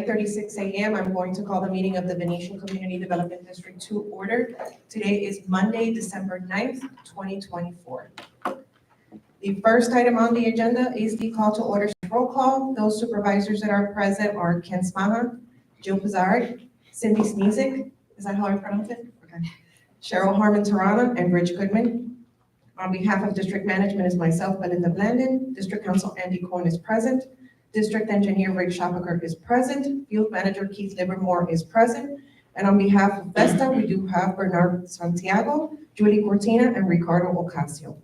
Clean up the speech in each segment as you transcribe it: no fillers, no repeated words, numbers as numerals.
9:36 a.m. I'm going to call the meeting of the Venetian Community Development District to order. Today is Monday, December 9th, 2024. The first item on the agenda is the call to order roll call. Those supervisors that are present are Ken Smaha, Jill Pizarro, Cindy Snezik, is that how I pronounce it? Okay. Cheryl Harmon Tarana, and Rich Goodman. On behalf of District Management is myself, Belinda Blandon. District Council Andy Cohen is present. District Engineer Rick Schappaker is present. Field Manager Keith Livermore is present. And on behalf of Vesta, we do have Bernard Santiago, Julie Cortina, and Ricardo Ocasio.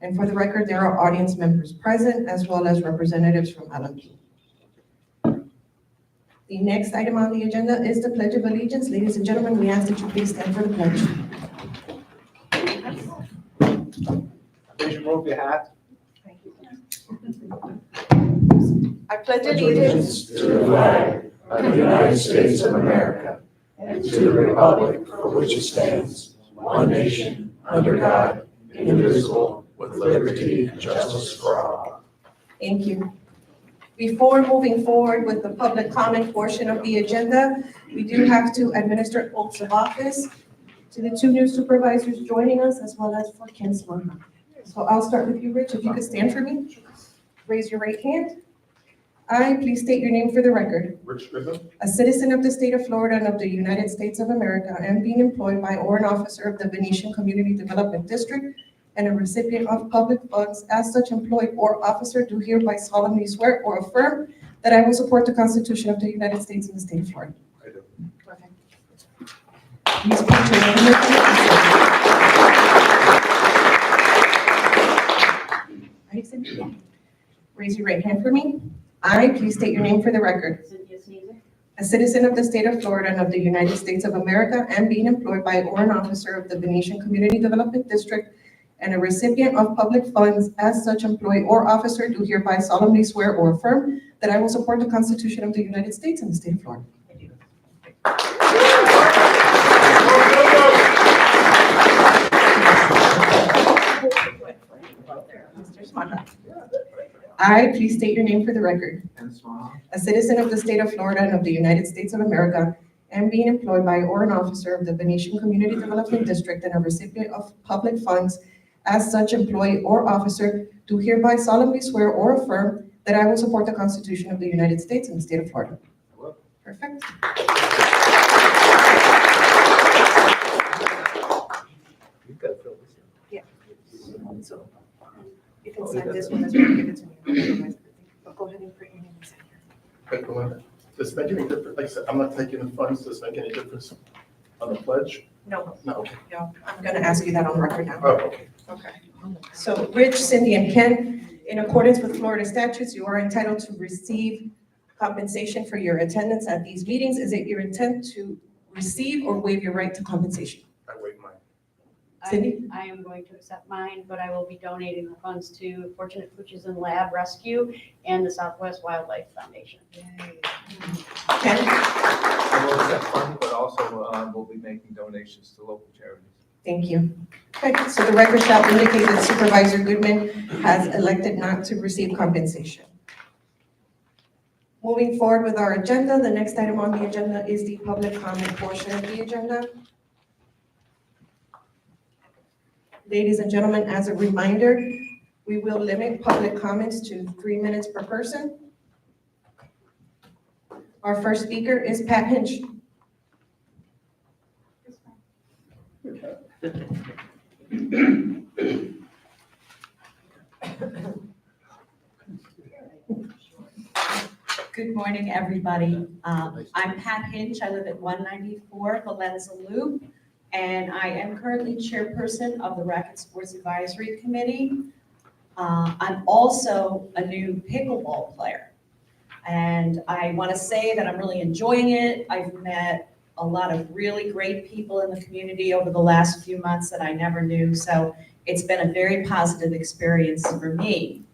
And for the record, there are audience members present as well as representatives from LMP. The next item on the agenda is the Pledge of Allegiance. Ladies and gentlemen, we ask that you please stand for the pledge. Please remove your hat. I pledge allegiance to the flag of the United States of America and to the republic for which it stands, one nation, under God, indivisible, with liberty and justice for all. Thank you. Before moving forward with the public comment portion of the agenda, we do have to administer oaths of office to the two new supervisors joining us, as well as for Ken Smaha. So I'll start with you, Rich, if you could stand for me. Raise your right hand. I, please state your name for the record. Rich Goodman. A citizen of the state of Florida and of the United States of America, and being employed by or an officer of the Venetian Community Development District and a recipient of public funds as such employee or officer, do hereby solemnly swear or affirm that I will support the Constitution of the United States and the state of Florida. I do. Perfect. Please put your name here. Ready, Cindy? Raise your right hand for me. I, please state your name for the record. A citizen of the state of Florida and of the United States of America, and being employed by or an officer of the Venetian Community Development District and a recipient of public funds as such employee or officer, do hereby solemnly swear or affirm that I will support the Constitution of the United States and the state of Florida. Mr. Smaha. I, please state your name for the record. A citizen of the state of Florida and of the United States of America, and being employed by or an officer of the Venetian Community Development District and a recipient of public funds as such employee or officer, do hereby solemnly swear or affirm that I will support the Constitution of the United States and the state of Florida. Perfect. You've got to fill this in. Yeah. So you can sign this one as well, give it to me. But go ahead and print your name and sign here. Okay, Belinda, does it make any difference? Like I said, I'm not taking the funds. Does it make any difference on the pledge? No, No, okay. no, I'm gonna ask you that on record now. Oh, okay. Okay. So Rich, Cindy, and Ken, in accordance with Florida statutes, you are entitled to receive compensation for your attendance at these meetings. Is it your intent to receive or waive your right to compensation? I waive mine. Cindy? I am going to accept mine, but I will be donating the funds to Fortunate Pooches and Lab Rescue and the Southwest Wildlife Foundation. Ken? I will accept funds, but also we'll be making donations to local charities. Thank you. Okay, so the record shall indicate that Supervisor Goodman has elected not to receive compensation. Moving forward with our agenda, the next item on the agenda is the public comment portion of the agenda. Ladies and gentlemen, as a reminder, we will limit public comments to 3 minutes per person. Our first speaker is Pat Hinch. Good morning, everybody. I'm Pat Hinch. I live at 194 Valenza Loop, and I am currently chairperson of the Racket Sports Advisory Committee. I'm also a new pickleball player, and I want to say that I'm really enjoying it. I've met a lot of really great people in the community over the last few months that I never knew, so it's been a very positive experience for me.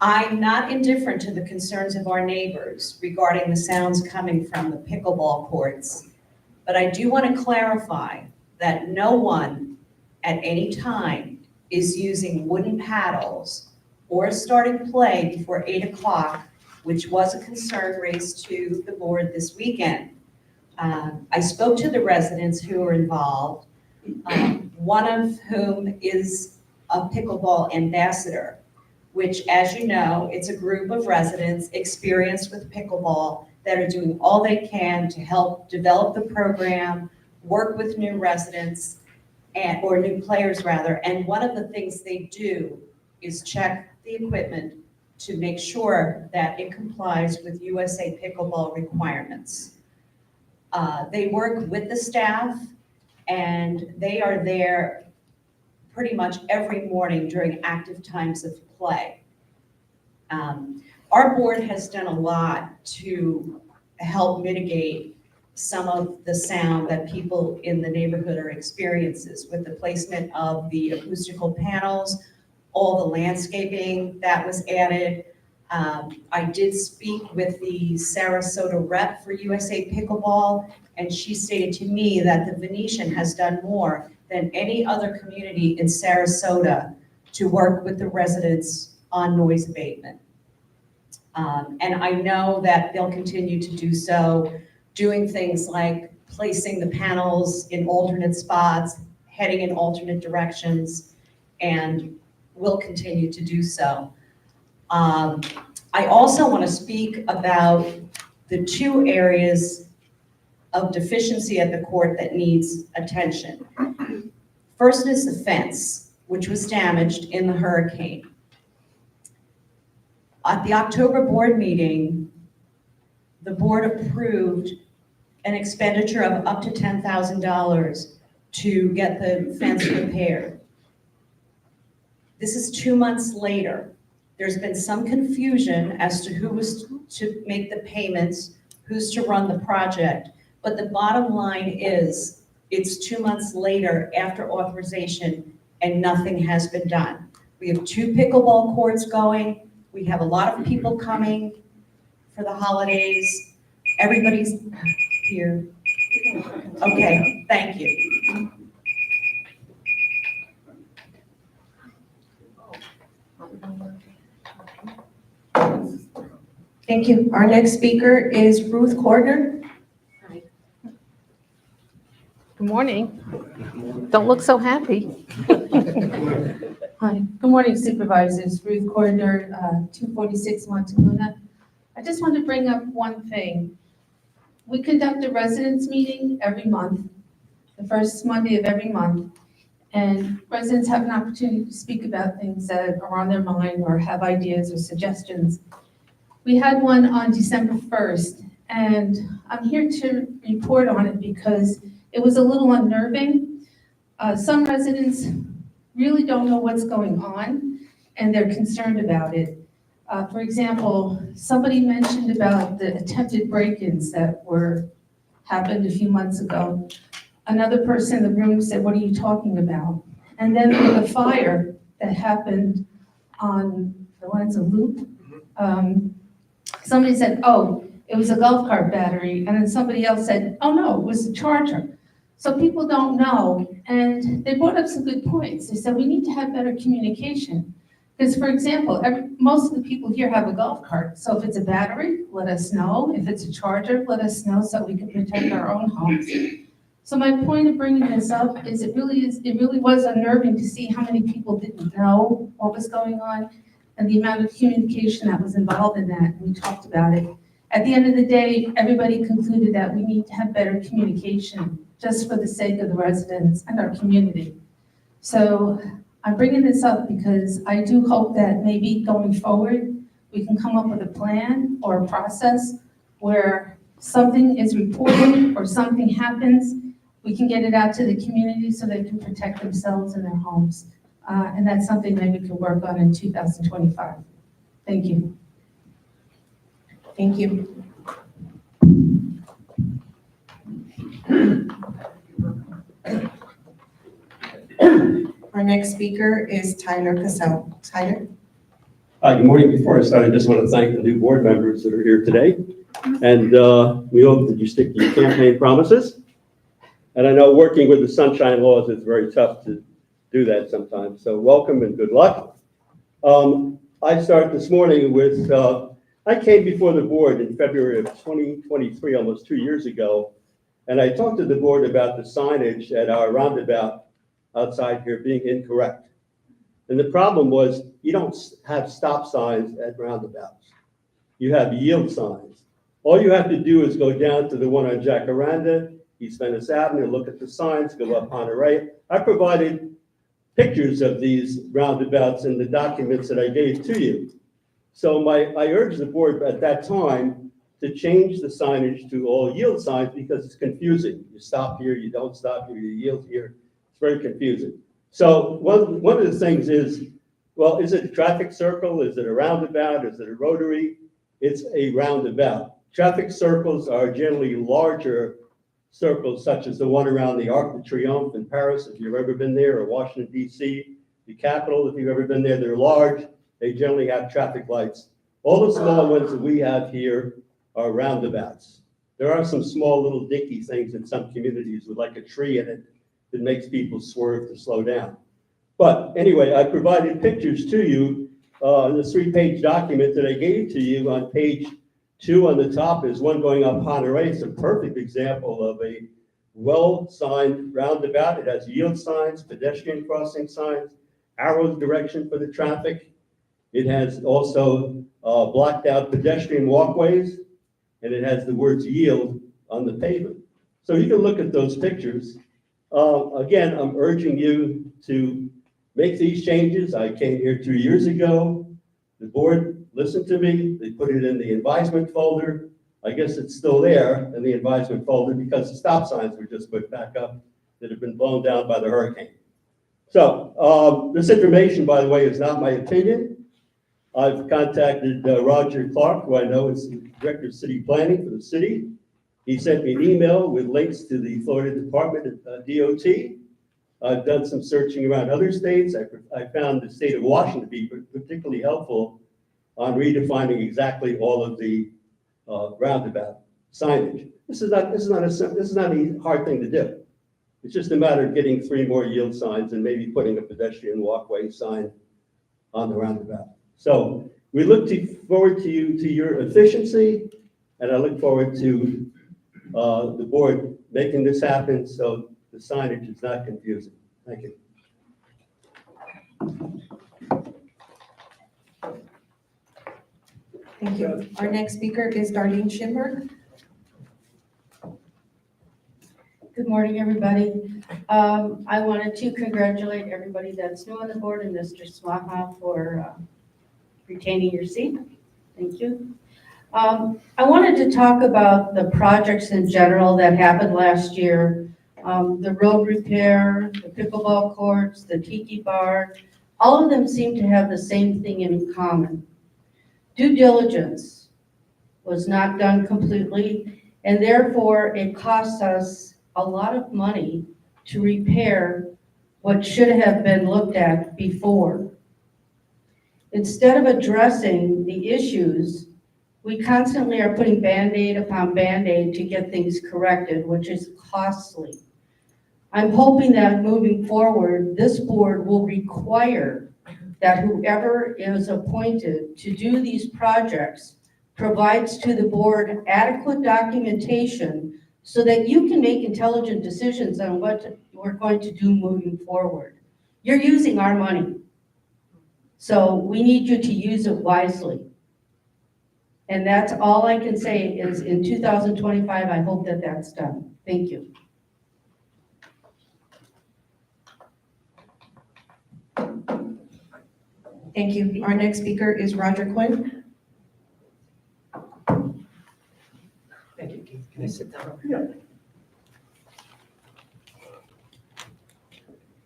I'm not indifferent to the concerns of our neighbors regarding the sounds coming from the pickleball courts, but I do want to clarify that no one at any time is using wooden paddles or starting play before 8 o'clock which was a concern raised to the board this weekend. I spoke to the residents who were involved, one of whom is a pickleball ambassador, which, as you know, it's a group of residents experienced with pickleball that are doing all they can to help develop the program, work with new residents, or new players rather. And one of the things they do is check the equipment to make sure that it complies with USA Pickleball requirements. They work with the staff, and they are there pretty much every morning during active times of play. Our board has done a lot to help mitigate some of the sound that people in the neighborhood are experiencing with the placement of the acoustical panels, all the landscaping that was added. I did speak with the Sarasota rep for USA Pickleball, and she stated to me that the Venetian has done more than any other community in Sarasota to work with the residents on noise abatement. And I know that they'll continue to do so, doing things like placing the panels in alternate spots, heading in alternate directions, and will continue to do so. I also want to speak about the two areas of deficiency at the court that needs attention. First is the fence, which was damaged in the hurricane. At the October board meeting, the board approved an expenditure of up to $10,000 to get the fence repaired. This is 2 months later. There's been some confusion as to who was to make the payments, who's to run the project, but the bottom line is it's 2 months later after authorization and nothing has been done. We have 2 pickleball courts going. We have a lot of people coming for the holidays. Everybody's here. Okay, thank you. Thank you. Our next speaker is Ruth Cordner. Good morning. Don't look so happy. Hi. Good morning, Supervisors. Ruth Cordner, 246 Montaluna. I just want to bring up one thing. We conduct a residents meeting every month, the first Monday of every month, and residents have an opportunity to speak about things that are on their mind or have ideas or suggestions. We had one on December 1st, and I'm here to report on it because it was a little unnerving. Some residents really don't know what's going on, and they're concerned about it. For example, somebody mentioned about the attempted break-ins that happened a few months ago. Another person in the room said, "What are you talking about?" And then there was a fire that happened on the Lanza Loop. Somebody said, "Oh, it was a golf cart battery," and then somebody else said, "Oh no, it was a charger." So people don't know, and they brought up some good points. They said we need to have better communication. Because, for example, most of the people here have a golf cart. So if it's a battery, let us know. If it's a charger, let us know so we can protect our own homes. So my point of bringing this up is it really was unnerving to see how many people didn't know what was going on and the amount of communication that was involved in that. We talked about it. At the end of the day, everybody concluded that we need to have better communication just for the sake of the residents and our community. So I'm bringing this up because I do hope that maybe going forward, we can come up with a plan or a process where something is reported or something happens, we can get it out to the community so they can protect themselves and their homes. And that's something that we can work on in 2025. Thank you. Thank you. Our next speaker is Tyler Cassell. Tyler? Hi, good morning. Before I start, I just want to thank the new board members that are here today. And we hope that you stick to your campaign promises. And I know working with the sunshine laws, it's very tough to do that sometimes. So welcome and good luck. I start this morning with I came before the board in February of 2023, almost 2 years ago, and I talked to the board about the signage at our roundabout outside here being incorrect. And the problem was you don't have stop signs at roundabouts. You have yield signs. All you have to do is go down to the one on Jacaranda, East Venice Avenue, look at the signs, go up Honore. I provided pictures of these roundabouts in the documents that I gave to you. So I urged the board at that time to change the signage to all yield signs because it's confusing. You stop here, you don't stop here, you yield here. It's very confusing. So one of the things is, well, is it a traffic circle? Is it a roundabout? Is it a rotary? It's a roundabout. Traffic circles are generally larger circles, such as the one around the Arc de Triomphe in Paris, if you've ever been there, or Washington, D.C., the Capitol, if you've ever been there. They're large. They generally have traffic lights. All the small ones that we have here are roundabouts. There are some small little dinky things in some communities with like a tree in it that makes people swerve to slow down. But anyway, I provided pictures to you in the 3-page document that I gave to you. On page 2 on the top is one going up Honore. It's a perfect example of a well-signed roundabout. It has yield signs, pedestrian crossing signs, arrow direction for the traffic. It has also blocked out pedestrian walkways, and it has the words yield on the pavement. So you can look at those pictures. Again, I'm urging you to make these changes. I came here 2 years ago. The board listened to me. They put it in the advisement folder. I guess it's still there in the advisement folder because the stop signs were just put back up that have been blown down by the hurricane. So this information, by the way, is not my opinion. I've contacted Roger Clark, who I know is the Director of City Planning for the city. He sent me an email with links to the Florida Department of DOT. I've done some searching around other states. I found the state of Washington to be particularly helpful on redefining exactly all of the roundabout signage. This is not a hard thing to do. It's just a matter of getting 3 more yield signs and maybe putting a pedestrian walkway sign on the roundabout. So we look forward to your efficiency, and I look forward to the board making this happen so the signage is not confusing. Thank you. Thank you. Our next speaker is Darlene Schimberg. Good morning, everybody. I wanted to congratulate everybody that's new on the board and Mr. Swaha for retaining your seat. Thank you. I wanted to talk about the projects in general that happened last year. The road repair, the pickleball courts, the tiki bar, all of them seem to have the same thing in common. Due diligence was not done completely, and therefore it costs us a lot of money to repair what should have been looked at before. Instead of addressing the issues, we constantly are putting Band-Aid upon Band-Aid to get things corrected, which is costly. I'm hoping that moving forward, this board will require that whoever is appointed to do these projects provides to the board adequate documentation so that you can make intelligent decisions on what we're going to do moving forward. You're using our money, so we need you to use it wisely. And that's all I can say is in 2025, I hope that that's done. Thank you. Thank you. Our next speaker is Roger Quinn. Thank you. Can I sit down? Yeah.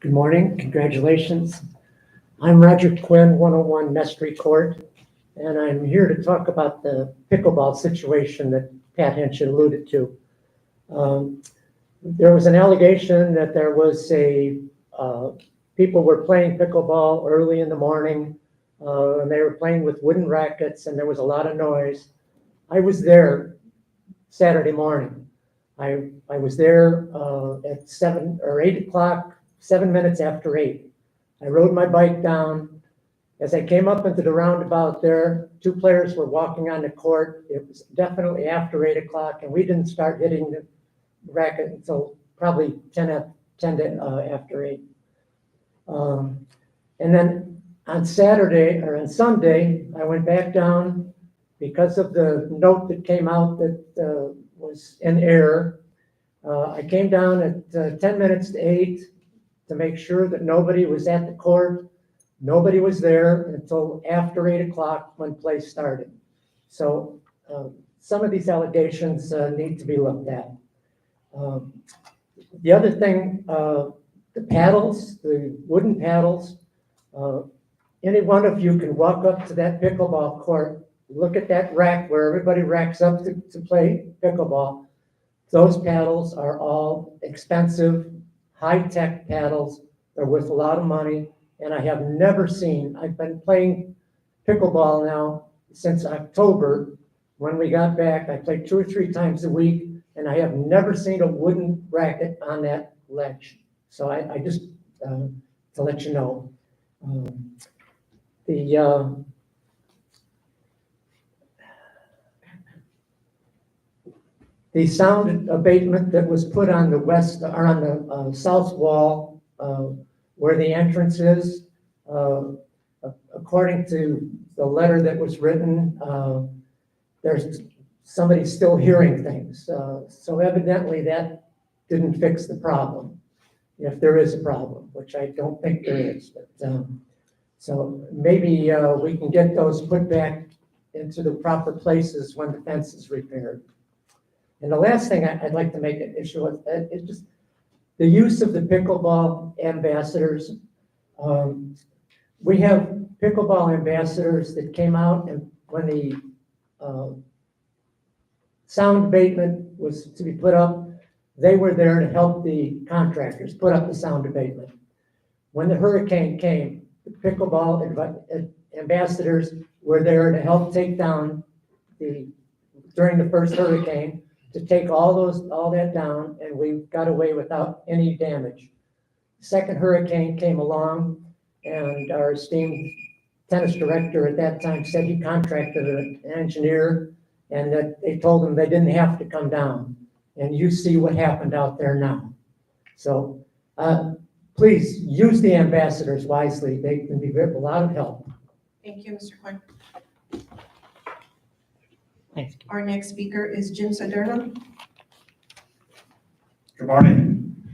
Good morning. Congratulations. I'm Roger Quinn, 101 Mestry Court, and I'm here to talk about the pickleball situation that Pat Hinch alluded to. There was an allegation that there was people were playing pickleball early in the morning, and they were playing with wooden rackets, and there was a lot of noise. I was there Saturday morning. I was there at 7 or 8 o'clock, 7 minutes after 8. I rode my bike down As I came up into the roundabout there, 2 players were walking on the court. It was definitely after 8 o'clock, and we didn't start hitting the racket until probably 10 after 8. And then on Saturday, or on Sunday, I went back down because of the note that came out that was in error. I came down at 10 minutes to 8 to make sure that nobody was at the court. Nobody was there until after 8 o'clock when play started. So some of these allegations need to be looked at. The other thing, the paddles, the wooden paddles, any one of you can walk up to that pickleball court, look at that rack where everybody racks up to play pickleball. Those paddles are all expensive, high-tech paddles. They're worth a lot of money, and I have never seen, I've been playing pickleball now since October. When we got back, I played 2 or 3 times a week, and I have never seen a wooden racket on that ledge. So I just, to let you know. The sound abatement that was put on the west, or on the south wall, where the entrance is, according to the letter that was written, there's somebody still hearing things. So evidently that didn't fix the problem, if there is a problem, which I don't think there is. But so maybe we can get those put back into the proper places when the fence is repaired. And the last thing I'd like to make an issue with is just the use of the pickleball ambassadors. We have pickleball ambassadors that came out, and when the sound abatement was to be put up, they were there to help the contractors put up the sound abatement. When the hurricane came, the pickleball ambassadors were there to help take down during the first hurricane, to take all that down, and we got away without any damage. Second hurricane came along, and our esteemed tennis director at that time said he contracted an engineer, and that they told him they didn't have to come down. And you see what happened out there now. So please use the ambassadors wisely. They can be a lot of help. Thank you, Mr. Quinn. Thanks. Our next speaker is Jim Saderno. Good morning.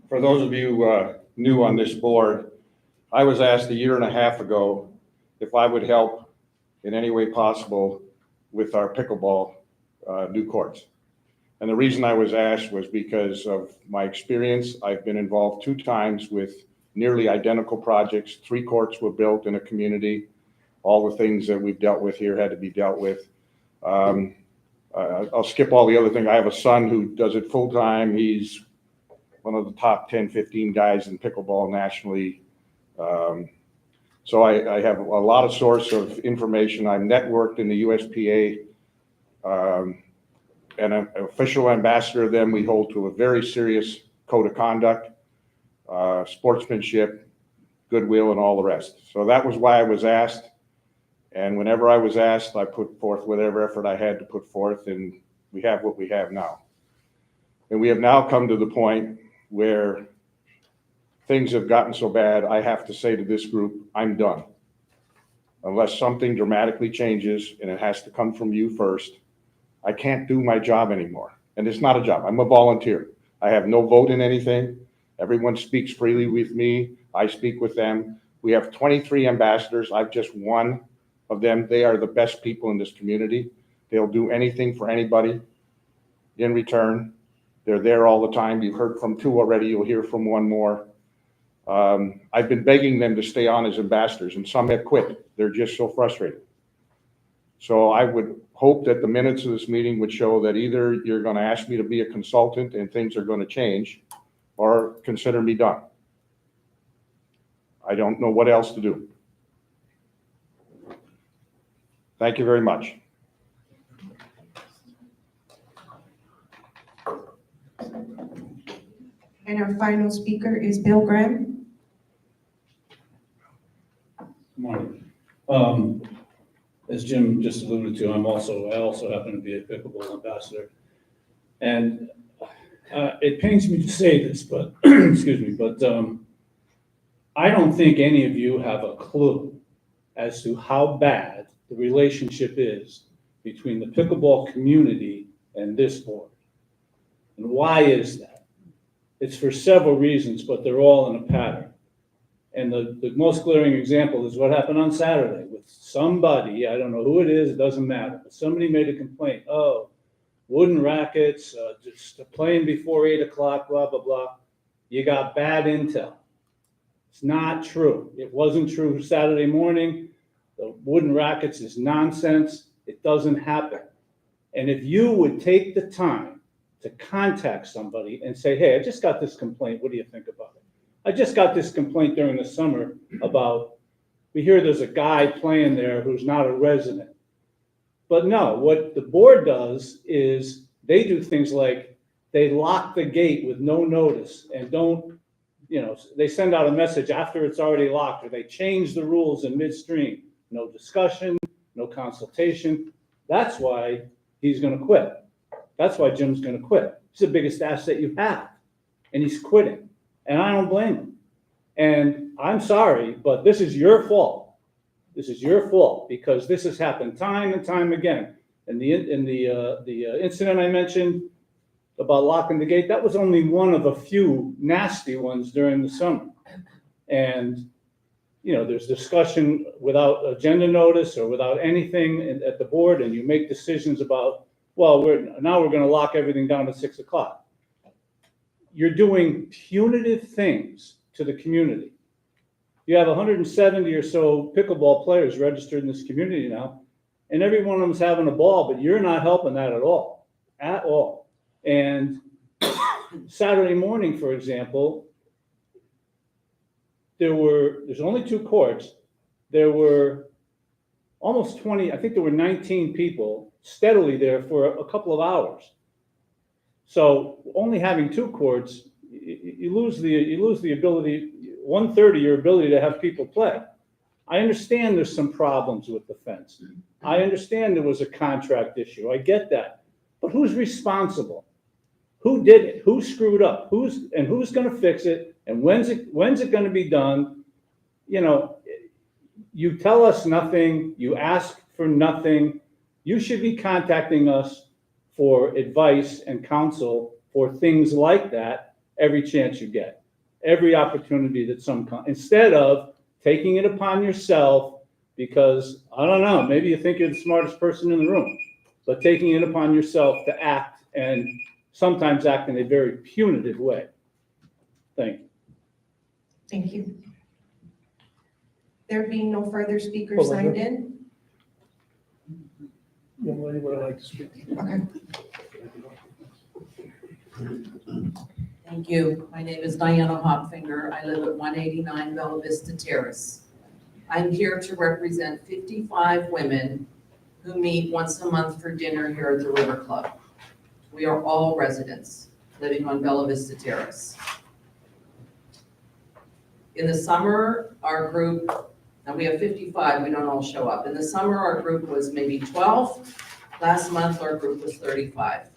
For those of you new on this board, I was asked 1.5 years ago if I would help in any way possible with our pickleball new courts. And the reason I was asked was because of my experience. I've been involved 2 times with nearly identical projects. 3 courts were built in a community. All the things that we've dealt with here had to be dealt with. I'll skip all the other things. I have a son who does it full time. He's one of the top 10, 15 guys in pickleball nationally. So I have a lot of source of information. I'm networked in the USPA, and an official ambassador of them. We hold to a very serious code of conduct, sportsmanship, goodwill, and all the rest. So that was why I was asked. And whenever I was asked, I put forth whatever effort I had to put forth, and we have what we have now. And we have now come to the point where things have gotten so bad, I have to say to this group, I'm done. Unless something dramatically changes, and it has to come from you first, I can't do my job anymore. And it's not a job. I'm a volunteer. I have no vote in anything. Everyone speaks freely with me. I speak with them. We have 23 ambassadors. I've just one of them. They are the best people in this community. They'll do anything for anybody in return. They're there all the time. You've heard from 2 already. You'll hear from 1 more. I've been begging them to stay on as ambassadors, and some have quit. They're just so frustrated. So I would hope that the minutes of this meeting would show that either you're going to ask me to be a consultant and things are going to change, or consider me done. I don't know what else to do. Thank you very much. And our final speaker is Bill Graham. Good morning. as Jim just alluded to, I also happen to be a pickleball ambassador. And it pains me to say this, but, excuse me, but I don't think any of you have a clue as to how bad the relationship is between the pickleball community and this board. And why is that? It's for several reasons, but they're all in a pattern. And the most glaring example is what happened on Saturday with somebody, I don't know who it is, it doesn't matter, but somebody made a complaint, oh, wooden rackets, just playing before 8 o'clock, blah, blah, blah. You got bad intel. It's not true. It wasn't true Saturday morning. The wooden rackets is nonsense. It doesn't happen. And if you would take the time to contact somebody and say, hey, I just got this complaint, what do you think about it? I just got this complaint during the summer about, we hear there's a guy playing there who's not a resident. But no, what the board does is they do things like they lock the gate with no notice and don't, they send out a message after it's already locked, or they change the rules in midstream. No discussion, no consultation. That's why he's going to quit. That's why Jim's going to quit. He's the biggest asset you have, and he's quitting. And I don't blame him. And I'm sorry, but this is your fault. This is your fault because this has happened time and time again. And the incident I mentioned about locking the gate, that was only one of a few nasty ones during the summer. And there's discussion without agenda notice or without anything at the board, and you make decisions about, well, now we're going to lock everything down at 6 o'clock. You're doing punitive things to the community. You have 170 or so pickleball players registered in this community now, and every one of them is having a ball, but you're not helping that at all. And Saturday morning, for example, there's only 2 courts. There were almost 20, I think there were 19 people steadily there for a couple of hours. So only having 2 courts, you lose the ability, 1/3 of your ability to have people play. I understand there's some problems with the fence. I understand there was a contract issue. I get that. But who's responsible? Who did it? Who screwed up? Who's going to fix it? And when's it going to be done? You tell us nothing. You ask for nothing. You should be contacting us for advice and counsel for things like that every chance you get, every opportunity that instead of taking it upon yourself because, I don't know, maybe you think you're the smartest person in the room, but taking it upon yourself to act and sometimes act in a very punitive way. Thank you. Thank you. There being no further speakers signed in. Young lady would like to speak. Okay. Thank you. My name is Diana Hopfinger. I live at 189 Bella Vista Terrace. I'm here to represent 55 women who meet once a month for dinner here at the River Club. We are all residents living on Bella Vista Terrace. In the summer, our group, now we have 55, we don't all show up. In the summer, our group was maybe 12. Last month, our group was 35.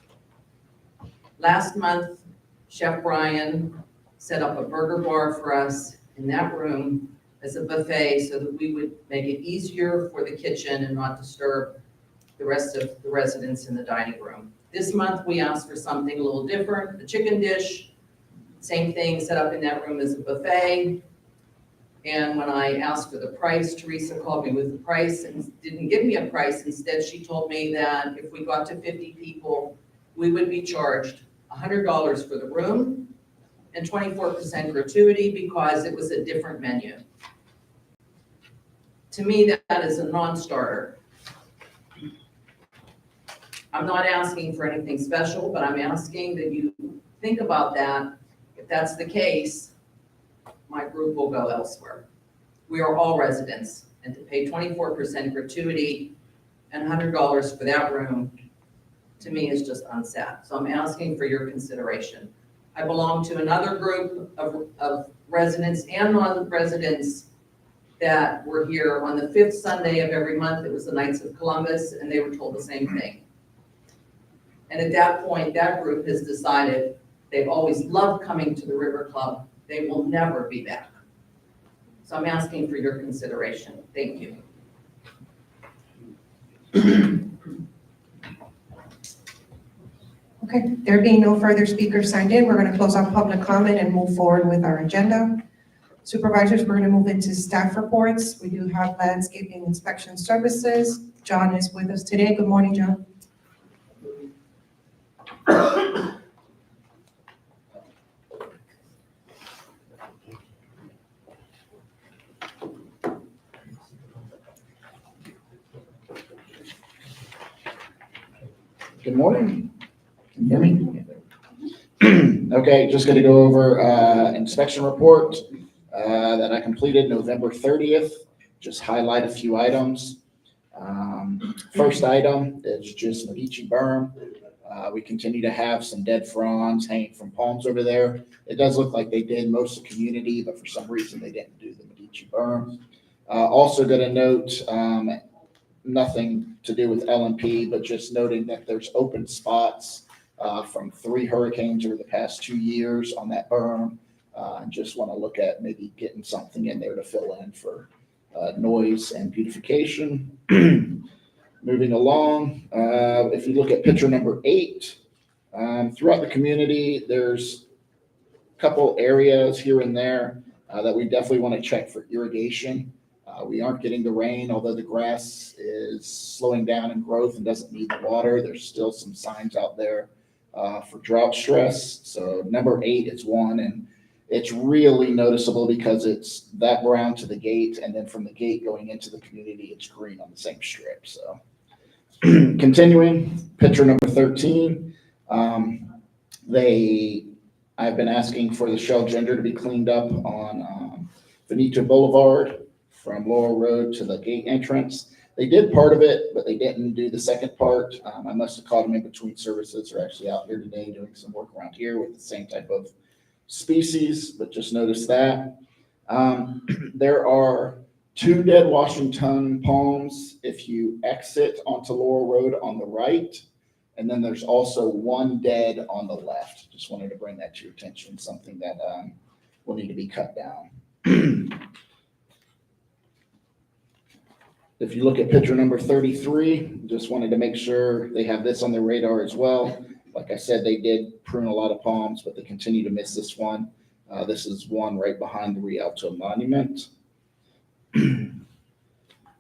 Last month, Chef Brian set up a burger bar for us in that room as a buffet so that we would make it easier for the kitchen and not disturb the rest of the residents in the dining room. This month, we asked for something a little different, the chicken dish, same thing, set up in that room as a buffet. And when I asked for the price, Teresa called me with the price and didn't give me a price. Instead, she told me that if we got to 50 people, we would be charged $100 for the room and 24% gratuity because it was a different menu. To me, that is a non-starter. I'm not asking for anything special, but I'm asking that you think about that. If that's the case, my group will go elsewhere. We are all residents, and to pay 24% gratuity and $100 for that room, to me, is just unsat. So I'm asking for your consideration. I belong to another group of residents and non-residents that were here on the 5th Sunday of every month. It was the Knights of Columbus, and they were told the same thing. And at that point, that group has decided they've always loved coming to the River Club. They will never be back. So I'm asking for your consideration. Thank you. Okay, there being no further speakers signed in, we're going to close off public comment and move forward with our agenda. Supervisors, we're going to move into staff reports. We do have landscaping inspection services. John is with us today. Good morning, John. Good morning. Can you hear me? Okay, just gonna go over inspection report that I completed November 30th. Just highlight a few items. First item is just Medici berm. We continue to have some dead fronds hanging from palms over there. It does look like they did most of the community, but for some reason they didn't do the Medici berm. Also gonna note, nothing to do with LMP, but just noting that there's open spots from 3 hurricanes over the past 2 years on that berm. And just want to look at maybe getting something in there to fill in for noise and beautification. Moving along, if you look at picture number 8, throughout the community, there's a couple areas here and there that we definitely want to check for irrigation. We aren't getting the rain, although the grass is slowing down in growth and doesn't need the water. There's still some signs out there for drought stress. So number 8 is one, and it's really noticeable because it's that brown to the gate, and then from the gate going into the community, it's green on the same strip. So continuing, picture number 13. I've been asking for the shell gender to be cleaned up on Venetian Boulevard from Laurel Road to the gate entrance. They did part of it, but they didn't do the second part. I must have caught them in between services. They're actually out here today doing some work around here with the same type of species, but just notice that. There are 2 dead Washington palms if you exit onto Laurel Road on the right, and then there's also 1 dead on the left. Just wanted to bring that to your attention, something that will need to be cut down. If you look at picture number 33, just wanted to make sure they have this on their radar as well. Like I said, they did prune a lot of palms, but they continue to miss this one. This is one right behind the Rialto Monument.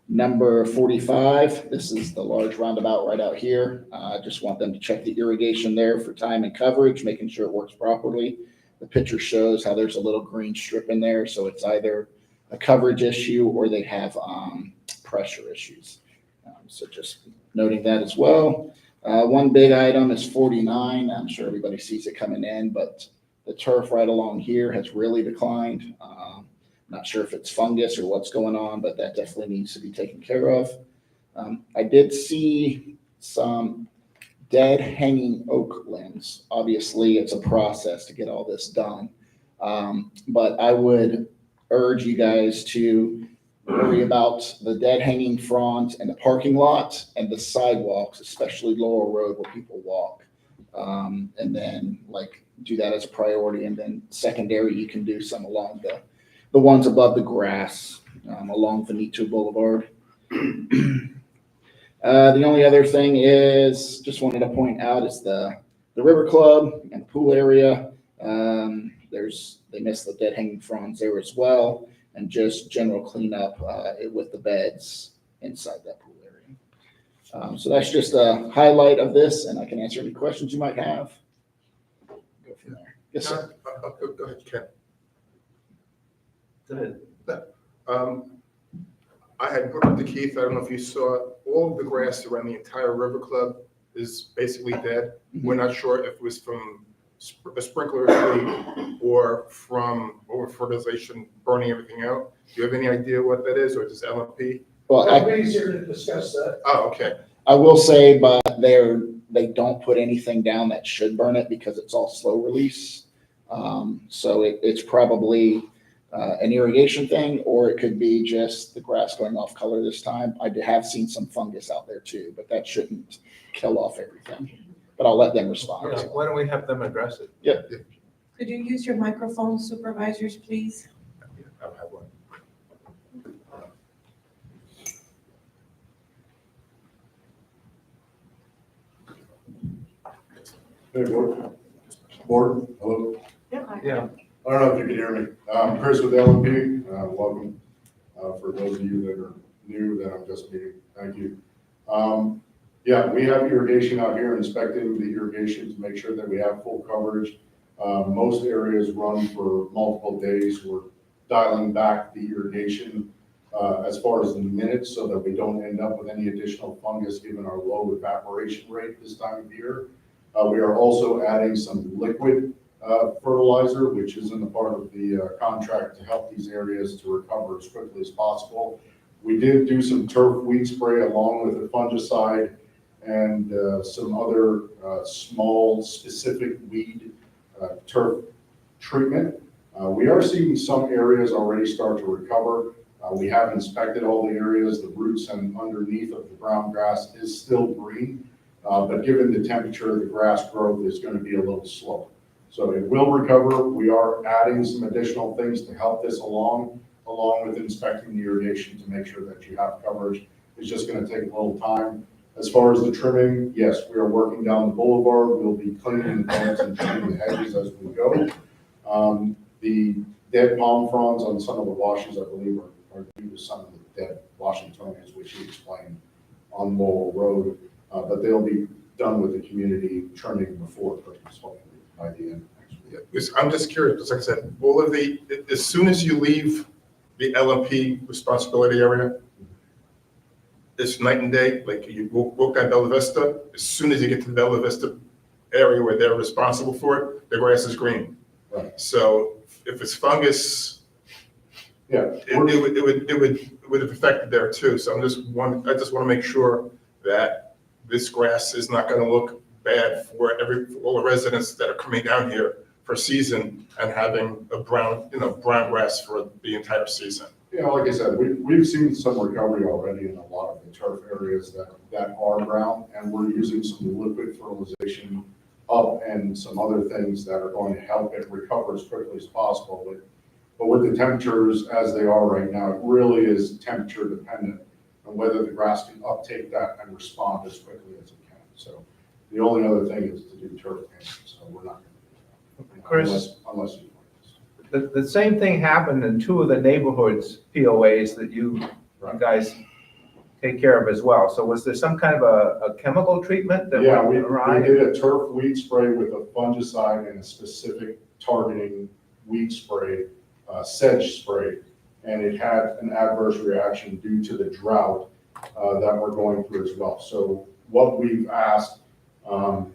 Number 45, this is the large roundabout right out here. I just want them to check the irrigation there for time and coverage, making sure it works properly. The picture shows how there's a little green strip in there, so it's either a coverage issue or they have pressure issues. So just noting that as well. One big item is 49. I'm sure everybody sees it coming in, but the turf right along here has really declined. Not sure if it's fungus or what's going on, but that definitely needs to be taken care of. I did see some dead hanging oak limbs. Obviously, it's a process to get all this done. But I would urge you guys to worry about the dead hanging fronds and the parking lot and the sidewalks, especially Laurel Road where people walk. And then do that as a priority. And then secondary, you can do some along the ones above the grass along Venetian Boulevard. The only other thing is, just wanted to point out, is the River Club and pool area. They missed the dead hanging fronds there as well, and just general cleanup with the beds inside that pool area. So that's just a highlight of this, and I can answer any questions you might have. Go from there. Yes, sir. Go ahead, Ken. Go ahead. I had brought up to Keith, I don't know if you saw, all of the grass around the entire River Club is basically dead. We're not sure if it was from a sprinkler leak or from over fertilization burning everything out. Do you have any idea what that is, or is this LMP? Well, Everybody's here to discuss that. Oh, okay. I will say, but they don't put anything down that should burn it because it's all slow release. So it's probably an irrigation thing, or it could be just the grass going off color this time. I have seen some fungus out there too, but that shouldn't kill off everything. But I'll let them respond. Yeah, why don't we have them address it? Could you use your microphone, supervisors, please? I'll have one. Hey, board, hello. Yeah. I don't know if you can hear me. Chris with LMP, welcome. For those of you that are new that I'm just meeting, thank you. Yeah, we have irrigation out here, inspecting the irrigation to make sure that we have full coverage. Most areas run for multiple days. We're dialing back the irrigation as far as the minutes so that we don't end up with any additional fungus given our low evaporation rate this time of year. We are also adding some liquid fertilizer, which is in the part of the contract to help these areas to recover as quickly as possible. We did do some turf weed spray along with a fungicide and some other small specific weed turf treatment. We are seeing some areas already start to recover. We have inspected all the areas. The roots and underneath of the brown grass is still green, but given the temperature, the grass growth is going to be a little slow. So it will recover. We are adding some additional things to help this along with inspecting the irrigation to make sure that you have coverage. It's just going to take a little time. As far as the trimming, yes, we are working down the boulevard. We'll be cleaning the beds and trimming the hedges as we go. The dead palm fronds on some of the washes, I believe, are due to some of the dead Washingtonians, which he explained on Lowell Road. But they'll be done with the community trimming before Christmas, hopefully by the end of next week. Yeah, because I'm just curious, because like I said, all of as soon as you leave the LMP responsibility area, it's night and day. Like you walk down Bella Vista, as soon as you get to the Bella Vista area where they're responsible for it, the grass is green. Right. So if it's fungus, Yeah. it would have affected there too. So I just want to make sure that this grass is not going to look bad for all the residents that are coming down here for season and having a brown grass for the entire season. Yeah, like I said, we've seen some recovery already in a lot of the turf areas that are brown, and we're using some liquid fertilization up and some other things that are going to help it recover as quickly as possible. But with the temperatures as they are right now, it really is temperature dependent on whether the grass can uptake that and respond as quickly as it can. So the only other thing is to do turf painting, so we're not going to do that. Chris? Unless you. The same thing happened in two of the neighborhoods POAs that you guys take care of as well. So was there some kind of a chemical treatment that Yeah, went we awry? did a turf weed spray with a fungicide and a specific targeting weed spray, sedge spray, and it had an adverse reaction due to the drought that we're going through as well. So what we've asked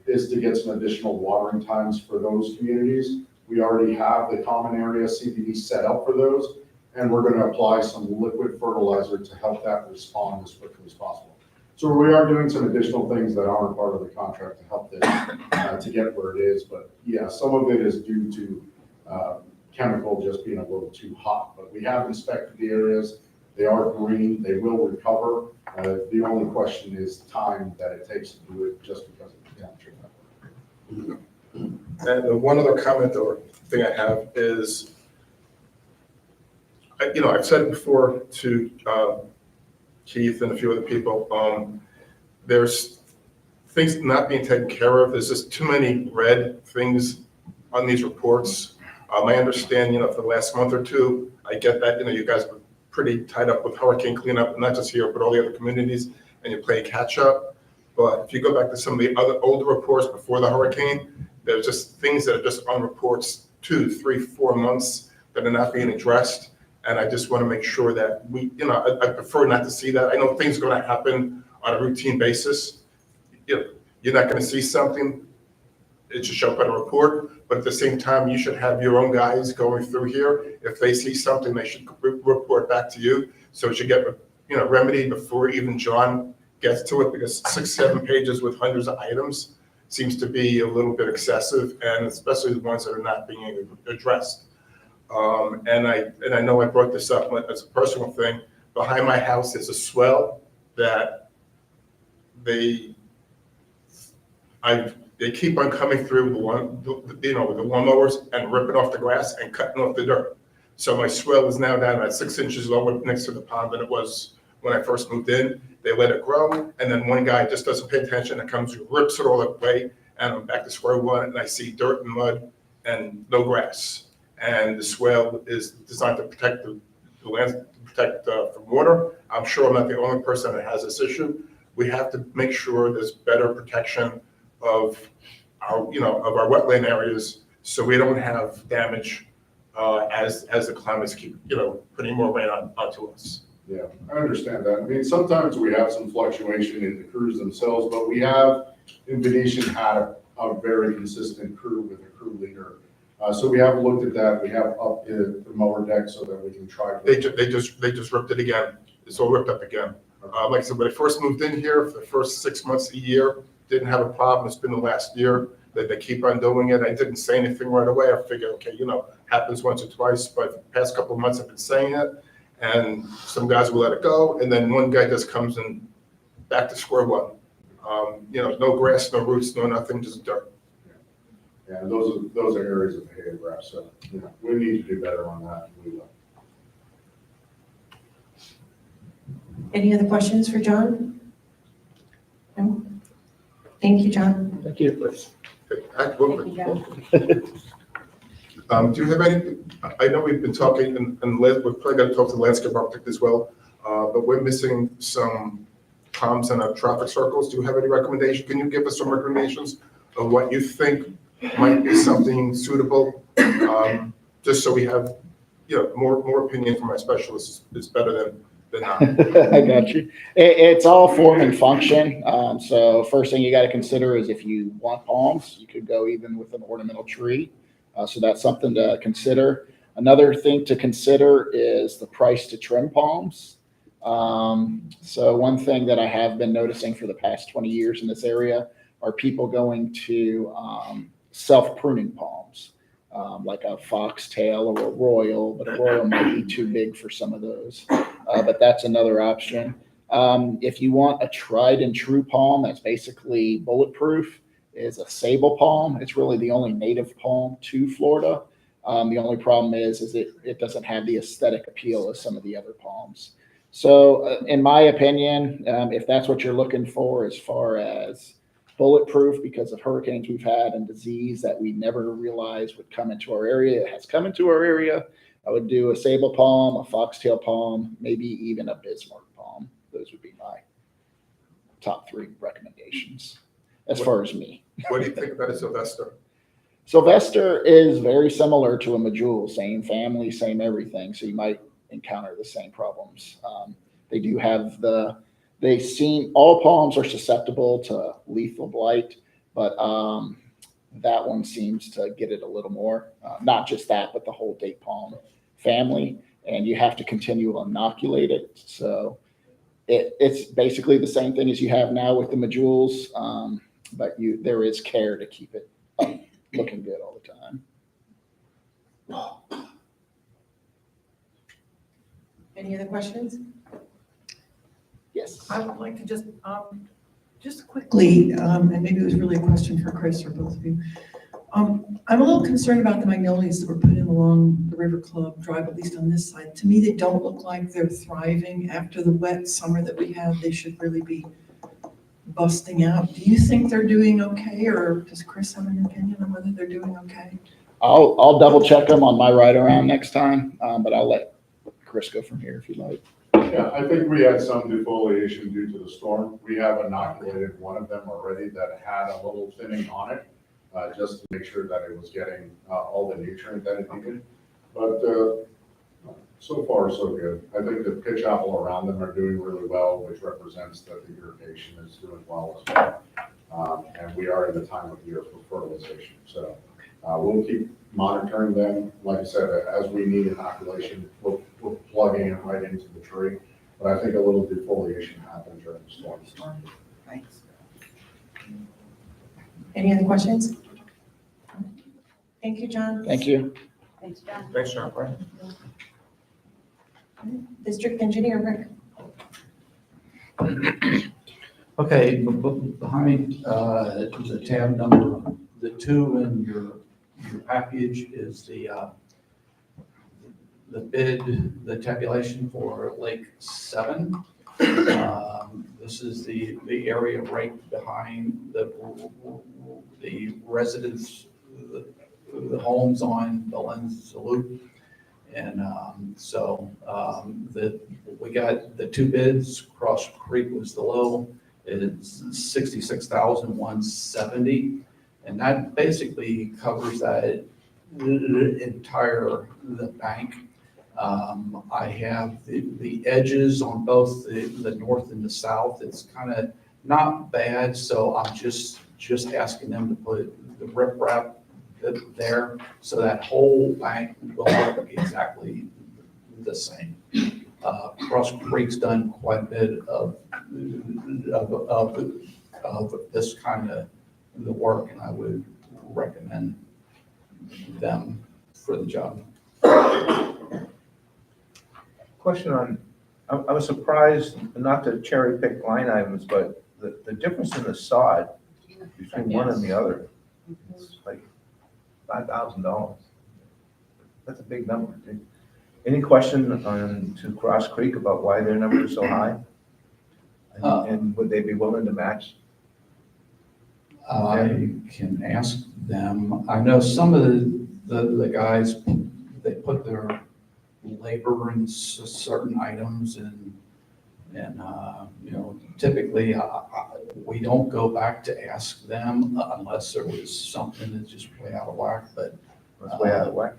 is to get some additional watering times for those communities. We already have the common area CDD set up for those, and we're going to apply some liquid fertilizer to help that respond as quickly as possible. So we are doing some additional things that aren't part of the contract to help this to get where it is. But yeah, some of it is due to chemical just being a little too hot. But we have inspected the areas. They are green. They will recover. The only question is time that it takes to do it just because of the temperature. And one other comment or thing I have is, I've said it before to Keith and a few other people, there's things not being taken care of. There's just too many red things on these reports. I understand, for the last month or two, I get that, you guys were pretty tied up with hurricane cleanup, not just here, but all the other communities, and you play catch up. But if you go back to some of the other older reports before the hurricane, there's just things that are just on reports 2, 3, 4 months that are not being addressed. And I just want to make sure that I prefer not to see that. I know things are going to happen on a routine basis. You're not going to see something, it should show up on a report, but at the same time, you should have your own guys going through here. If they see something, they should report back to you. So it should get, remedied before even John gets to it, because 6, 7 pages with hundreds of items seems to be a little bit excessive, and especially the ones that are not being addressed. And I know I brought this up as a personal thing. Behind my house is a swell that they keep on coming through with the lawnmowers and ripping off the grass and cutting off the dirt. So my swell is now down about 6 inches lower next to the pond than it was when I first moved in. They let it grow, and then one guy just doesn't pay attention and comes, rips it all away, and I'm back to square one, and I see dirt and mud and no grass. And the swell is designed to protect the land, from water. I'm sure I'm not the only person that has this issue. We have to make sure there's better protection of our wetland areas, so we don't have damage as the climates keep, putting more rain onto us. Yeah, I understand that. I mean, sometimes we have some fluctuation in the crews themselves, but we have in Venetian had a very consistent crew with a crew leader. So we have looked at that. We have upped the mower deck so that we can try. They just ripped it again. It's all ripped up again. Like I said, when I first moved in here, for the first 6 months of the year, didn't have a problem. It's been the last year that they keep on doing it. I didn't say anything right away. I figured, okay, happens once or twice, but the past couple of months I've been saying it, and some guys will let it go, and then one guy just comes in back to square one. No grass, no roots, no nothing, just dirt. Yeah, those are areas of hay grass, so, we need to do better on that. We will. Any other questions for John? No? Thank you, John. Thank you. Do you have any, I know we've been talking, and we're probably going to talk to the landscape architect as well, but we're missing some palms and traffic circles. Do you have any recommendation? Can you give us some recommendations of what you think might be something suitable? Just so we have, more opinion from our specialists is better than not. I got you. It's all form and function. So first thing you got to consider is if you want palms, you could go even with an ornamental tree. So that's something to consider. Another thing to consider is the price to trim palms. So one thing that I have been noticing for the past 20 years in this area are people going to self-pruning palms, like a foxtail or a royal, but a royal might be too big for some of those. But that's another option. If you want a tried and true palm that's basically bulletproof, is a sable palm. It's really the only native palm to Florida. The only problem is it doesn't have the aesthetic appeal of some of the other palms. So in my opinion, if that's what you're looking for as far as bulletproof because of hurricanes we've had and disease that we never realized would come into our area, it has come into our area, I would do a sable palm, a foxtail palm, maybe even a Bismarck palm. Those would be my top 3 recommendations as far as me. What do you think about a Sylvester? Sylvester is very similar to a Medjool, same family, same everything. So you might encounter the same problems. They do have all palms are susceptible to lethal blight, but that one seems to get it a little more. Not just that, but the whole date palm family, and you have to continue to inoculate it. So it's basically the same thing as you have now with the Medjools, but there is care to keep it looking good all the time. Any other questions? Yes. I would like to just quickly, and maybe it was really a question for Chris or both of you. I'm a little concerned about the magnolias that were put in along the River Club Drive, at least on this side. To me, they don't look like they're thriving after the wet summer that we had. They should really be busting out. Do you think they're doing okay, or does Chris have an opinion on whether they're doing okay? I'll double check them on my ride around next time, but I'll let Chris go from here if you'd like. Yeah, I think we had some defoliation due to the storm. We have inoculated one of them already that had a little thinning on it, just to make sure that it was getting all the nutrient that it needed. But so far, so good. I think the pitch apple around them are doing really well, which represents that the irrigation is doing well as well. And we are in the time of year for fertilization. So we'll keep monitoring them. Like I said, as we need inoculation, we're plugging it right into the tree. But I think a little defoliation happened during the storm. Thanks. Any other questions? Thank you, John. Thank you. Thanks, John. Thanks, John. District Engineer Rick. Okay, behind the tab number, the 2 in your package is the bid, the tabulation for Lake 7. This is the area right behind the residents, the homes on the Lens Loop. And we got the 2 bids. Cross Creek was the low. It's $66,170, and that basically covers that entire the bank. I have the edges on both the north and the south. It's kind of not bad, so I'm just asking them to put the riprap there, so that whole bank will look exactly the same. Cross Creek's done quite a bit of this kind of the work, and I would recommend them for the job. Question on, I was surprised, not to cherry pick line items, but the difference in the sod between one and the other, it's like $5,000. That's a big number. Any question to Cross Creek about why their numbers are so high? And would they be willing to match? I can ask them. I know some of the guys, they put their labor in certain items, and typically we don't go back to ask them unless there was something that's just way out of whack. But That's way out of whack.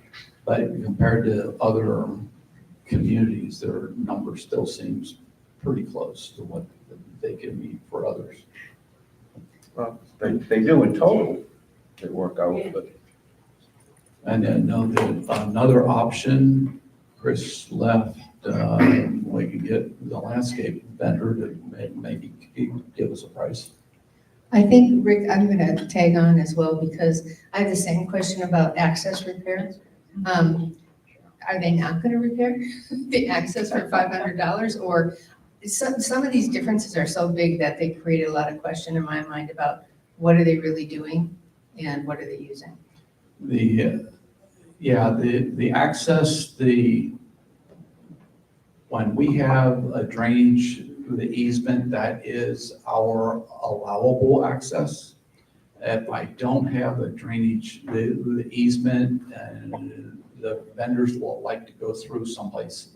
But compared to other communities, their number still seems pretty close to what they can meet for others. Well, they do in total, they work out, but. And then another option, Chris left, we could get the landscape vendor to maybe give us a price. I think, Rick, I'm going to tag on as well, because I have the same question about access repair. Are they not going to repair the access for $500? Or some of these differences are so big that they create a lot of question in my mind about what are they really doing and what are they using? The access, when we have a drainage, the easement, that is our allowable access. If I don't have a drainage, the easement, and the vendors will like to go through someplace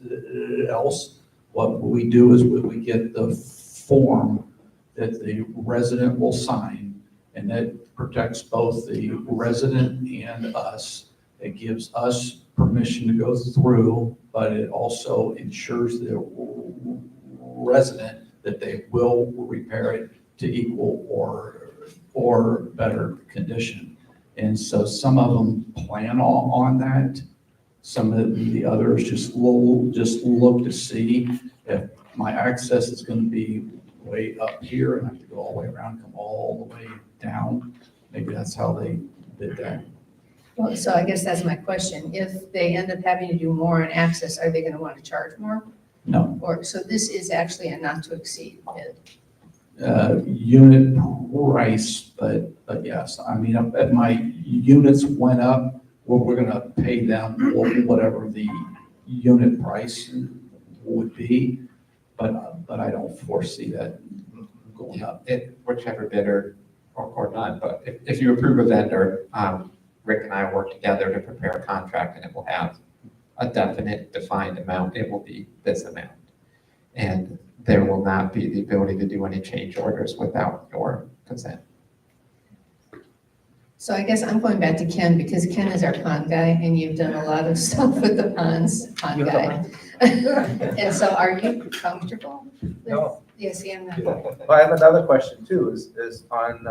else, what we do is we get the form that the resident will sign, and that protects both the resident and us. It gives us permission to go through, but it also ensures the resident that they will repair it to equal or better condition. And so some of them plan on that. Some of the others just look to see if my access is going to be way up here and I have to go all the way around, come all the way down. Maybe that's how they did that. Well, so I guess that's my question. If they end up having to do more on access, are they going to want to charge more? No. Or, so this is actually a not to exceed bid. Unit price, but yes, I mean, if my units went up, well, we're going to pay them whatever the unit price would be, but I don't foresee that going up. Whichever bidder or not, but if you approve a vendor, Rick and I work together to prepare a contract, and it will have a definite defined amount. It will be this amount. And there will not be the ability to do any change orders without your consent. So I guess I'm going back to Ken, because Ken is our pond guy and you've done a lot of stuff with the pond guy. And so are you comfortable? No. Yes, I'm not. Well, I have another question too, is on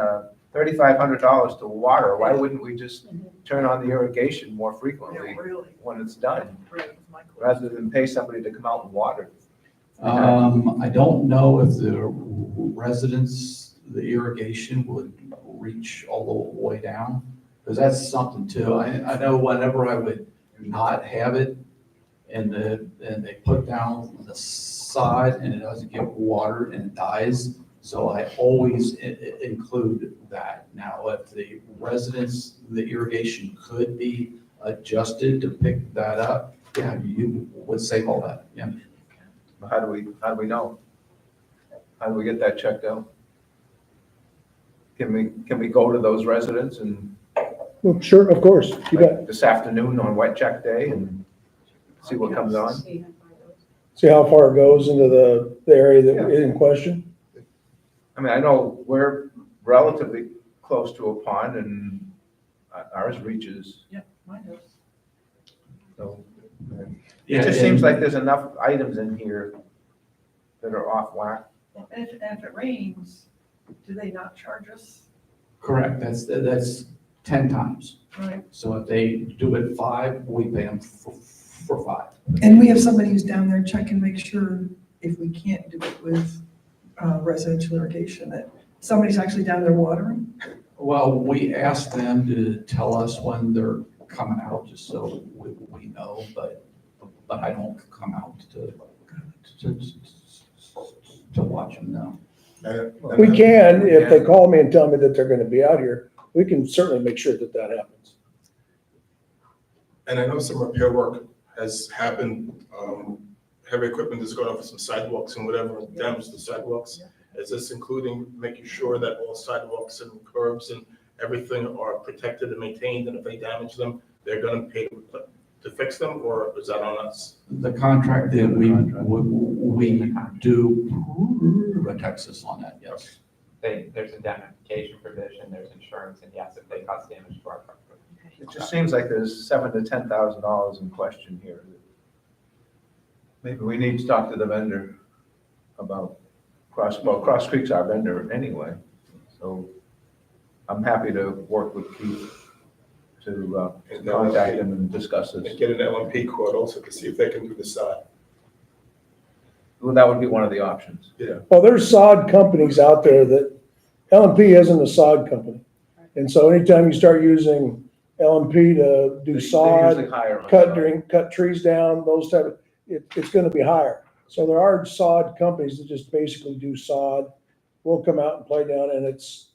$3,500 to water, why wouldn't we just turn on the irrigation more frequently when it's done? Rather than pay somebody to come out and water? I don't know if the residents, the irrigation would reach all the way down, because that's something too. I know whenever I would not have it and they put down the sod and it doesn't get watered and it dies. So I always include that. Now, if the residents, the irrigation could be adjusted to pick that up, yeah, you would save all that, yeah. How do we know? How do we get that checked out? Can we go to those residents and Well, sure, of course, you bet. like this afternoon on wet check day and see what comes on? See how far it goes into the area that is in question. I mean, I know we're relatively close to a pond and ours reaches, Yeah, mine does. so. Yeah, It just and- seems like there's enough items in here that are off whack. Well, and if it rains, do they not charge us? Correct, that's 10 times. Right. So if they do it 5, we pay them for 5. And we have somebody who's down there checking, make sure if we can't do it with residential irrigation, that somebody's actually down there watering. Well, we ask them to tell us when they're coming out, just so we know, but I don't come out to watch them now. We can, if they call me and tell me that they're gonna be out here, we can certainly make sure that that happens. And I know some repair work has happened, heavy equipment has gone over some sidewalks and whatever, and damaged the sidewalks. Is this including making sure that all sidewalks and curbs and everything are protected and maintained, and if they damage them, they're gonna pay to fix them, or is that on us? The contract that we do protects us on that, yes. There's indemnification provision, there's insurance, and yes, if they cause damage to our property. It just seems like there's $7,000 to $10,000 in question here. Maybe we need to talk to the vendor about Cross Creek's our vendor anyway. So I'm happy to work with Keith to contact him and discuss this. And get an LMP quote also to see if they can do the side. Well, that would be one of the options. Yeah. Well, there's sod companies out there that, LMP isn't a sod company. And so anytime you start using LMP to do They're sod, usually higher on cut trees down, those type of, it's gonna be higher. So there are sod companies that just basically do sod. We'll come out and play down and it's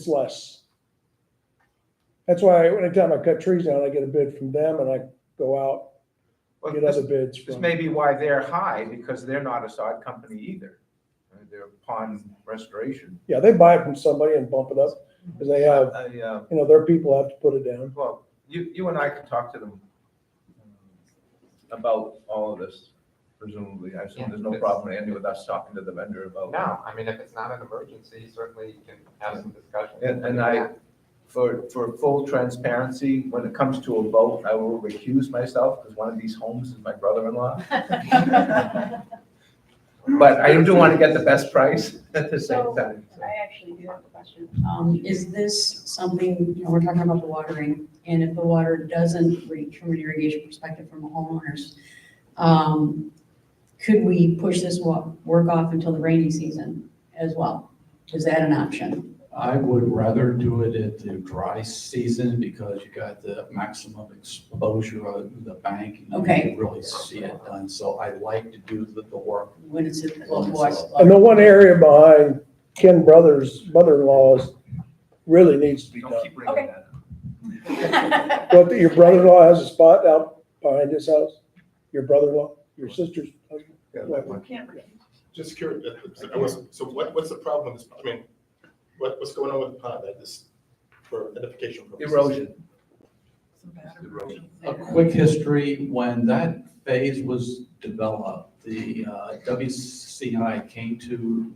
less. That's why anytime I cut trees down, I get a bid from them and I go out, Well, get this- other bids This from. may be why they're high, because they're not a sod company either. They're pond restoration. Yeah, they buy it from somebody and bump it up, because they have, their people have to put it down. Well, you and I can talk to them about all of this, presumably. I assume there's no problem, Andy, with us talking to the vendor about. No, I mean, if it's not an emergency, certainly you can have some discussion. And I, for full transparency, when it comes to a vote, I will recuse myself, because one of these homes is my brother-in-law. But I do want to get the best price at the same time. I actually do have a question. Is this something, we're talking about the watering, and if the water doesn't reach from an irrigation perspective from the homeowners, could we push this work off until the rainy season as well? Is that an option? I would rather do it at the dry season because you got the maximum exposure of the bank. And Okay. you can really see it done. So I like to do the work. When it's at the water. And the one area behind Ken Brothers' mother-in-law's really needs to be done. Okay. But your brother-in-law has a spot out behind his house? Your brother-in-law, your sister's husband? Just curious, so what's the problem with this? I mean, what's going on with the pond? For edification purposes? Erosion. A quick history, when that phase was developed, the WCI came to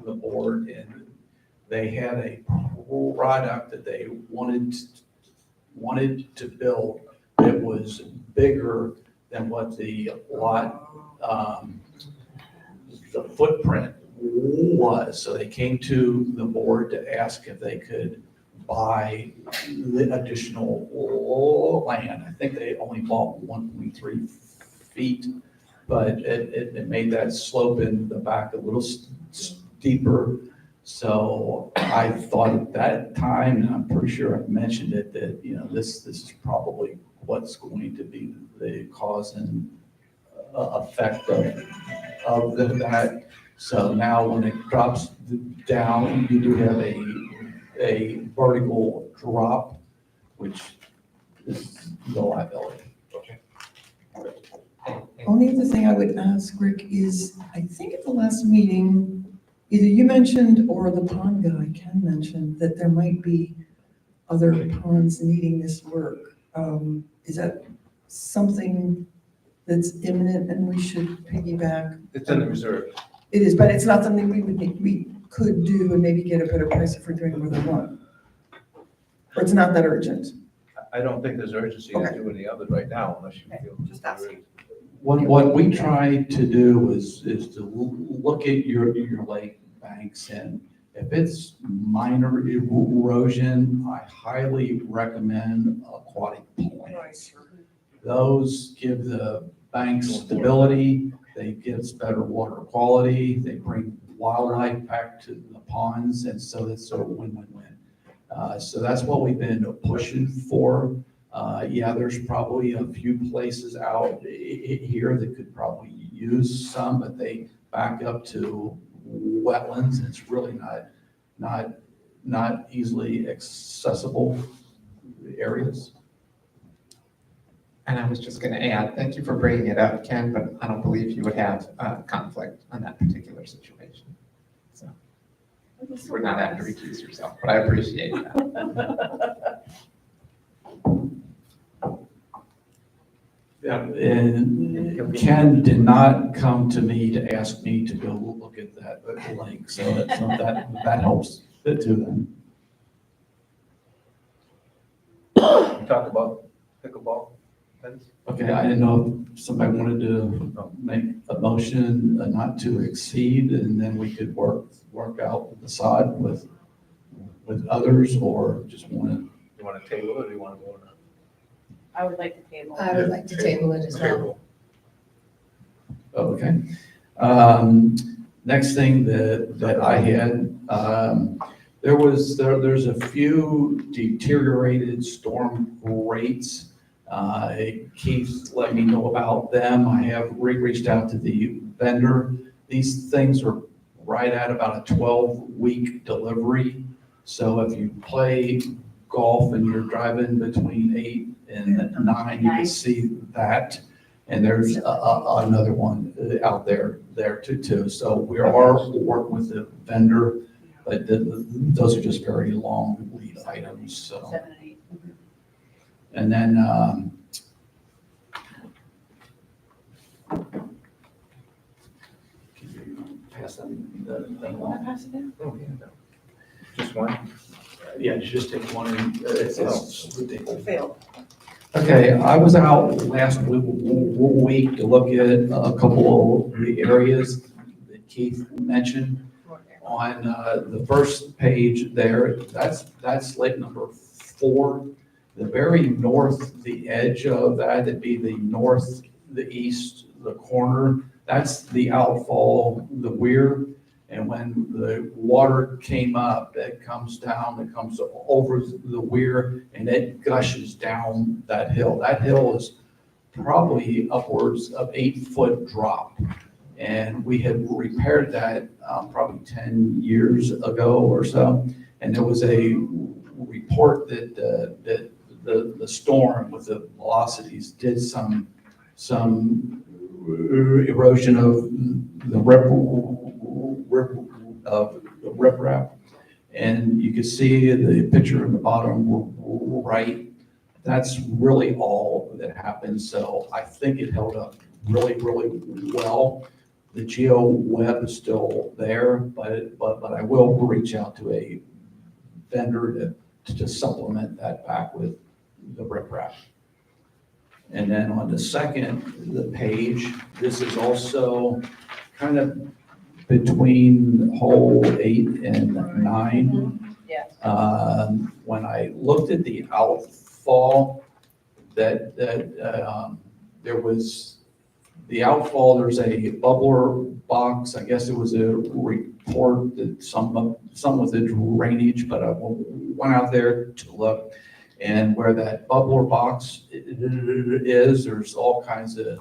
the board and they had a product that they wanted to build that was bigger than what the lot, the footprint was. So they came to the board to ask if they could buy the additional land. I think they only bought 1.3 feet, but it made that slope in the back a little steeper. So I thought at that time, and I'm pretty sure I've mentioned it, that, this is probably what's going to be the cause and effect of that. So now when it drops down, you do have a vertical drop, which is the liability. Only other thing I would ask, Rick, is I think at the last meeting, either you mentioned or the pond guy, Ken mentioned, that there might be other ponds needing this work. Is that something that's imminent and we should piggyback? It's in the reserve. It is, but it's not something we could do and maybe get a better price if we're doing more than one. Or it's not that urgent. I don't think there's urgency to do any of it right now unless you feel. Just asking. What we try to do is to look at your lake banks, and if it's minor erosion, I highly recommend aquatic plants. Those give the banks stability, they give us better water quality, they bring wildlife back to the ponds, and so it's a win-win-win. So that's what we've been pushing for. Yeah, there's probably a few places out here that could probably use some, but they back up to wetlands. And it's really not easily accessible areas. And I was just going to add, thank you for bringing it up, Ken, but I don't believe you would have conflict on that particular situation. So we're not having to recuse yourself, but I appreciate that. Yeah, and Ken did not come to me to ask me to go look at that link, so that helps too then. You talk about pickleball fence? Okay, I didn't know if somebody wanted to make a motion not to exceed, and then we could work out the sod with others, or just want to. You want to table it or do you want to go on? I would like to table. I would like to table it as well. Okay. Next thing that I had, there's a few deteriorated storm rates. Keith let me know about them. I have reached out to the vendor. These things are right at about a 12-week delivery. So if you play golf and you're driving between 8 and 9, you can see that. And there's another one out there too. So we are working with the vendor, but those are just very long lead items, so. 7 and 8. And then, can you pass them along? Pass it down? Oh, yeah, no. Just one? Yeah, you just take one and it's Failed. Okay, I was out last week to look at a couple of the areas that Keith mentioned. On the first page there, that's lake number 4. The very north, the edge of that, that'd be the north, the east, the corner, that's the outfall, the weir. And when the water came up, it comes down, it comes over the weir, and it gushes down that hill. That hill is probably upwards of 8-foot drop. And we had repaired that probably 10 years ago or so. And there was a report that the storm with the velocities did some erosion of the riprap. And you can see the picture in the bottom right. That's really all that happened. So I think it held up really well. The geo web is still there, but I will reach out to a vendor to supplement that back with the riprap. And then on the page, this is also kind of between hole 8 and 9. Yes. When I looked at the outfall, that there was the outfall, there's a bubbler box. I guess it was a report that some with the drainage, but I went out there to look. And where that bubbler box is, there's all kinds of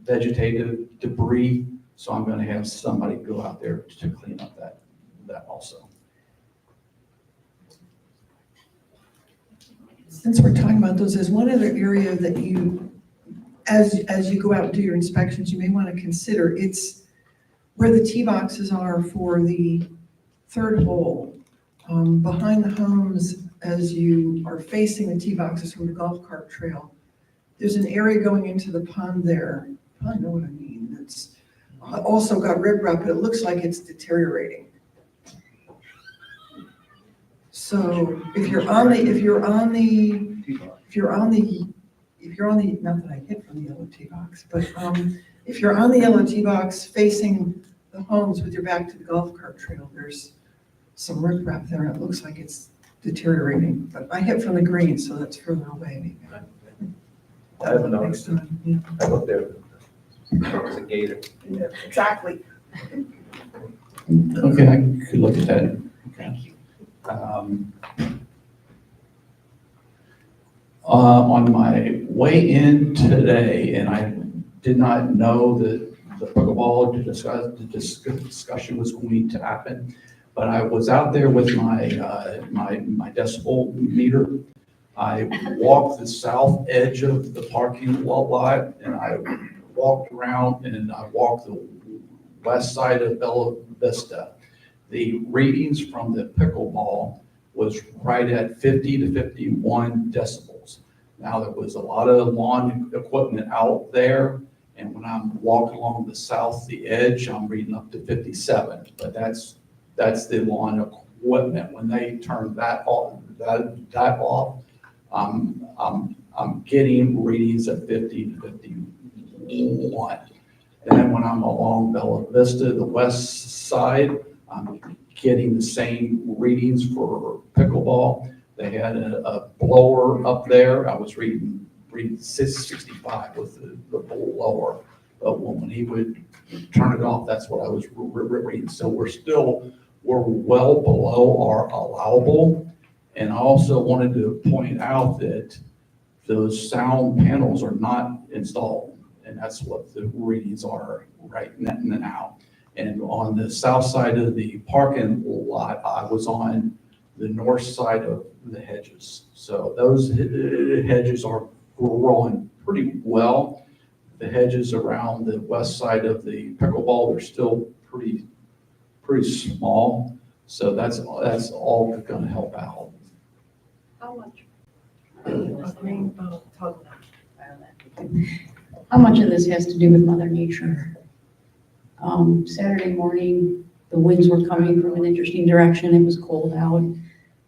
vegetative debris. So I'm gonna have somebody go out there to clean up that also. Since we're talking about those, there's one other area that you, as you go out and do your inspections, you may want to consider. It's where the tee boxes are for the third hole. Behind the homes, as you are facing the tee boxes from the golf cart trail, there's an area going into the pond there. You probably know what I mean. It's also got riprap, but it looks like it's deteriorating. So if you're on the, not that I hit from the yellow tee box, but if you're on the yellow tee box facing the homes with your back to the golf cart trail, there's some riprap there, and it looks like it's deteriorating. But I hit from the green, so that's further away. I haven't Next noticed it. time, yeah. I looked there. It was a gator. Yeah, exactly. Okay, I could look at that. Okay. On my way in today, and I did not know that the pickleball discussion was going to happen, but I was out there with my decibel meter. I walked the south edge of the parking lot, and I walked around, and I walked the west side of Bella Vista. The readings from the pickleball was right at 50 to 51 decibels. Now, there was a lot of lawn equipment out there, and when I'm walking along the edge, I'm reading up to 57, but that's the lawn equipment. When they turn that off, I'm getting readings of 50 to 51. Then when I'm along Bella Vista, the west side, I'm getting the same readings for pickleball. They had a blower up there. I was reading 665 with the blower. But when he would turn it off, that's what I was reading. So we're well below our allowable. And I also wanted to point out that those sound panels are not installed. And that's what the readings are right now. And on the south side of the parking lot, I was on the north side of the hedges. So those hedges are growing pretty well. The hedges around the west side of the pickleball are still pretty small. So that's all going to help out. How much? How much of this has to do with Mother Nature? Saturday morning, the winds were coming from an interesting direction. It was cold out.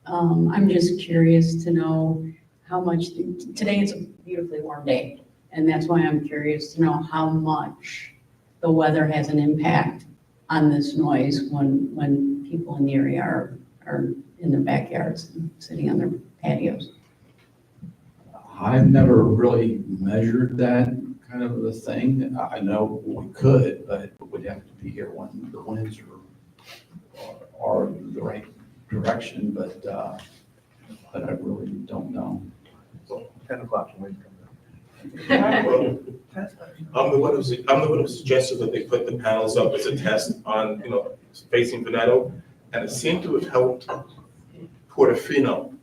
I'm just curious to know how much, today it's a beautifully warm day, and that's why I'm curious to know how much the weather has an impact on this noise when people in the area are in their backyards and sitting on their patios. I've never really measured that kind of a thing. I know we could, but we'd have to be here when the winds are the right direction, but I really don't know. 10 o'clock. I'm the one who suggested that they put the panels up as a test on, facing Veneto, and it seemed to have helped Portofino,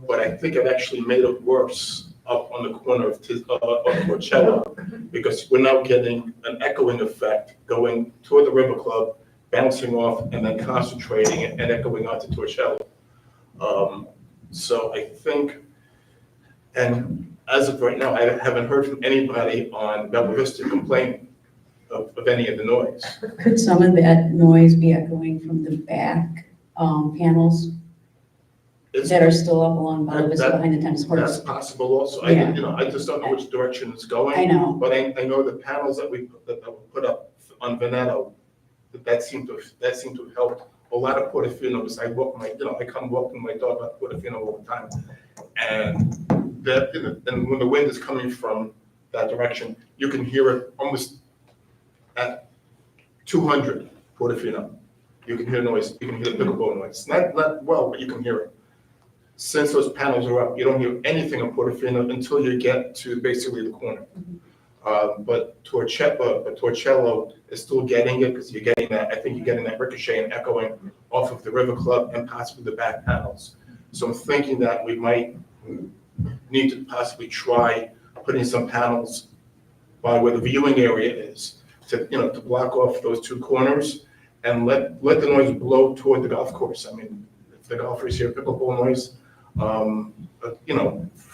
but I think it actually made it worse up on the corner of Porcello, because we're now getting an echoing effect going toward the River Club, bouncing off, and then concentrating and echoing onto Torcello. So I think, and as of right now, I haven't heard from anybody on Bella Vista complaining of any of the noise. Could some of that noise be echoing from the back panels that are still up along Bella Vista behind the tennis courts? That's possible also. Yeah. I just don't know which direction it's going. I know. But I know the panels that we put up on Veneto, that seemed to have helped a lot of Portofinos. I come walking my dog on Portofino all the time, and and when the wind is coming from that direction, you can hear it almost at 200 Portofino. You can hear noise. You can hear the pickleball noise. Not well, but you can hear it. since those panels are up, you don't hear anything of Portofino until you get to basically the corner. But Torcello is still getting it because you're getting that, I think you're getting that ricochet and echoing off of the River Club and possibly the back panels. So I'm thinking that we might need to possibly try putting some panels by where the viewing area is to, to block off those two corners and let the noise blow toward the golf course. I mean, if the golfers hear pickleball noise,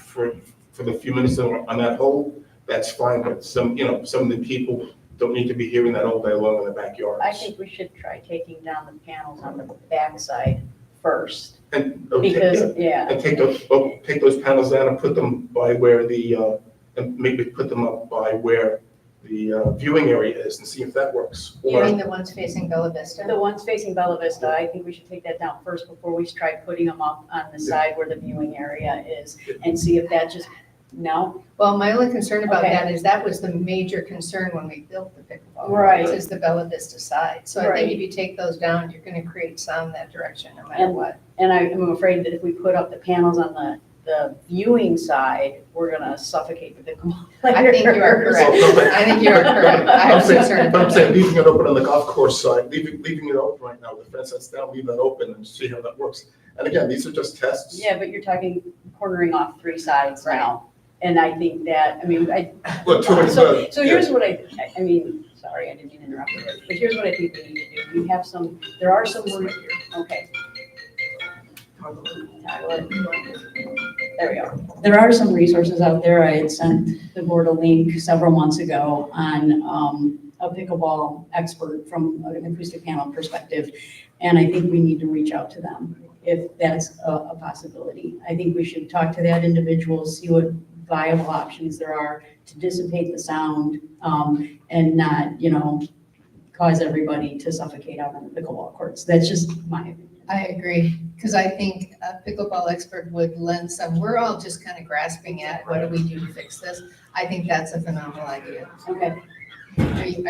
for the few minutes that are on that hole, that's fine, but some of the people don't need to be hearing that all day long in the backyards. I think we should try taking down the panels on the backside first, And, because, yeah. And take those panels down and put them by where and maybe put them up by where the viewing area is and see if that works. You mean the ones facing Bella Vista? The ones facing Bella Vista, I think we should take that down first before we try putting them up on the side where the viewing area is, and see if that just, no? Well, my only concern about Okay. that is that was the major concern when we built the pickleball. Right. Is the Bella Vista side. So I Right. think if you take those down, you're gonna create sound that direction no matter what. And I'm afraid that if we put up the panels on the viewing side, we're gonna suffocate the pickleball players. I think you are correct. I think you are correct. I I'm have saying, concern but I'm about saying that. leaving it open on the golf course side, leaving it open right now, the fence that's down, leave that open and see how that works. And again, these are just tests. Yeah, but you're talking cornering off three sides now. And I think that, I mean, Look, too many- so here's what I mean, sorry, I didn't mean to interrupt you, but here's what I think we need to do. We have there are some, okay. There we go. There are some resources out there. I had sent the board a link several months ago on a pickleball expert from an acoustic panel perspective. And I think we need to reach out to them if that's a possibility. I think we should talk to that individual, see what viable options there are to dissipate the sound and not, cause everybody to suffocate out on the pickleball courts. That's just my opinion. I agree, because I think a pickleball expert would lend some, we're all just kind of grasping at what do we do to fix this? I think that's a phenomenal idea. Okay. Are you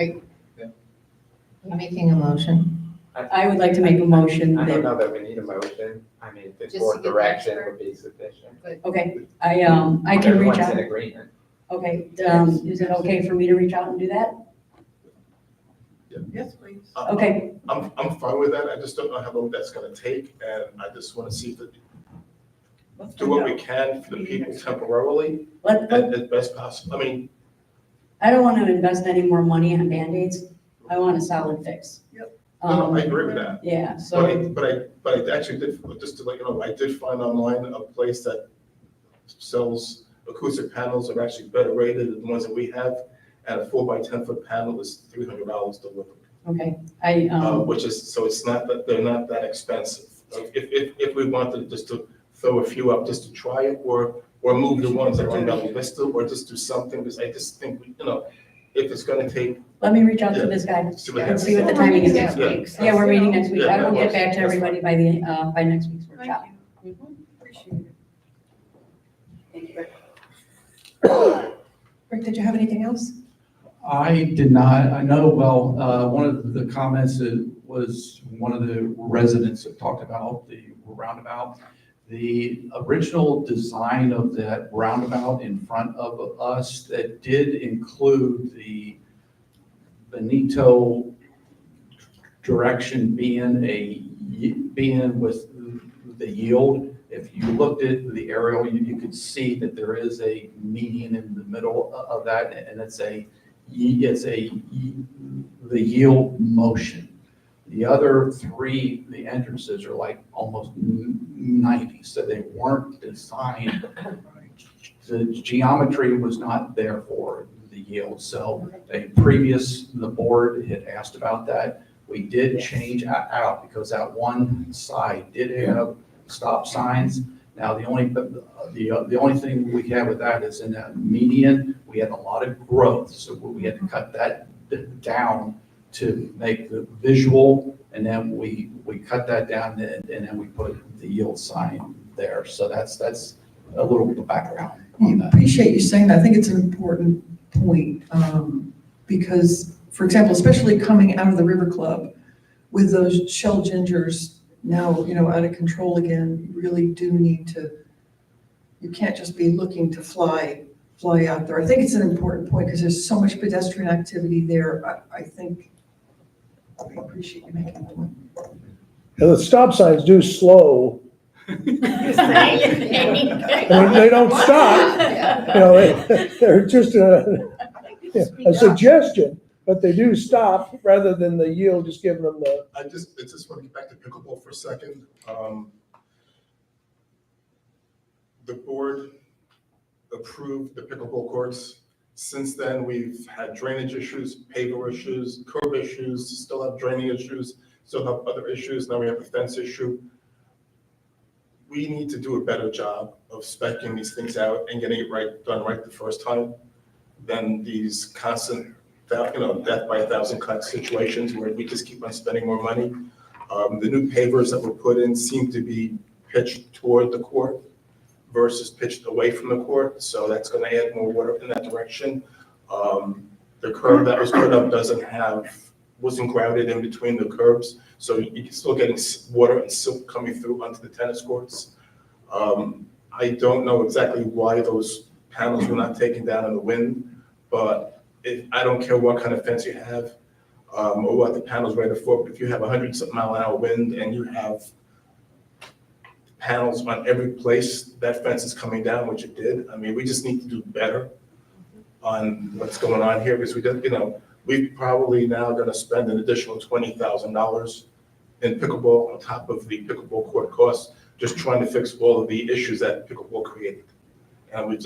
making a motion? I would like to make a motion I don't that, know that we need a motion. I mean, Just just to more get the direction expert. would be sufficient. okay, I can reach Everyone's out. in agreement. Okay, is it okay for me to reach out and do that? Yes, please. Okay. I'm fine with that. I just don't know how long that's gonna take, and I just wanna see if do what we can for the people temporarily as best possible. I mean, I don't want to invest any more money on Band-Aids. I want a solid fix. Yep. I agree with that. Yeah, so, But I actually did, just to let you know, I did find online a place that sells acoustic panels that are actually better rated than the ones that we have. And a 4x10 panel is $300 delivered. okay, Which is, so it's not that, they're not that expensive. If we wanted just to throw a few up just to try it, or move the ones that are on Bella Vista, or just do something, because I just think, if it's gonna take. let me reach out to this guy and see what the timing is next week. Yeah, we're meeting next week. I will get back to everybody by next week's workshop. Appreciate it. Thank you. Rick, did you have anything else? I did not. I know, one of the comments that was one of the residents that talked about the roundabout. The original design of that roundabout in front of us, that did include the Benito direction being with the yield. If you looked at the aerial, you could see that there is a median in the middle of that, and the yield motion. The other three, the entrances are like almost 90, so they weren't designed. The geometry was not there for the yield. So the board had asked about that. We did change out because that one side did have stop signs. Now, the only thing we have with that is in that median, we had a lot of growth. So we had to cut that down to make the visual, and then we cut that down and then we put the yield sign there. So that's a little bit of background on I that. appreciate you saying that. I think it's an important point, because, for example, especially coming out of the River Club with those shell gingers now, out of control again, you really do need to, you can't just be looking to fly out there. I think it's an important point because there's so much pedestrian activity there. I think, I appreciate you making that point. And the stop signs do slow. I mean, they don't stop. They're just a suggestion, but they do stop rather than the yield, just giving them the. I just want to get back to pickleball for a second. The board approved the pickleball courts. Since then, we've had drainage issues, paver issues, curb issues, still have draining issues, still have other issues. Now we have a fence issue. We need to do a better job of speccing these things out and getting it done right the first time than these constant, death by a thousand cuts situations where we just keep on spending more money. The new pavers that were put in seem to be pitched toward the court versus pitched away from the court, so that's going to add more water in that direction. The curb that was put up wasn't grouted in between the curbs, so you can still getting water and silt coming through onto the tennis courts. I don't know exactly why those panels were not taken down in the wind, but I don't care what kind of fence you have or what the panels rated for, but if you have 100-something-mile-an-hour wind and you have panels on every place that fence is coming down, which it did. I mean, we just need to do better on what's going on here because we're probably now going to spend an additional $20,000 in pickleball on top of the pickleball court costs, just trying to fix all of the issues that pickleball created. And we've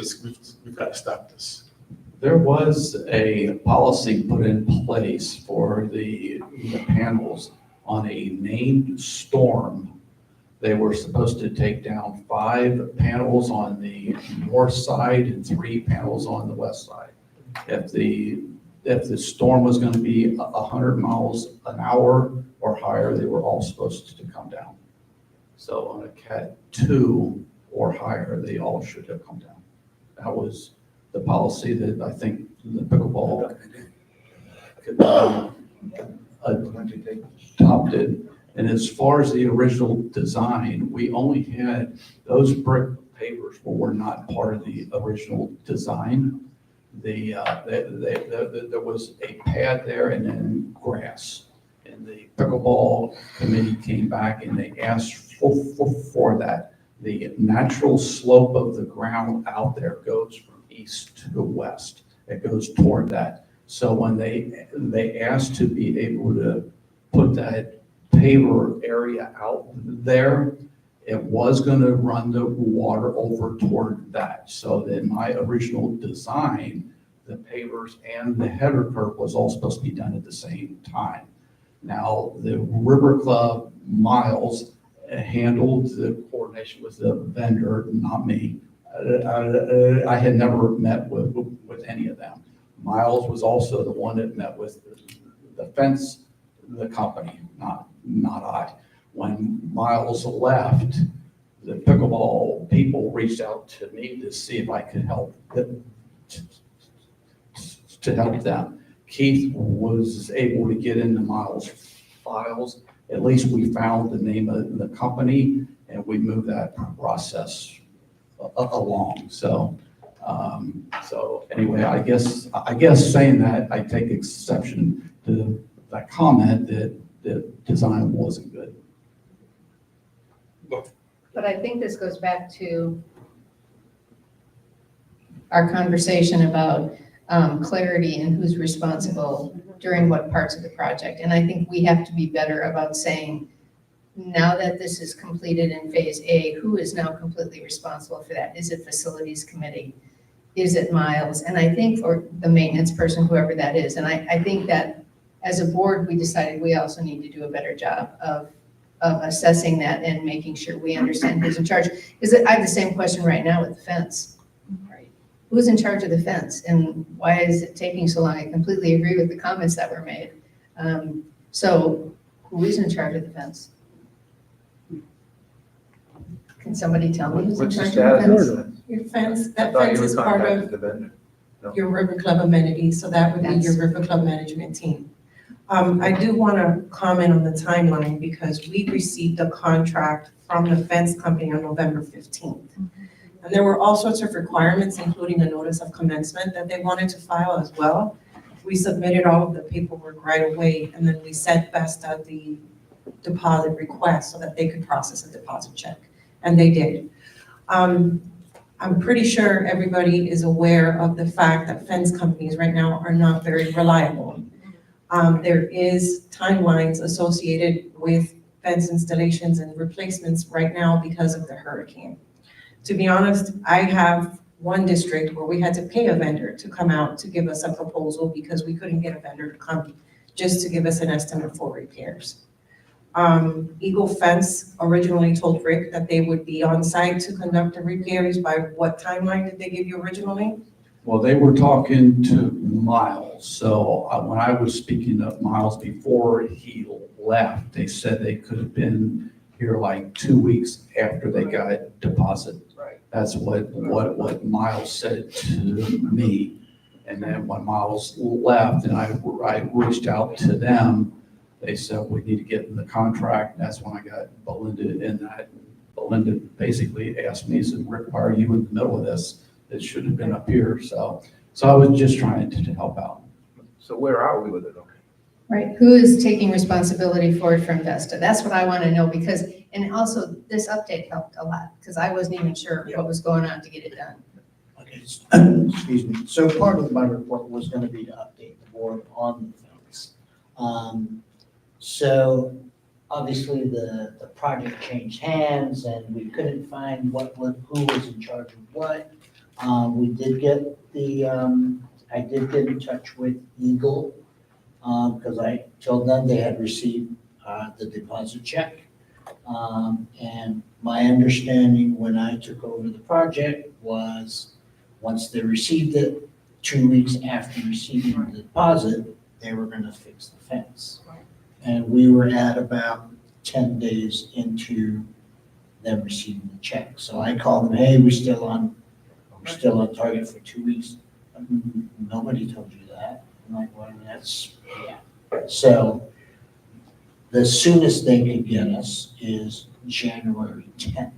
got to stop this. There was a policy put in place for the panels on a named storm. They were supposed to take down 5 panels on the north side and 3 panels on the west side. If the storm was going to be 100 miles an hour or higher, they were all supposed to come down. So on a Cat 2 or higher, they all should have come down. That was the policy that I think the pickleball adopted. And as far as the original design, we only had those brick pavers were not part of the original design. There was a pad there and then grass. And the pickleball committee came back and they asked for that. The natural slope of the ground out there goes from east to west. It goes toward that. So when they asked to be able to put that paver area out there, it was going to run the water over toward that. So that my original design, the pavers and the header curb was all supposed to be done at the same time. Now, the River Club Miles handled the coordination with the vendor, not me. I had never met with any of them. Miles was also the one that met with the fence, the company, not I. When Miles left, the pickleball people reached out to me to see if I could help them, to help them. Keith was able to get into Miles' files. At least we found the name of the company and we moved that process along. So anyway, I guess saying that, I take exception to that comment that the design wasn't good. But I think this goes back to our conversation about clarity and who's responsible during what parts of the project. And I think we have to be better about saying, now that this is completed in phase A, who is now completely responsible for that? Is it facilities committee? Is it Miles? And I think, or the maintenance person, whoever that is. And I think that as a board, we decided we also need to do a better job of assessing that and making sure we understand who's in charge. Because I have the same question right now with the fence. Right? Who's in charge of the fence and why is it taking so long? I completely agree with the comments that were made. So who is in charge of the fence? Can somebody tell me who's in What's the charge of the status of fence? it? Your fence, I that thought fence you is were part contacted of the vendor. No. your River Club amenities, so that would be your That's- River Club management team. I do want to comment on the timeline because we received a contract from the fence company on November 15th. And there were all sorts of requirements, including a notice of commencement that they wanted to file as well. We submitted all of the paperwork right away, and then we sent Vesta the deposit request so that they could process a deposit check, and they did. I'm pretty sure everybody is aware of the fact that fence companies right now are not very reliable. There is timelines associated with fence installations and replacements right now because of the hurricane. To be honest, I have one district where we had to pay a vendor to come out to give us a proposal because we couldn't get a vendor to come just to give us an estimate for repairs. Eagle Fence originally told Rick that they would be on site to conduct the repairs. By what timeline did they give you originally? Well, they were talking to Miles, so when I was speaking of Miles before he left, they said they could have been here like 2 weeks after they got deposit. Right. That's what Miles said to me. And then when Miles left and I reached out to them, they said, we need to get in the contract. That's when I got Belinda in that. Belinda basically asked me, said, Rick, why are you in the middle of this? It should have been up here. So I was just trying to help out. So where are we with it? Okay. Right, who is taking responsibility for it from Vesta? That's what I want to know because, and also this update helped a lot because I wasn't even sure what was going on to get it done. Okay, excuse me. So part of my report was going to be to update the board on the fence. So obviously the project changed hands and we couldn't find who was in charge of what. We did get I did get in touch with Eagle because I told them they had received the deposit check. And my understanding when I took over the project was once they received it, 2 weeks after receiving the deposit, they were going to fix the fence. And we were at about 10 days into them receiving the check. So I called them, hey, we're still on target for 2 weeks. Nobody told you that. I'm like, well, yeah. So the soonest they could get us is January 10th.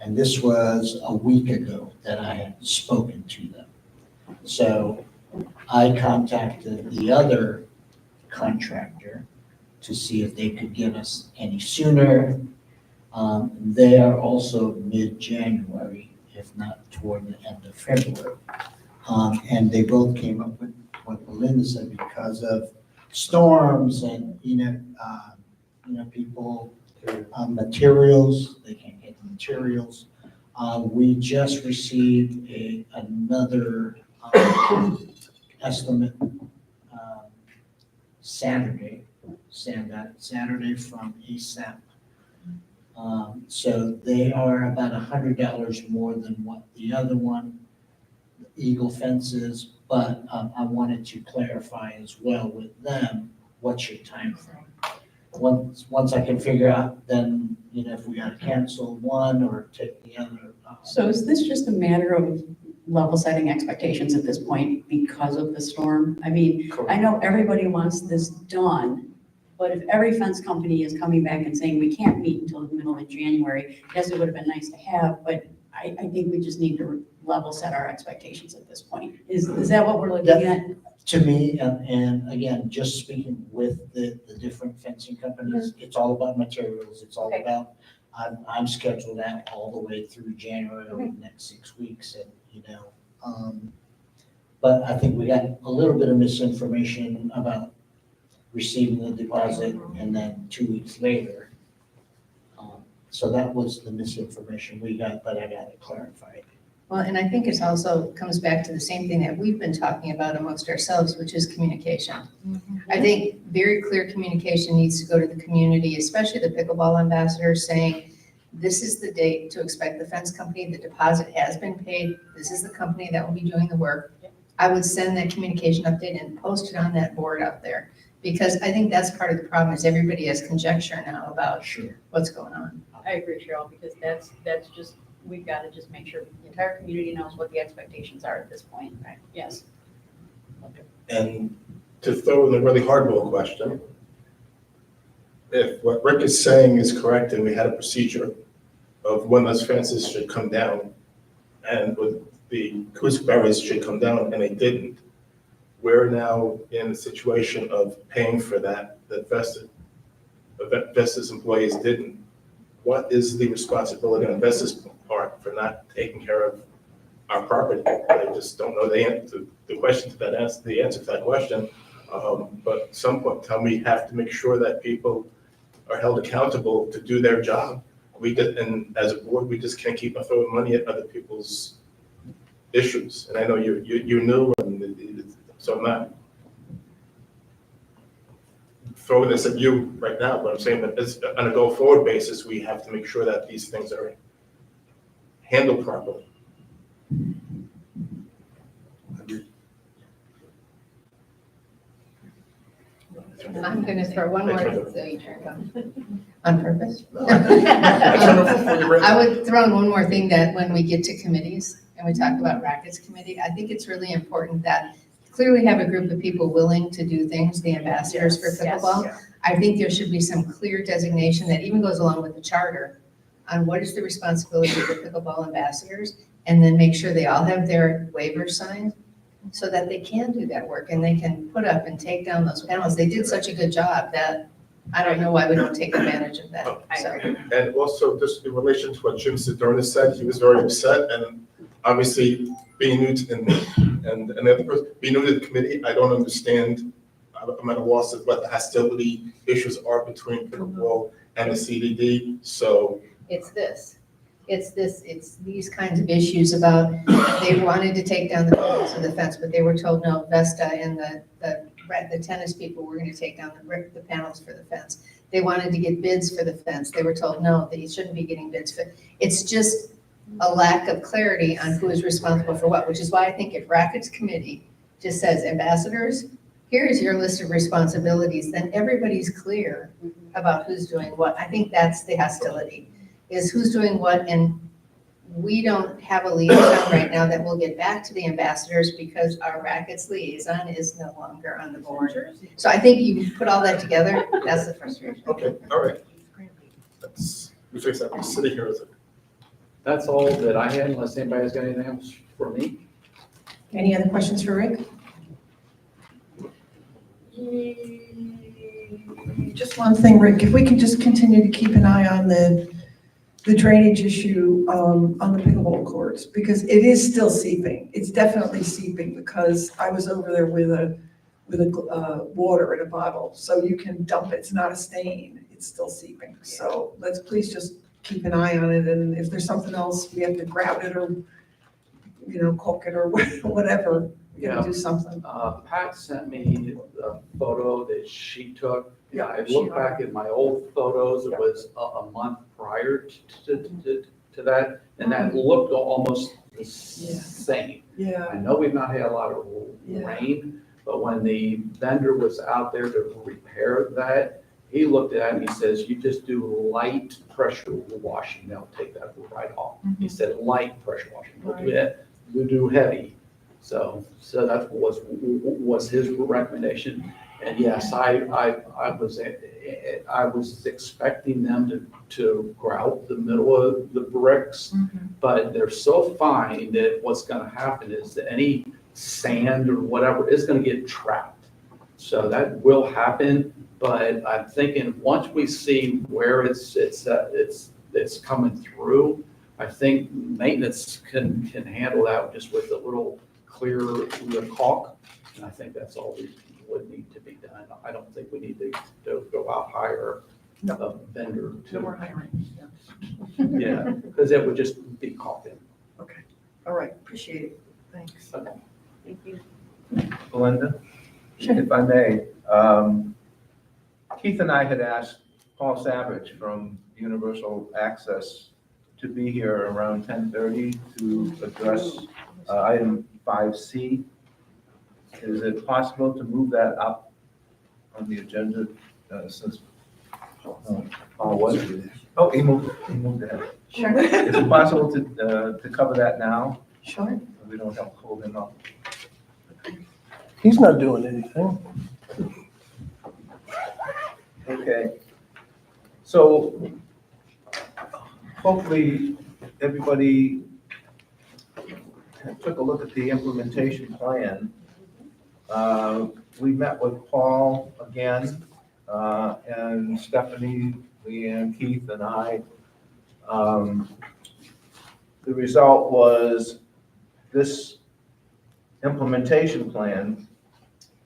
And this was a week ago that I had spoken to them. So I contacted the other contractor to see if they could get us any sooner. They are also mid-January, if not toward the end of February. And they both came up with what Belinda said because of storms and, people, materials, they can't get the materials. We just received another estimate Saturday from ASAP. So they are about $100 more than what the other one, Eagle Fence is, but I wanted to clarify as well with them, what's your time frame? Once I can figure out, then, if we gotta cancel one or take the other. So is this just a matter of level setting expectations at this point because of the storm? I mean, I know everybody wants this done, but if every fence company is coming back and saying we can't meet until the middle of January, yes, it would have been nice to have, but I think we just need to level set our expectations at this point. Is that what we're looking at? To me, and again, just speaking with the different fencing companies, it's all about materials. It's all about, I'm scheduled out all the way through January over the next 6 weeks and, but I think we got a little bit of misinformation about receiving the deposit and then 2 weeks later. So that was the misinformation we got, but I got it clarified. Well, and I think it also comes back to the same thing that we've been talking about amongst ourselves, which is communication. I think very clear communication needs to go to the community, especially the pickleball ambassadors, saying, this is the date to expect the fence company, the deposit has been paid, this is the company that will be doing the work. I would send that communication update and post it on that board out there. Because I think that's part of the problem is everybody has conjecture now about what's going on. I agree, Cheryl, because that's just, we've got to just make sure the entire community knows what the expectations are at this point. Right. Yes. And to throw in a really hardball question, if what Rick is saying is correct and we had a procedure of when those fences should come down and with the gooseberries should come down and they didn't, we're now in a situation of paying for that Vestas employees didn't. What is the responsibility on Vestas' part for not taking care of our property? I just don't know the answer to that question. But at some point in time, we have to make sure that people are held accountable to do their job. And as a board, we just can't keep on throwing money at other people's issues. And I know you knew, and so I'm not throwing this at you right now, but I'm saying that on a go-forward basis, we have to make sure that these things are handled properly. I'm gonna throw one more, so you turn on. On purpose? I I would throw in one more thing, that when we get to committees and we talk about rackets committee, I think it's really important that clearly have a group of people willing to do things, the ambassadors for pickleball. I think there should be some clear designation that even goes along with the charter on what is the responsibility of the pickleball ambassadors, and then make sure they all have their waivers signed so that they can do that work and they can put up and take down those panels. They did such a good job that I don't know why we don't take advantage of that. So. And also, just in relation to what Jim Sedona said, he was very upset, and obviously being new to, and the other person, being new to the committee, I don't understand. I'm at a loss of what the hostility issues are between pickleball and the CDD. So It's these kinds of issues about, they wanted to take down the panels of the fence, but they were told, no, Vesta and the tennis people were gonna take down the panels for the fence. They wanted to get bids for the fence. They were told, no, that you shouldn't be getting bids for. It's just a lack of clarity on who is responsible for what, which is why I think if Rackets Committee just says, ambassadors, here is your list of responsibilities, then everybody's clear about who's doing what. I think that's the hostility, is who's doing what, and we don't have a liaison right now that will get back to the ambassadors because our Rackets liaison is no longer on the board. So I think you put all that together, that's the frustration. okay, all right. We fix that. We're sitting here as a. That's all that I had, unless anybody has got anything else for me. Any other questions for Rick? Just one thing, Rick, if we can just continue to keep an eye on the drainage issue on the pickleball courts, because it is still seeping. It's definitely seeping, because I was over there with a water in a bottle, so you can dump it. It's not a stain. It's still seeping. So let's please just keep an eye on it, and if there's something else, we have to grout it or, caulk it or whatever. We gotta do something. Pat sent me a photo that she took. Yeah, I looked back at my old photos, it was a month prior to that, and that looked almost the same. Yeah. I know we've not had a lot of rain, but when the vendor was out there to repair that, he looked at it and he says, you just do light pressure washing, they'll take that right off. He said light pressure washing, we'll do heavy. So that was his recommendation. And yes, I was expecting them to grout the middle of the bricks, but they're so fine that what's gonna happen is that any sand or whatever is gonna get trapped. So that will happen, but I'm thinking once we see where it's coming through, I think maintenance can handle that just with a little clear the caulk, and I think that's all we would need to be done. I don't think we need to go out hire a vendor to. No more hiring. Yeah, because it would just be caulking. Okay, all right, appreciate it. Thanks. Okay. Thank you. Belinda? Sure. If I may, Keith and I had asked Paul Savage from Universal Access to be here around 10:30 to address item 5C. Is it possible to move that up on the agenda since Paul was here? Oh, he moved ahead. Sure. Is it possible to cover that now? Sure. So we don't have to hold him up. He's not doing anything. Okay. So hopefully everybody took a look at the implementation plan. We met with Paul again, and Stephanie, Leanne, Keith, and I. The result was this implementation plan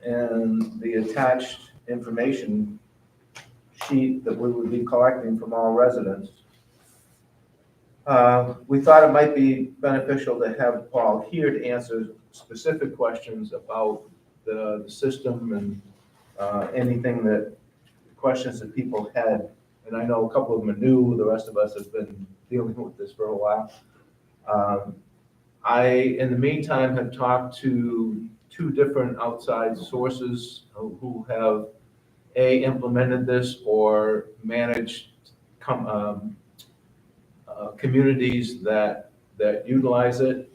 and the attached information sheet that we would be collecting from all residents. We thought it might be beneficial to have Paul here to answer specific questions about the system and anything questions that people had. And I know a couple of them are new, the rest of us have been dealing with this for a while. I, in the meantime, have talked to 2 different outside sources who have implemented this or managed communities that utilize it.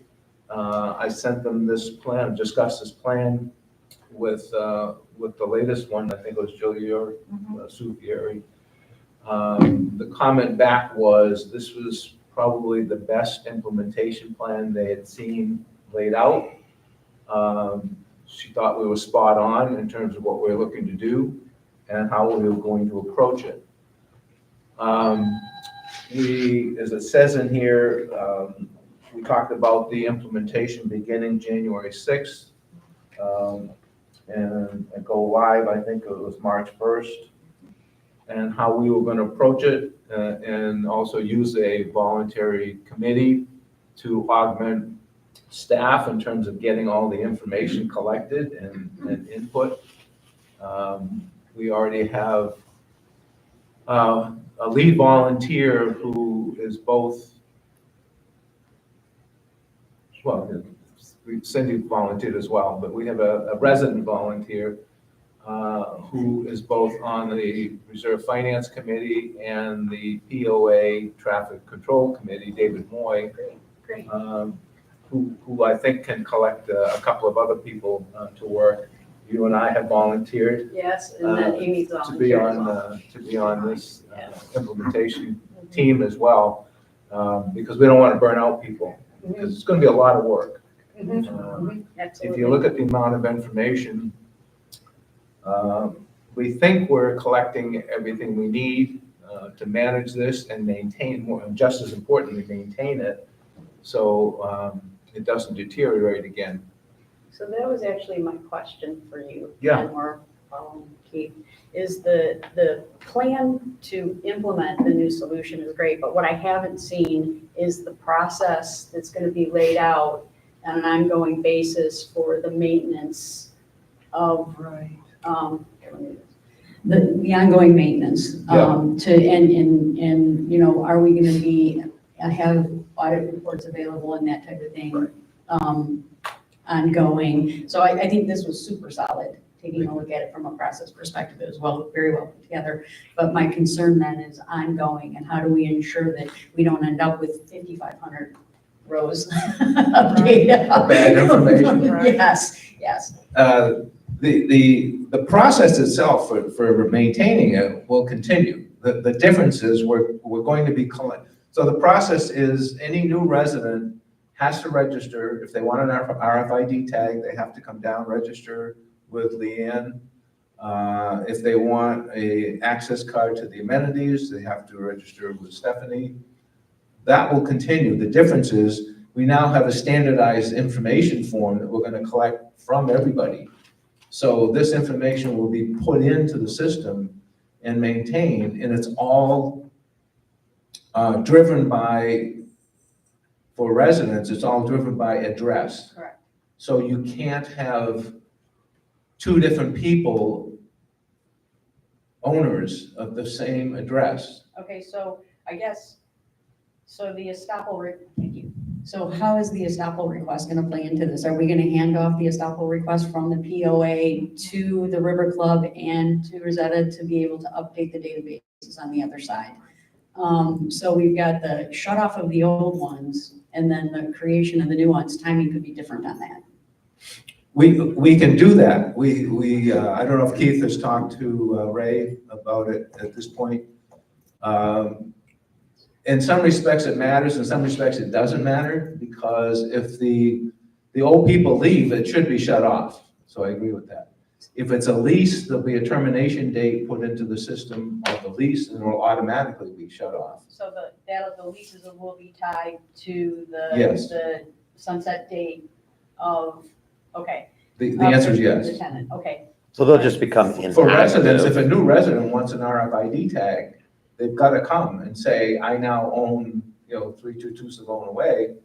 I sent them this plan, discussed this plan with the latest one, I think it was Sue Fieri. The comment back was this was probably the best implementation plan they had seen laid out. She thought we were spot on in terms of what we were looking to do and how we were going to approach it. As it says in here, we talked about the implementation beginning January 6th and go live, I think it was March 1st, and how we were going to approach it and also use a voluntary committee to augment staff in terms of getting all the information collected and input. We already have a lead volunteer who is both, well, Cindy volunteered as well, but we have a resident volunteer who is both on the Reserve Finance Committee and the POA Traffic Control Committee, David Moy. Great. Who I think can collect a couple of other people to work. You and I have volunteered. Yes, and then Amy's to be on this implementation team as well, because we don't want to burn out people, because it's going to be a lot of work. If you look at the amount of information, we think we're collecting everything we need to manage this and maintain, just as importantly, maintain it so it doesn't deteriorate again. So that was actually my question for you. Yeah. Or Keith, is the plan to implement the new solution is great, but what I haven't seen is the process that's going to be laid out on an ongoing basis for the maintenance of the ongoing maintenance. And you know, are we going to be have audit reports available and that type of thing ongoing? So I think this was super solid, taking a look at it from a process perspective as well, very well put together. But my concern then is ongoing, and how do we ensure that we don't end up with 5,500 rows of data? Bad information. Yes, yes. The process itself for maintaining it will continue. The difference is we're going to be so the process is any new resident has to register. If they want an RFID tag, they have to come down, register with Leanne. If they want a access card to the amenities, they have to register with Stephanie. That will continue. The difference is we now have a standardized information form that we're going to collect from everybody. So this information will be put into the system and maintained, and it's all driven by, for residents, it's all driven by address. Correct. So you can't have 2 different people, owners of the same address. Okay, so I guess, so the estoppel, thank you. So how is the estoppel request going to play into this? Are we going to hand off the estoppel request from the POA to the River Club and to Rosetta to be able to update the databases on the other side? So we've got the shut off of the old ones and then the creation of the new ones. Timing could be different on that. We can do that. I don't know if Keith has talked to Ray about it at this point. In some respects it matters, in some respects it doesn't matter, because if the old people leave, it should be shut off. So I agree with that. If it's a lease, there'll be a termination date put into the system of the lease, and it will automatically be shut off. So the leases will be tied to Yes. the sunset date of, okay. The answer is yes. The tenant, okay. So they'll just become inactive. For residents, if a new resident wants an RFID tag, they've got to come and say, I now own, 322 Savona Way.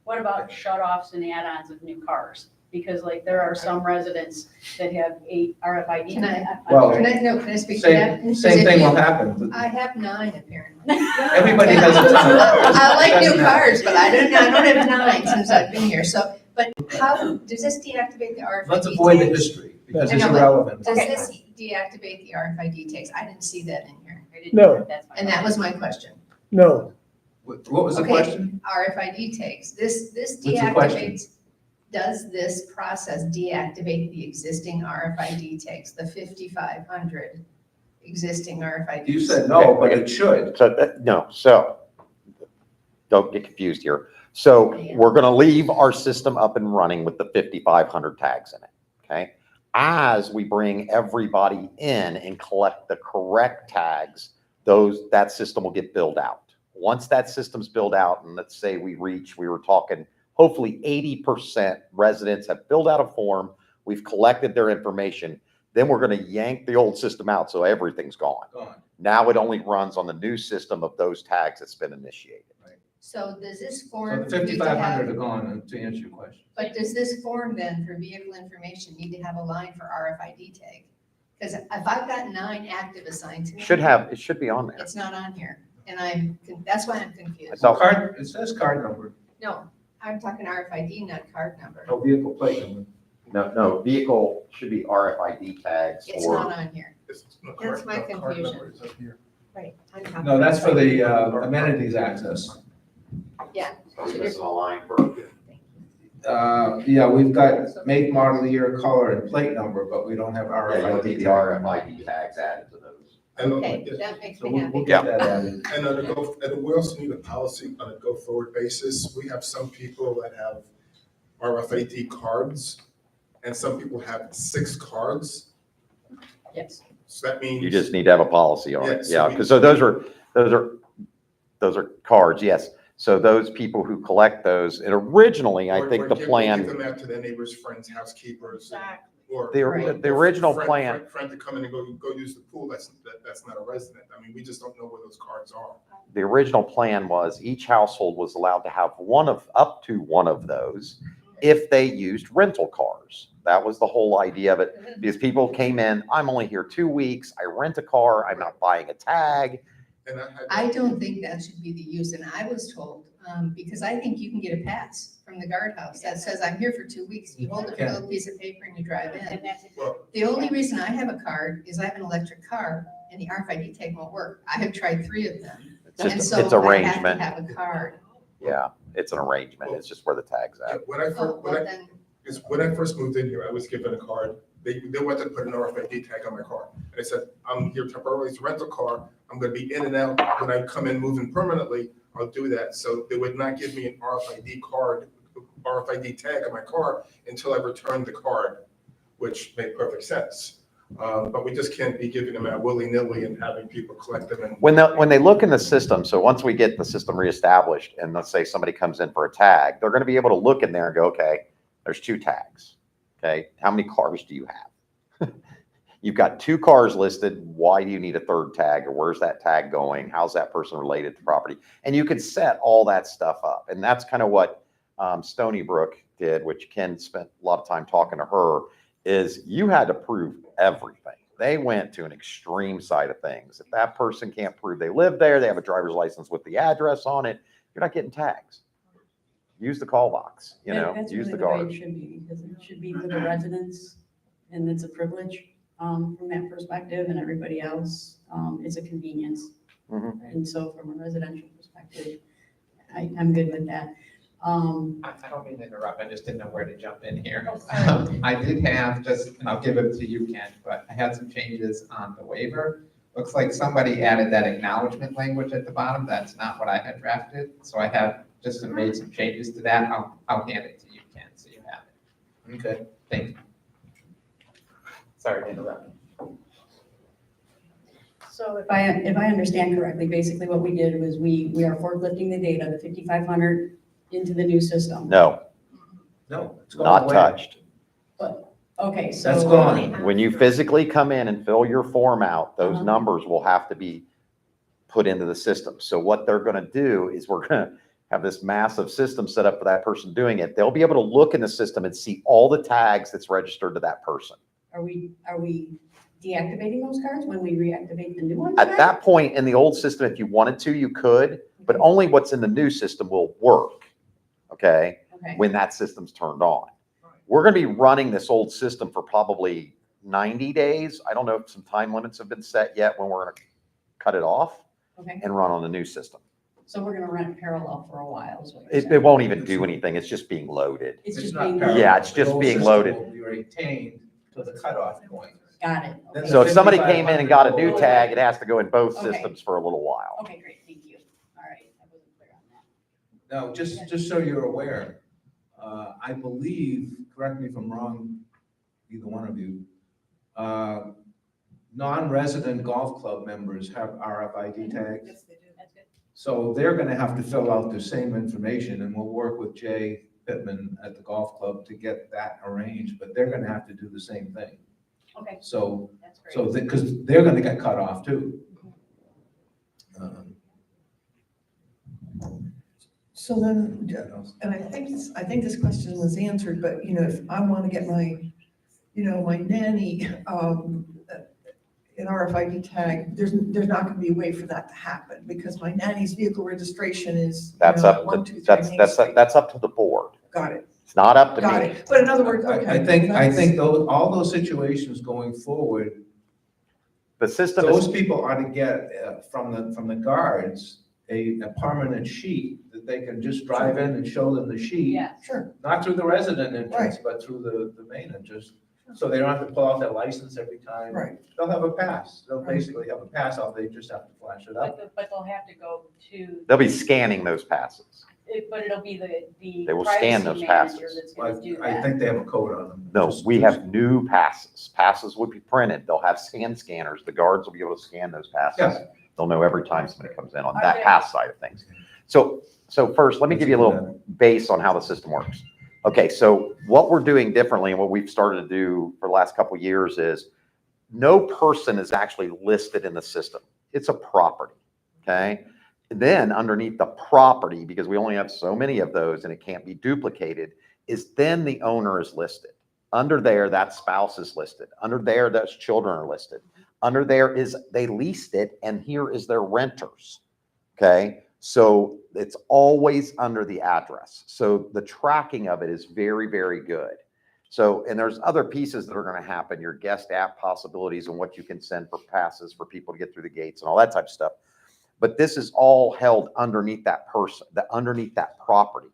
What about shut-offs and add-ons of new cars? Because like there are some residents that have 8 RFID. Can I, Well, can I speak to that? Same thing will happen. I have 9 apparently. Everybody has a ton. I like new cars, but I don't have 9 since I've been here, so, but how, does this deactivate the RFID? Let's avoid the tags? history, because I it's know, but irrelevant. Does this deactivate the RFID tags? I didn't see that in here. No. And that was my question. No, What was the Okay, question? RFID tags. This What's the question? deactivates, does this process deactivate the existing RFID tags, the 5,500 existing RFID? You said no, but it should. So don't get confused here. So we're going to leave our system up and running with the 5,500 tags in it, okay? As we bring everybody in and collect the correct tags, that system will get built out. Once that system's built out, and let's say we were talking, hopefully 80% residents have filled out a form, we've collected their information, then we're going to yank the old system out so everything's gone. Now it only runs on the new system of those tags that's been initiated. So does this So form the need to have? 5,500 are gone, to answer your question. But does this form then for vehicle information need to have a line for RFID tag? Because if I've got 9 active assigned to me. It should be on there. It's not on here, and that's why I'm confused. It says card number, No, I'm talking RFID, not card number. no vehicle plate number. No, vehicle should be RFID tags. It's not on here. That's my confusion. Right. I'm talking No, that's for the RFID. amenities access. Yeah. Missing a line for. Yeah, we've got make, model, year, color, and plate number, but we don't have Yeah, you'll need RFID. the RFID tags added to those. Okay, that makes me happy. We'll get that added. And we also need a policy on a go-forward basis. We have some people that have RFID cards, and some people have 6 cards. Yes. So that means. You just need to have a policy on it. Yeah, Yeah, because those are cards, yes. So those people who collect those, and originally, I think the plan. Give them out to their neighbors, friends, housekeepers. Or. The original plan. Friend to come in and go use the pool, that's not a resident. I mean, we just don't know where those cards are. The original plan was each household was allowed to have up to one of those if they used rental cars. That was the whole idea of it, because people came in, I'm only here 2 weeks, I rent a car, I'm not buying a tag. I don't think that should be the use, and I was told, because I think you can get a pass from the guardhouse that says, I'm here for 2 weeks. You hold a little piece of paper and you drive in. The only reason I have a card is I have an electric car and the RFID tag won't work. I have tried 3 of them. And so It's I arrangement. have to have a card. Yeah, it's an arrangement. It's just where the tag's at. When I first moved in here, I was given a card. They wanted to put an RFID tag on my car. And I said, I'm here temporarily to rent a car. I'm going to be in and out. When I come in moving permanently, I'll do that. So they would not give me an RFID tag on my car until I returned the card, which made perfect sense. But we just can't be giving them out willy-nilly and having people collect them. And When they look in the system, so once we get the system reestablished, and let's say somebody comes in for a tag, they're going to be able to look in there and go, okay, there's 2 tags. Okay, how many cars do you have? You've got 2 cars listed. Why do you need a 3rd tag? Or where's that tag going? How's that person related to property? And you can set all that stuff up. And that's kind of what Stony Brook did, which Ken spent a lot of time talking to her, is you had to prove everything. They went to an extreme side of things. If that person can't prove they live there, they have a driver's license with the address on it, you're not getting tags. Use the call box, That's use really the way guard. it should be, because it should be for the residents, and it's a privilege from that perspective, and everybody else, it's a convenience. Mhm. And so from a residential perspective, I'm good with that. I don't mean to interrupt, I just didn't know where to jump in here. I did have and I'll give it to you, Ken, but I had some changes on the waiver. Looks like somebody added that acknowledgement language at the bottom. That's not what I had drafted. So I have just made some changes to that. I'll hand it to you, Ken, so you have it. Okay. Thank you. Sorry to interrupt. So if I understand correctly, basically what we did was we are forklifting the data, the 5,500 into the new system. No, No, it's going not away. touched. Okay, so. That's gone. When you physically come in and fill your form out, those Uh-huh. numbers will have to be put into the system. So what they're going to do is we're going to have this massive system set up for that person doing it. They'll be able to look in the system and see all the tags that's registered to that person. Are we deactivating those cards when we reactivate the new ones? At that point in the old system, if you wanted to, you could, but only what's in the new system will work, okay? Okay. When that system's turned on. We're going to be running this old system for probably 90 days. I don't know if some time limits have been set yet when we're going to cut it off Okay. and run on the new system. So we're gonna run it parallel for a while, is what you're It saying. won't even do anything. It's just being loaded. It's just not being. parallel. Yeah, it's The just old being system loaded. will be retained to the cutoff point. Got it. Then Okay. So if somebody came in and got a new 5,500 tag, it has to go in both Okay. systems for a little while. Okay, great, thank you. All right, I wasn't clear on that. Now, just so you're aware, I believe, correct me if I'm wrong, either one of you, non-resident golf club members have RFID tags. Yes, they do. That's good. So they're gonna have to fill out the same information, and we'll work with Jay Pittman at the golf club to get that arranged, but they're gonna have to do the same thing. Okay, So, that's great. because they're gonna get cut off too. So then, and I think this question was answered, but, if I want to get my, my nanny, an RFID tag, there's not going to be a way for that to happen, because my nanny's vehicle registration is, That's up 123 to, Main that's Street. up to the board. Got it, It's not up to got me. it. But in other words, okay. I think all those situations going forward, The system those is, people ought to get from the guards, a permanent sheet that they can just drive in and show them the sheet. Yeah. Sure, Not through the resident entrance, Right. but through the main entrance. So they don't have to pull out their license every time. right. They'll have a pass. They'll Right. basically have a pass out. They just have to flash it up. But they'll have to go to. they'll be scanning those passes. But it'll be the. They will scan privacy those manager passes. That's gonna do I that. think they have a code on them. No, Just- we have new passes. Passes will be printed. They'll have scanners. The guards will be able to scan those passes. Yeah. They'll know every time somebody comes in on Are that they- pass side of things. So first, let me give you a little base on how the system works. Okay, so what we're doing differently and what we've started to do for the last couple of years is no person is actually listed in the system. It's a property, okay? And then underneath the property, because we only have so many of those and it can't be duplicated, is then the owner is listed. Under there, that spouse is listed. Under there, those children are listed. Under there is they leased it, and here is their renters, okay? So it's always under the address. So the tracking of it is very, very good. So, and there's other pieces that are going to happen, your guest app possibilities and what you can send for passes for people to get through the gates and all that type of stuff. But this is all held underneath that person, underneath that property.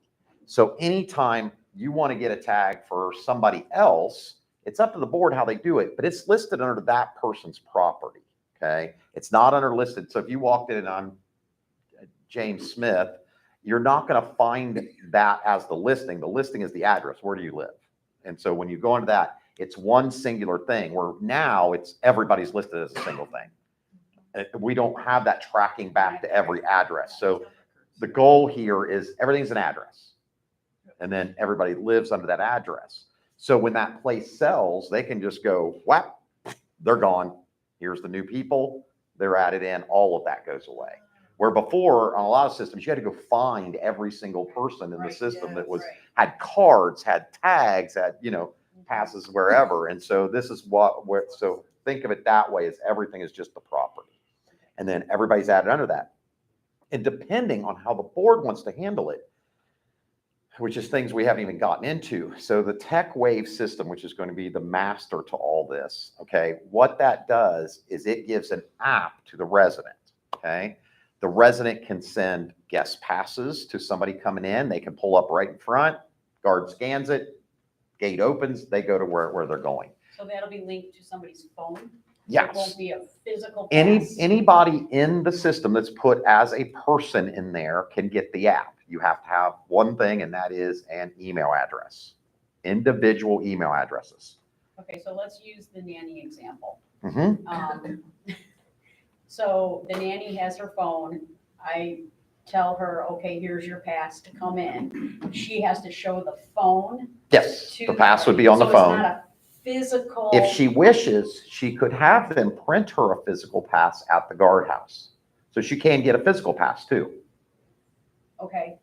So anytime you want to get a tag for somebody else, it's up to the board how they do it, but it's listed under that person's property, okay? It's not under listed. So if you walked in and I'm James Smith, you're not going to find that as the listing. The listing is the address. Where do you live? And so when you go into that, it's one singular thing, where now it's everybody's listed as a single thing. We don't have that tracking back to every address. So the goal here is everything's an address. And then everybody lives under that address. So when that place sells, they can just go, whap, they're gone. Here's the new people. They're added in. All of that goes away. Where before, on a lot of systems, you had to go find every single person in the system that had cards, had tags, had, passes wherever. And so this is so think of it that way, as everything is just the property. And then everybody's added under that. And depending on how the board wants to handle it, which is things we haven't even gotten into. So the TechWave system, which is going to be the master to all this, okay, what that does is it gives an app to the resident, okay? The resident can send guest passes to somebody coming in. They can pull up right in front, guard scans it, gate opens, they go to where they're going. So that'll be linked to somebody's phone? It Yes. won't be a physical pass? Anybody in the system that's put as a person in there can get the app. You have to have one thing, and that is an email address, individual email addresses. Okay, so let's use the nanny example. Mm-hmm. So the nanny has her phone. I tell her, okay, here's your pass to come in. She has to show the phone. Yes, the pass would be on the So phone. it's not a physical. If she wishes, she could have them print her a physical pass at the guardhouse. So she can get a physical pass too. Okay,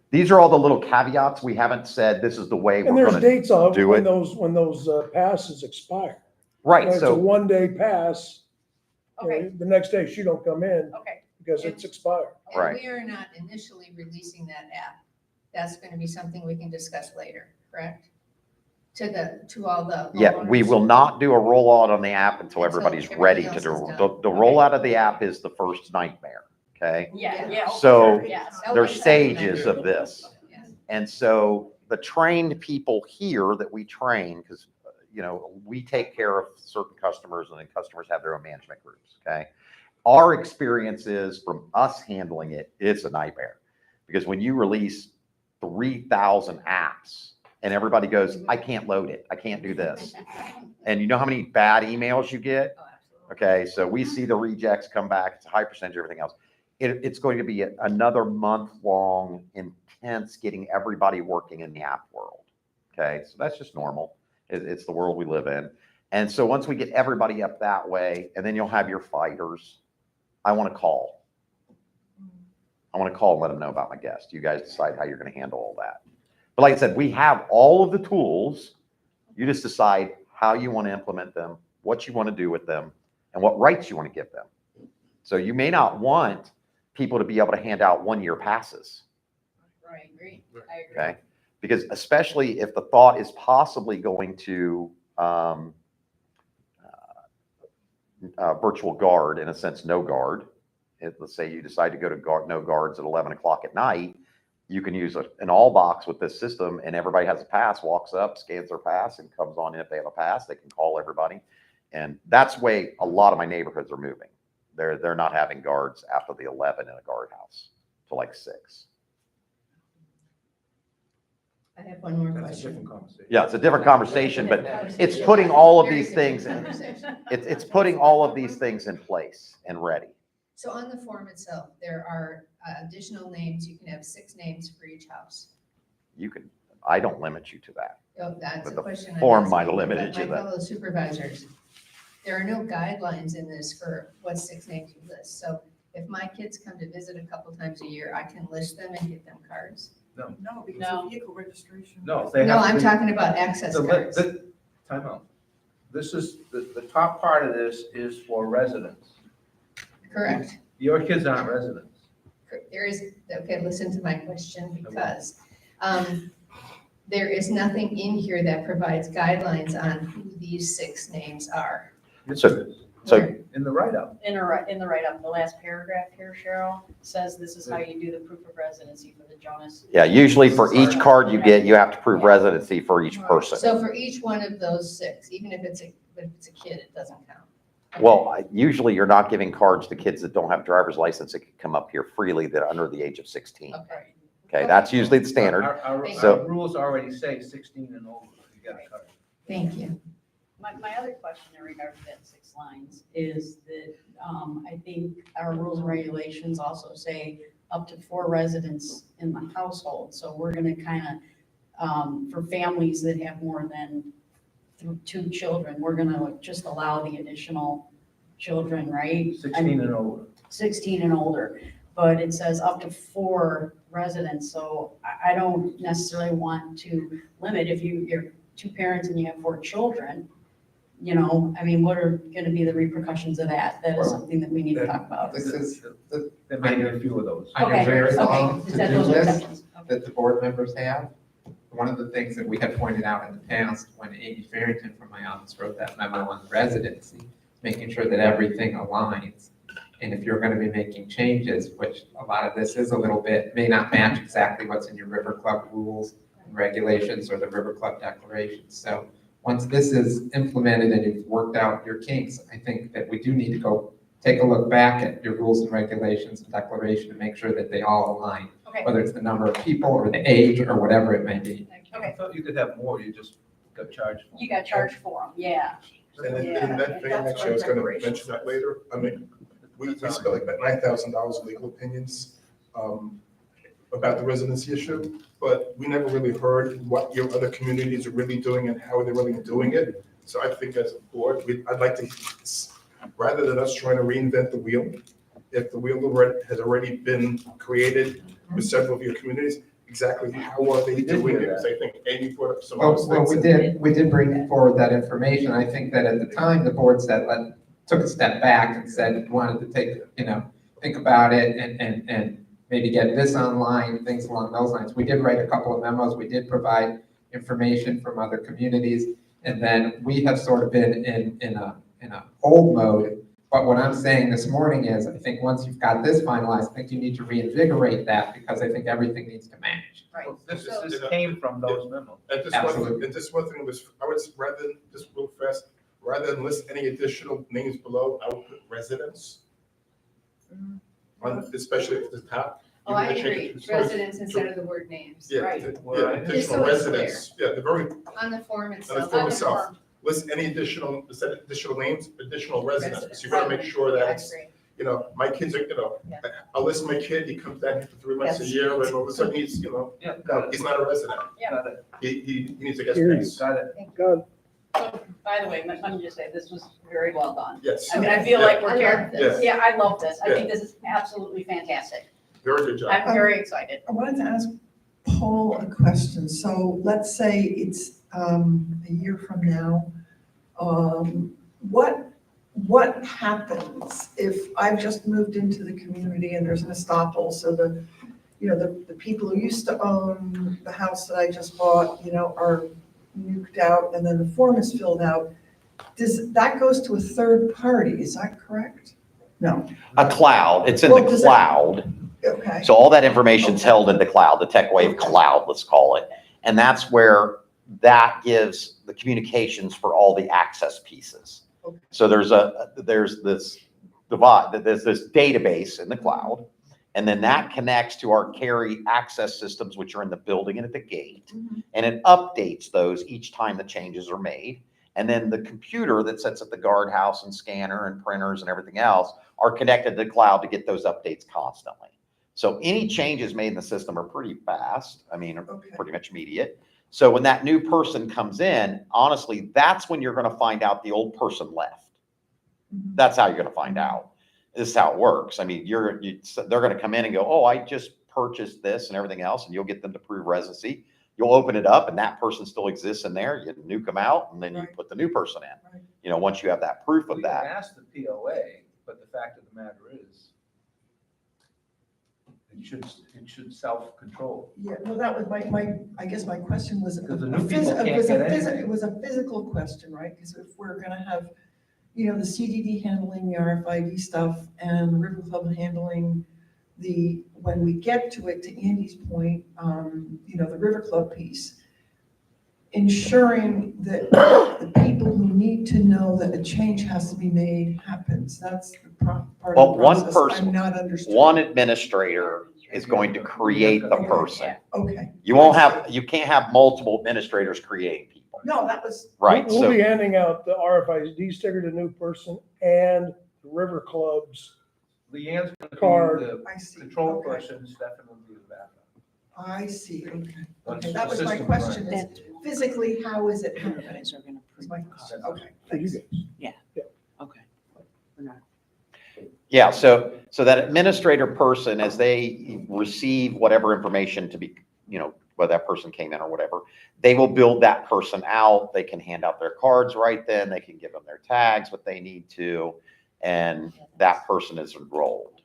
These are all the little caveats. We haven't said this is the way And we're there's going to dates on do when it. those passes expire. Right, When it's a so, 1-day pass, okay, the next day she don't come in okay. because it's expired. Right. And we are not initially releasing that app. That's going to be something we can discuss later, correct? To all the yeah, we homeowners? will not do a rollout on the app until everybody's everybody ready to else do. is The done. rollout of the app is the first nightmare, okay? Yeah. Oh, So, sure, yes. There's stages of this. Yes. And so the trained people here that we train, because, we take care of certain customers and then customers have their own management groups, okay? Our experience is from us handling it, it's a nightmare. Because when you release 3,000 apps and everybody goes, I can't load it, I can't do this. And you know how many bad emails you get? Okay, so we see the rejects come back, it's a high percentage of everything else. It's going to be another month-long intense getting everybody working in the app world. Okay, so that's just normal. It's the world we live in. And so once we get everybody up that way, and then you'll have your fighters, I want to call. I want to call and let them know about my guest. You guys decide how you're going to handle all that. But like I said, we have all of the tools. You just decide how you want to implement them, what you want to do with them, and what rights you want to give them. So you may not want people to be able to hand out 1-year passes. Right, agree. I agree. Okay, because especially if the thought is possibly going to virtual guard, in a sense, no guard. Let's say you decide to go to no guards at 11 o'clock at night, you can use an all box with this system, and everybody has a pass, walks up, scans their pass, and comes on in. If they have a pass, they can call everybody. And that's the way a lot of my neighborhoods are moving. They're not having guards after the 11 in a guardhouse till like 6. I have one more That's a question. different conversation. Yeah, it's a different conversation, but it's putting all of these things, it's putting all of these things in place and ready. So on the form itself, there are additional names. You can have 6 names for each house. I don't limit you to that. Oh, that's But a the question. I'm form asking, might have limited but you My then. fellow supervisors, there are no guidelines in this for what 6 names you list. So if my kids come to visit a couple times a year, I can list them and get them cards. No, because No. of vehicle registration. No, they No, have to I'm be- talking about access cards. Time out. This is, the top part of this is for residents. Correct. Your kids aren't residents. There is, okay, listen to my question because there is nothing in here that provides guidelines on who these 6 names are. So In the write-up. In the write-up, the last paragraph here, Cheryl, says this is how you do the proof of residency for the Jonas. yeah, usually for each card you get, you have to prove residency for each person. So for each one of those 6, even if it's a kid, it doesn't count. Well, usually you're not giving cards to kids that don't have driver's license that can come up here freely that are under the age of 16. Okay. Okay, that's usually the standard. Our So rules already say 16 and over, you got to cover. Thank you. My other question in regard to that 6 lines is that I think our rules and regulations also say up to 4 residents in the household. So we're going to kind of, for families that have more than 2 children, we're going to just allow the additional children, right? 16 and over. 16 and older, but it says up to 4 residents. So I don't necessarily want to limit if you're 2 parents and you have 4 children. I mean, what are going to be the repercussions of that? That is something that we need to talk about. This is, There may be a few of those. I know Okay, very okay. long Is that to-do those list exceptions? that the board members have. One of the things that we had pointed out in the past, when Amy Farrington from my office wrote that memo on residency, making sure that everything aligns. And if you're gonna be making changes, which a lot of this is a little bit, may not match exactly what's in your River Club rules and regulations or the River Club declarations. So once this is implemented and you've worked out your kinks, I think that we do need to go take a look back at your rules and regulations and declaration to make sure that they all align. Okay. Whether it's the number of people or the age or whatever it may be. I thought you could have more, you just got charged for. You got charged for them, yeah. And in that vein, actually, I was gonna mention that later. I mean, we spent like about $9,000 in legal opinions about the residency issue, but we never really heard what your other communities are really doing and how they're really doing it. So I think as a board, I'd like to, rather than us trying to reinvent the wheel, if the wheel has already been created with several of your communities, exactly how are they doing it? Because I think Amy brought up some other Well, things. we did bring forward that information. I think that at the time, the board said, took a step back and said, wanted to take, think about it and maybe get this online, things along those lines. We did write a couple of memos. We did provide information from other communities. And then we have sort of been in a hold mode. But what I'm saying this morning is, I think once you've got this finalized, I think you need to reinvigorate that because I think everything needs to match. Right. This came from those memos. And this one thing was, I would rather, just real fast, rather than list any additional names below, I would put residents. Especially at the top. Oh, I agree, residents instead of the word names. Yeah, Right. yeah, Just so additional it's clear. residents, yeah, the very, On the form on the itself. form itself, list any additional names, additional residents. You gotta make sure that it's, my kids are, I'll list my kid, he comes down here for 3 months a Yes. year, and all of a sudden he's, Yeah, got it. he's not a resident. Got it. He needs to get Here. space. Got it. God, By the way, let me just say, this was very well done. Yes. I mean, I feel like we're I here. love this. Yeah, I love this. I Yeah. think this is absolutely fantastic. Very good job. I'm very excited. I wanted to ask Paul a question. So let's say it's a year from now. What happens if I've just moved into the community and there's an estoppel? So the people who used to own the house that I just bought, are nuked out and then the form is filled out. That goes to a third party, is that correct? No, A cloud, it's in Well, the does cloud. okay. So all that information's held in the cloud, the TechWave cloud, let's call it. And that's where that gives the communications for all the access pieces. So there's this database in the cloud, and then that connects to our carry access systems, which are in the building and at the gate. And it updates those each time the changes are made. And then the computer that sits at the guardhouse and scanner and printers and everything else are connected to the cloud to get those updates constantly. So any changes made in the system are pretty fast. I mean, pretty much immediate. So when that new person comes in, honestly, that's when you're going to find out the old person left. That's how you're going to find out. This is how it works. I mean, they're going to come in and go, oh, I just purchased this and everything else, and you'll get them to prove residency. You'll open it up and that person still exists in there. You nuke them out and then you put the new person in. Once you have that proof of We can that. ask the POA, but the fact of the matter is, it should self-control. Yeah, well, that was I guess my question was, Because the new people can't get anything. it was a physical question, right? Because if we're gonna have, the CDD handling the RFID stuff and the River Club handling when we get to it, to Andy's point, the River Club piece, ensuring that the people who need to know that a change has to be made happens. That's the part of Well, the one process person, I'm not understanding. one administrator is going to create the person. Okay. You can't have multiple administrators creating people. No, that was. Right. We'll So be handing out the RFID sticker to the new person and the River Club's Leanne's going card. to be the control person, Stefan will be the backup. I see, okay. Once Okay, that the was my system question, runs. is physically, how is it happening? Was my question, okay. For you thanks. guys. Yeah. Okay. We're not. yeah, so that administrator person, as they receive whatever information to be, whether that person came in or whatever, they will build that person out. They can hand out their cards right then. They can give them their tags, what they need to, and that person is enrolled.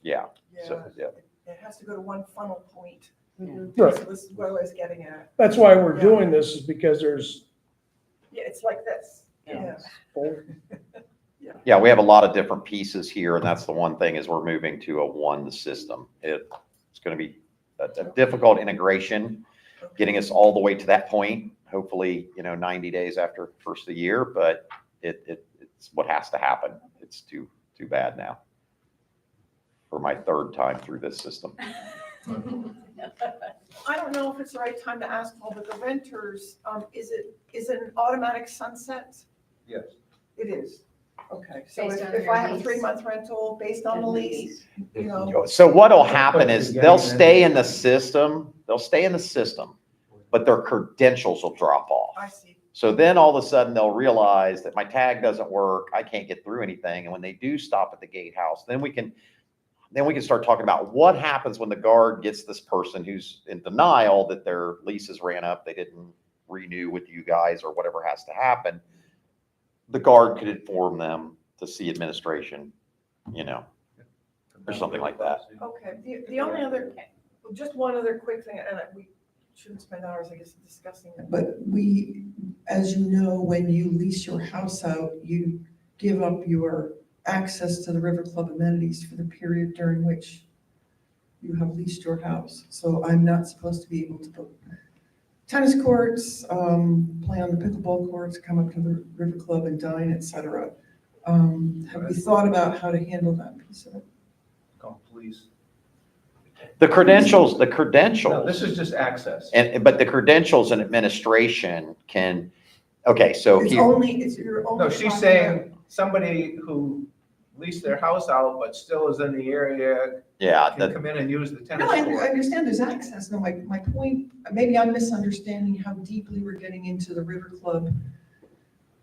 Yeah. So, yeah. It has to go to one funnel point. Right. So this is what I was getting at. That's why we're doing this, is because there's Yeah, it's like this. Yeah. Yeah, we have a lot of different pieces here, and that's the one thing is we're moving to a one system. It's going to be a difficult integration, getting us all the way to that point. Hopefully, 90 days after first of the year, but it's what has to happen. It's too bad now for my third time through this system. I don't know if it's the right time to ask Paul, but the renters, is it an automatic sunset? Yes. It is. Okay, so Based on if their I have a lease. 3-month rental based on the lease, So what'll happen is they'll stay in the system. They'll stay in the system, but their credentials will drop off. I see. So then all of a sudden they'll realize that my tag doesn't work. I can't get through anything. And when they do stop at the gatehouse, then we can start talking about what happens when the guard gets this person who's in denial that their leases ran up, they didn't renew with you guys or whatever has to happen. The guard could inform them to see administration, or something like that. Okay, the only other, just one other quick thing, and we shouldn't spend hours, I guess, discussing it, but as you know, when you lease your house out, you give up your access to the River Club amenities for the period during which you have leased your house. So I'm not supposed to be able to put tennis courts, play on the pickleball courts, come up to the River Club and dine, etc. Have we thought about how to handle that piece of it? Call police. The credentials, No, this is just access. but the credentials and administration can, okay, so It's here, you're only. No, she's talking saying somebody who leased their house out but still is in the area yeah, can come in and use the tennis No, I court. understand there's access. No, my point, maybe I'm misunderstanding how deeply we're getting into the River Club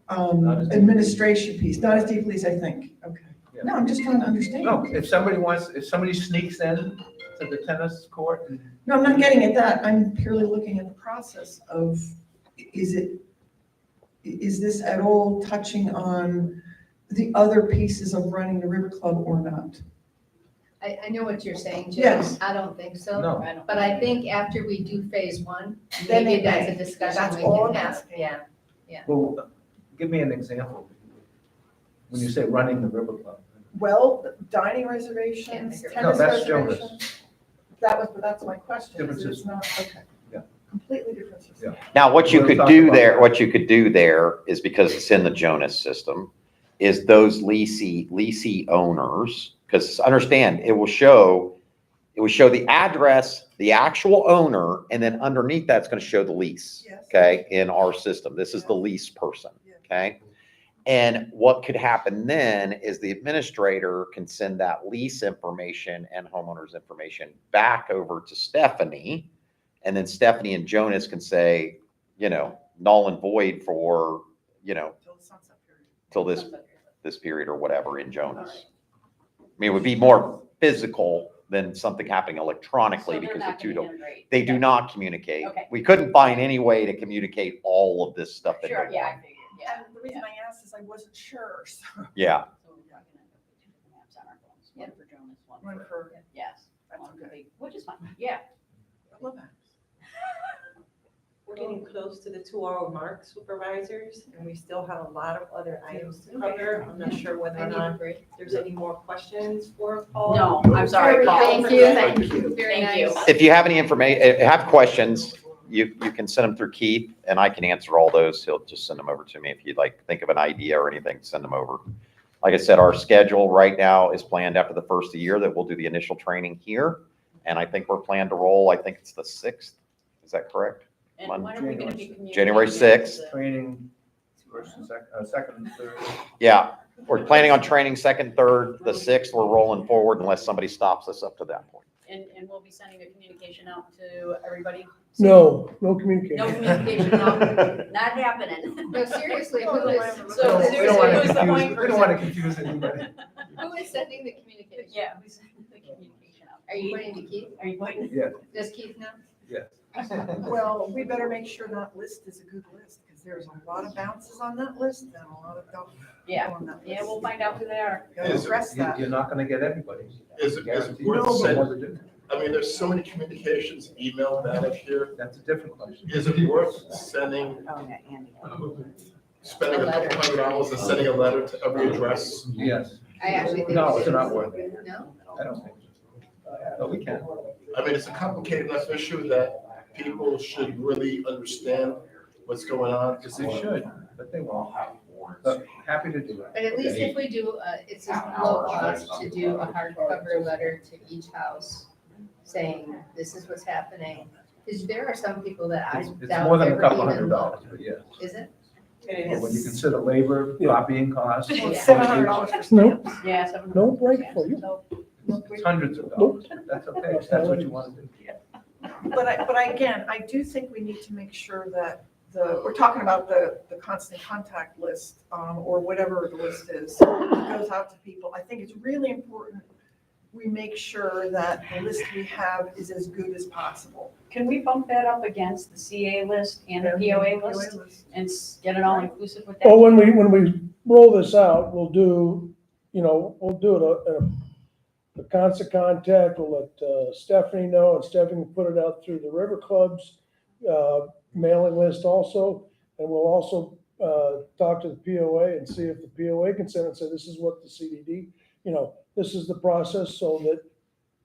administration piece, not as deeply as I think. Okay. Yeah. No, I'm just trying to understand. No, if somebody sneaks in to the tennis court and No, I'm not getting at that. I'm purely looking at the process of, is this at all touching on the other pieces of running the River Club or not? I know what you're saying, Jim. Yes. I don't think so. No. But I think after we do phase 1, Then maybe they that's a may. discussion That's we all can I'm have. asking. Yeah. Well, give me an example. When you say running the River Club. Well, dining reservations, Yeah, tennis that's reservations. That's my question. Different Is it system. not, okay. Yeah. Completely different system. Yeah. now what you We'll could talk do about there, that. what you could do there is because it's in the Jonas system, is those leasee owners, because understand, it will show the address, the actual owner, and then underneath that's going to show the lease. Yes. Okay, in our system, this is the lease person. Okay. And what could happen then is the administrator can send that lease information and homeowner's information back over to Stephanie. And then Stephanie and Jonas can say, null and void for, Till the sunset period. till this period or whatever in Jonas. I mean, it would be more physical than something happening electronically because the two don't, they do not communicate. Okay. We couldn't find any way to communicate all of this stuff. into Sure, yeah, I one. figured, yeah. And the reason I asked is I wasn't sure, so. Yeah. So we're talking about two different maps on our phones, one for Jonas, One for- yes, That's one for okay. the, which is fine, yeah. I love that. We're getting close to the 2-hour mark, supervisors, and we still have a lot of other items to cover. I'm not sure whether or not there's any more questions for Paul. No, I'm sorry, Paul. Thank you. Very Thank you. nice. If you have any information, have questions, you can send them through Keith and I can answer all those. He'll just send them over to me. If you'd like, think of an idea or anything, send them over. Like I said, our schedule right now is planned after the first of the year that we'll do the initial training here. And I think we're planned to roll, I think it's the 6th. Is that correct? And when are we gonna be communicating? January 6th. Training first and second and third. Yeah, we're planning on training 2nd, 3rd, the 6th, we're rolling forward unless somebody stops us up to that point. And we'll be sending a communication out to everybody? No communication. No communication, not happening. No, seriously, So We seriously, don't want who's the point to person? confuse anybody. who is sending the communication? Yeah, who's sending the communication out? Are you pointing to Keith? Are you pointing? Yeah, Does Keith know? yes. Well, we better make sure that list is a good list, because there's a lot of bounces on that list and a lot of don't Yeah, go on that yeah, list. we'll find out who they are. Gotta address that. You're not gonna get everybody. Is it Guarantee worth you. sending? I mean, there's so many communications, email, data here. That's a different question. Is it worth sending spending a couple $100 and sending a letter to every address? Yes. I actually think. No, it's not worth it. No? I don't think so. But we can. I mean, it's a complicated enough issue that people should really understand what's going on. Because they should, but they won't. But happy to do it. But at least if we do, it's a low cost to do a hardcover letter to each house saying, this is what's happening. Because there are some people that I It's doubt more than a ever couple even $100, look. but yes. Is it? It When you is. consider labor, copying costs. Yeah. $700 for Nope, stamps. Yeah, 700. no break for you. It's hundreds of dollars. That's okay, if that's what you want to do. But again, I do think we need to make sure that we're talking about the constant contact list, or whatever the list is, that goes out to people. I think it's really important we make sure that the list we have is as good as possible. Can we bump that up against the CA list and the POA list and get it all inclusive with that? Well, when we roll this out, we'll do, we'll do it a constant contact. We'll let Stephanie know, and Stephanie will put it out through the River Club's mailing list also. And we'll also talk to the POA and see if the POA can send and say, this is what the CDD, this is the process, so that,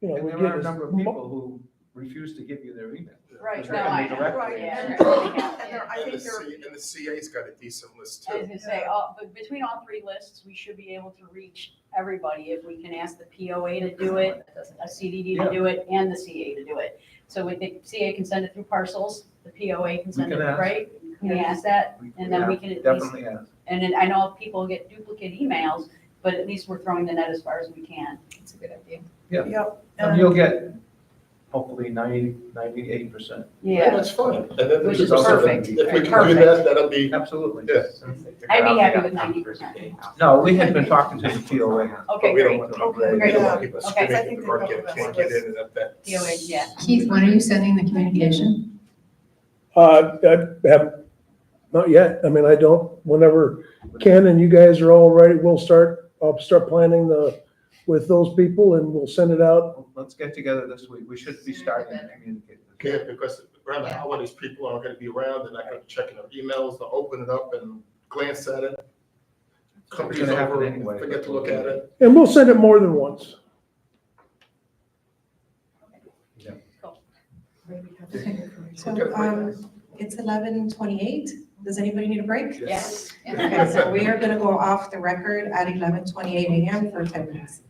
And we there get are a as number of people who refuse to give you their email. Right, Which no, are I coming know. directly. Right, Yeah. and I And think there, and the CA's got a decent list I was too. gonna say, but between all three lists, we should be able to reach everybody if we can ask the POA to do it, a CDD to do it, and the CA to do it. So the CA can send it through parcels, the POA can send it, can ask. right? Can we ask that? And then we can at least, Definitely ask. and then I know people get duplicate emails, but at least we're throwing the net as far as we can. It's a good idea. yep. And you'll get hopefully 98%. Yeah, that's fine. And then Which there's is also- perfect. If we can do Perfect. that, that'll be, Absolutely. yeah. I'd be happy with 90%. No, we had been talking to the POA. Okay, But we don't great. want them, Okay, we great. don't want people Okay. screaming at the door, can't get in and that. POA, yeah. Keith, when are you sending the communication? I have, not yet. I mean, I don't, whenever Ken and you guys are all ready, I'll start planning with those people, and we'll send it out. Let's get together this week. We should be starting to communicate. Yeah, because around the holidays, people aren't gonna be around, they're not gonna be checking their emails, they'll open it up and glance at it. Company's gonna happen over, anyway. forget to look at it. And we'll send it more than once. So, it's 11:28. Does anybody need a break? Yes. Okay, so we are gonna go off the record at 11:28 a.m. for 10 minutes.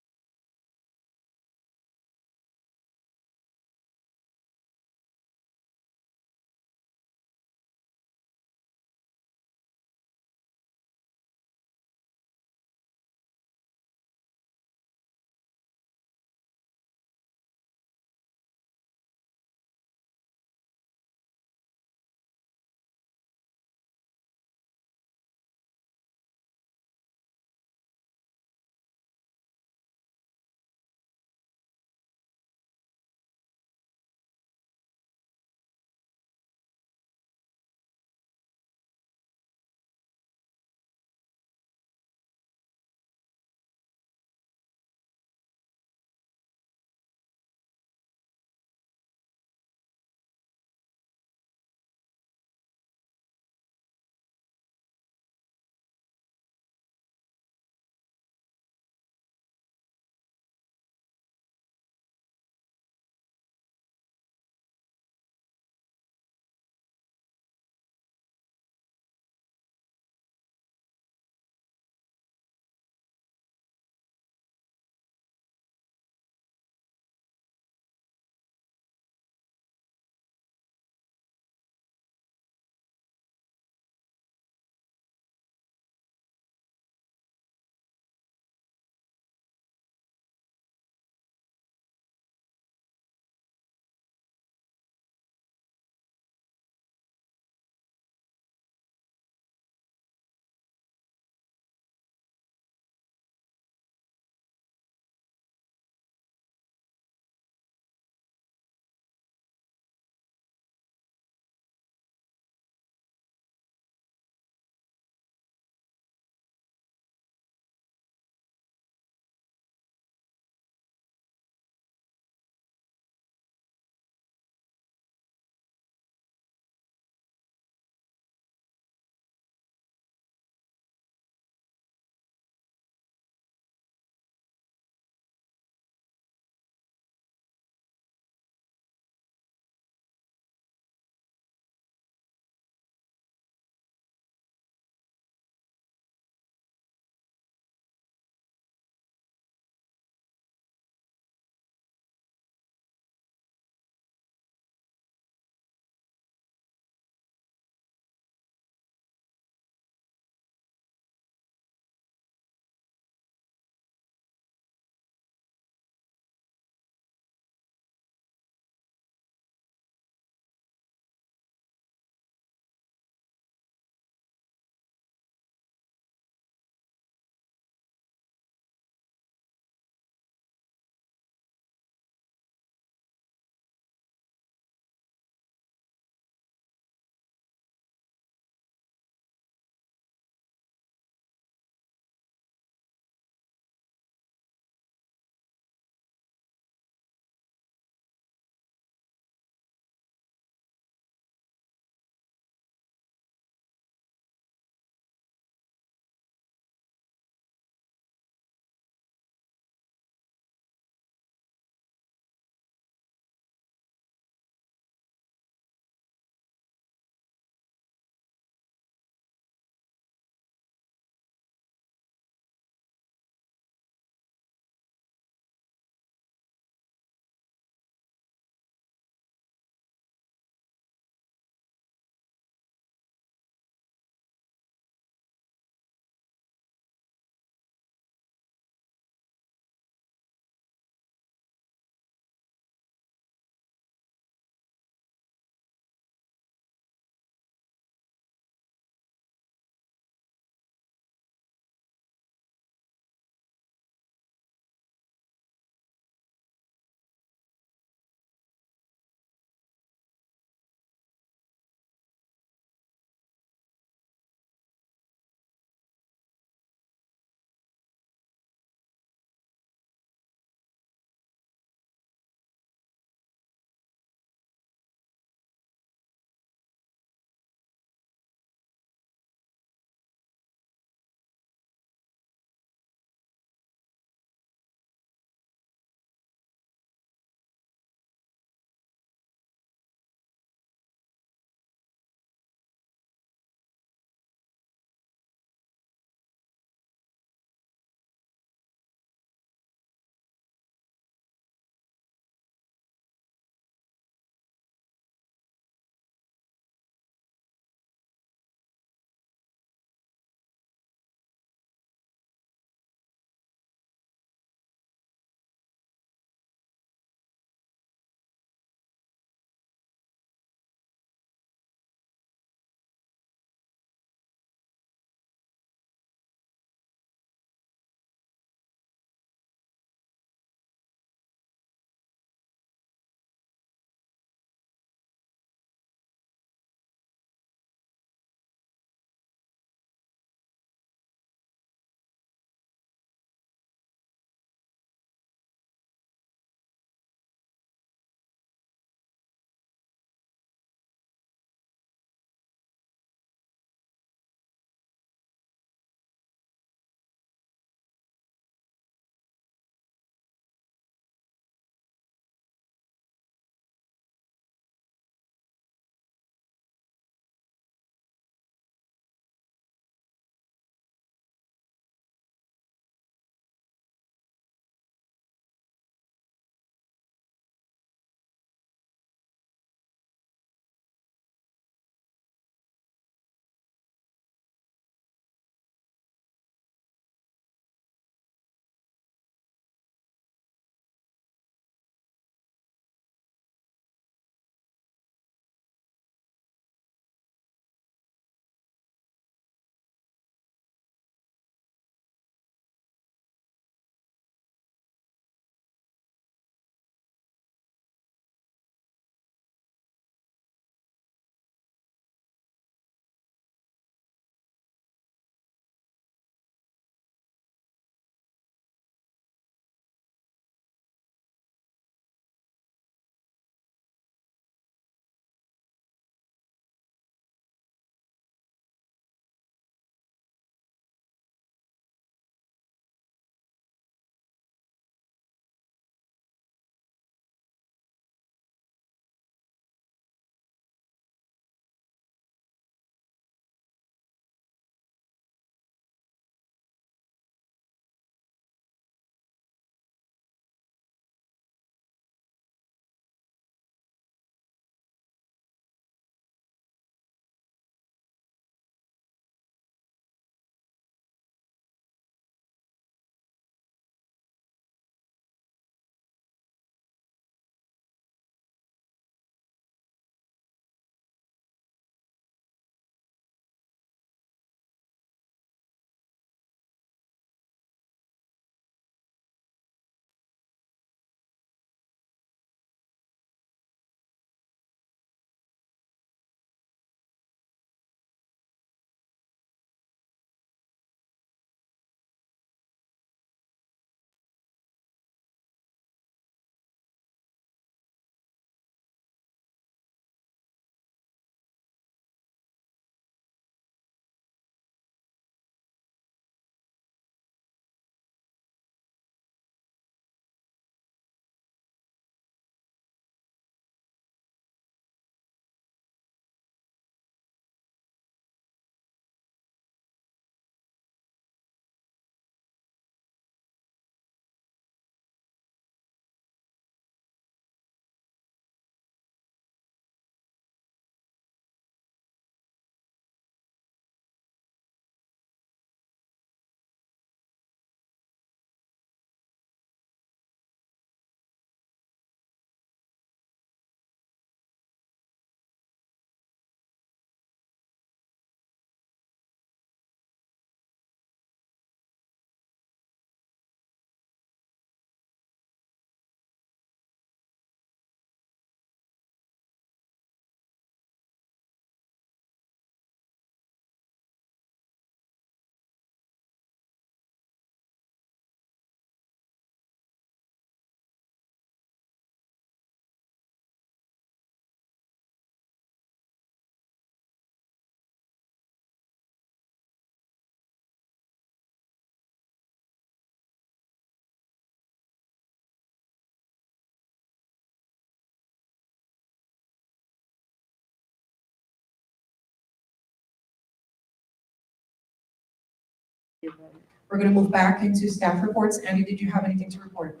We're going to move back into staff reports. Andy, did you have anything to report?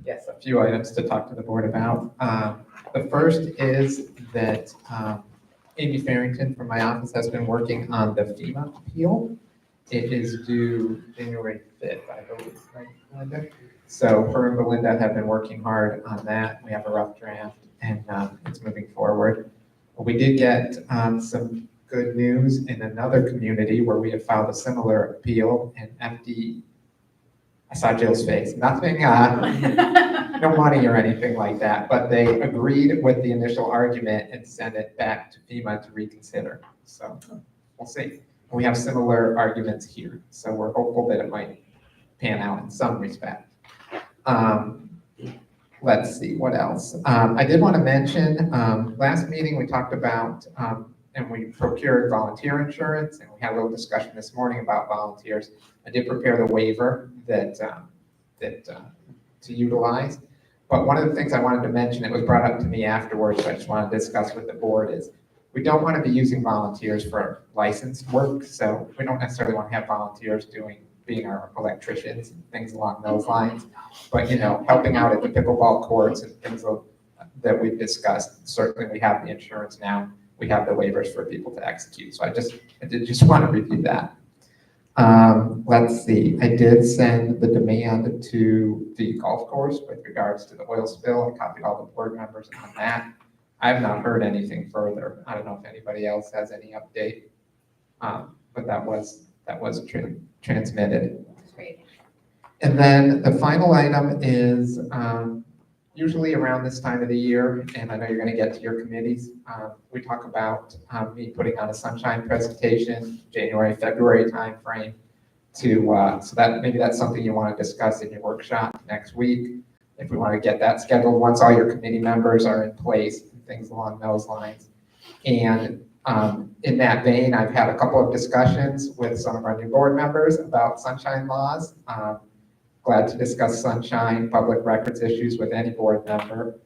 Yes, a few items to talk to the board about. The first is that Amy Farrington from my office has been working on the FEMA appeal. It is due January 5th, I believe, right, Belinda? So her and Belinda have been working hard on that. We have a rough draft and it's moving forward. We did get some good news in another community where we have filed a similar appeal, and I saw Jill's face, nothing, no money or anything like that, but they agreed with the initial argument and sent it back to FEMA to reconsider. So we'll see. We have similar arguments here, so we're hopeful that it might pan out in some respect. Let's see, what else? I did want to mention, last meeting we talked about, and we procured volunteer insurance, and we had a little discussion this morning about volunteers. I did prepare the waiver that to utilize. But one of the things I wanted to mention, it was brought up to me afterwards, I just want to discuss with the board, is we don't want to be using volunteers for licensed work. So we don't necessarily want to have volunteers being our electricians and things along those lines. But, helping out at the pickleball courts and things that we've discussed, certainly we have the insurance now. We have the waivers for people to execute. So I did just want to review that. Let's see, I did send the demand to the golf course with regards to the oil spill. I copied all the board members on that. I have not heard anything further. I don't know if anybody else has any update. But that was transmitted. Great. And then the final item is, usually around this time of the year, and I know you're going to get to your committees, we talk about me putting on a sunshine presentation, January, February timeframe, so that maybe that's something you want to discuss in your workshop next week. If we want to get that scheduled, once all your committee members are in place, and things along those lines. And in that vein, I've had a couple of discussions with some of our new board members about sunshine laws. Glad to discuss sunshine, public records issues with any board member.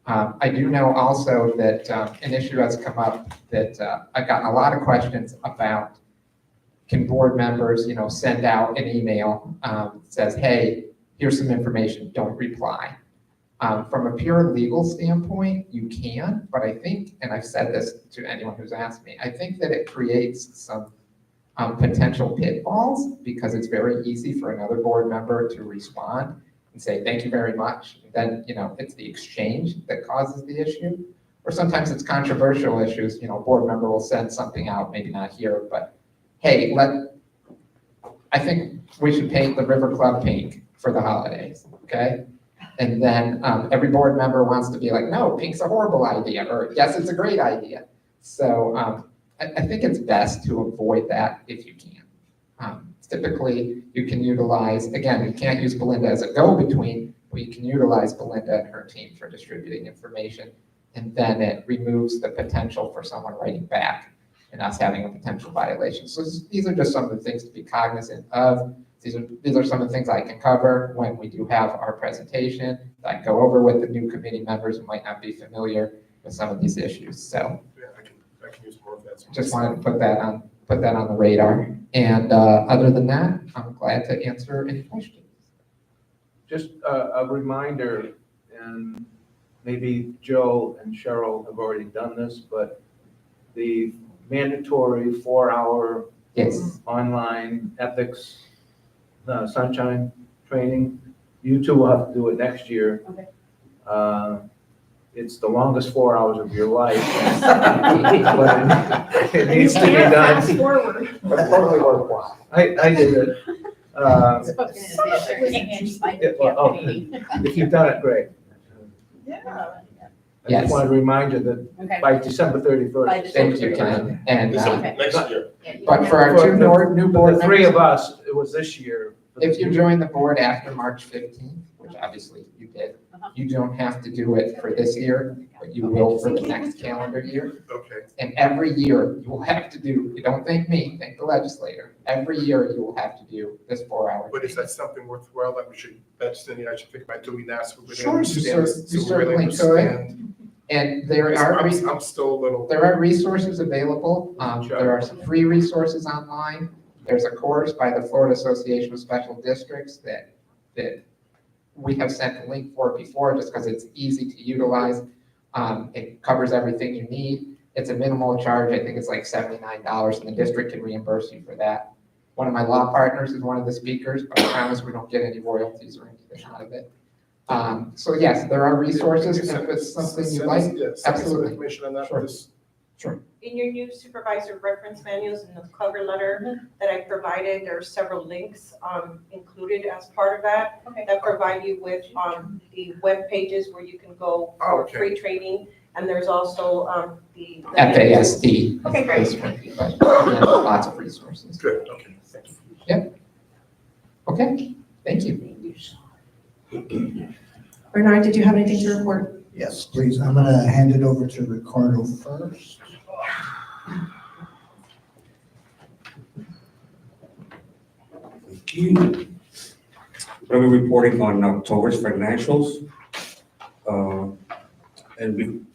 I do know also that an issue has come up that I've gotten a lot of questions about. Can board members, send out an email says, hey, here's some information, don't reply. From a pure legal standpoint, you can, but I think, and I've said this to anyone who's asked me, I think that it creates some potential pitfalls because it's very easy for another board member to respond and say, thank you very much. And then, it's the exchange that causes the issue. Or sometimes it's controversial issues, a board member will send something out, maybe not here, but hey, I think we should paint the River Club pink for the holidays, okay? And then every board member wants to be like, no, pink's a horrible idea, or yes, it's a great idea. So I think it's best to avoid that if you can. Typically, you can utilize, again, you can't use Belinda as a go-between, but you can utilize Belinda and her team for distributing information, and then it removes the potential for someone writing back and us having a potential violation. So these are just some of the things to be cognizant of. These are some of the things I can cover when we do have our presentation. I can go over with the new committee members who might not be familiar with some of these issues. So Yeah, I can use more of that. just wanted to put that on the radar. And other than that, I'm glad to answer any questions. Just a reminder, and maybe Joe and Cheryl have already done this, but the mandatory 4-hour Yes. online ethics sunshine training, you two will have to do it next year. Okay. It's the longest 4 hours of your life. But it needs to be done. Fast forward. But totally worthwhile. I did it. If you've done it, great. Yeah. I just want to remind you that by December 31st. Thank you, Ken. And Next year. but for our two new board The three members, of us, it was this year. if you join the board after March 15th, which obviously you did, you don't have to do it for this year, but you will for the next calendar year. Okay. And every year you will have to do, you don't thank me, thank the legislator. Every year you will have to do this 4-hour. But is that something worthwhile that that's something I should think about doing that? So we Sure, you really certainly understand? could. And there are, I'm still a little. there are resources available. There are some free resources online. There's a course by the Florida Association of Special Districts that we have sent a link for before, just because it's easy to utilize. It covers everything you need. It's a minimal charge. I think it's like $79, and the district can reimburse you for that. One of my law partners is one of the speakers, but I promise we don't get any royalties or anything out of it. So yes, there are resources, and if it's something you like, Send us absolutely. information on that, Sure. please. Sure. In your new supervisor reference manuals and the cover letter that I provided, there are several links included as part of that. That provide you with the web pages where you can go for Okay. free training. And there's also the. FASD. Okay, great. Lots of resources. Good, okay, thank you. Yep. Okay, thank you. Bernard, did you have anything to report? Yes, please. I'm gonna hand it over to Ricardo first. Thank you. We'll be reporting on October's financials.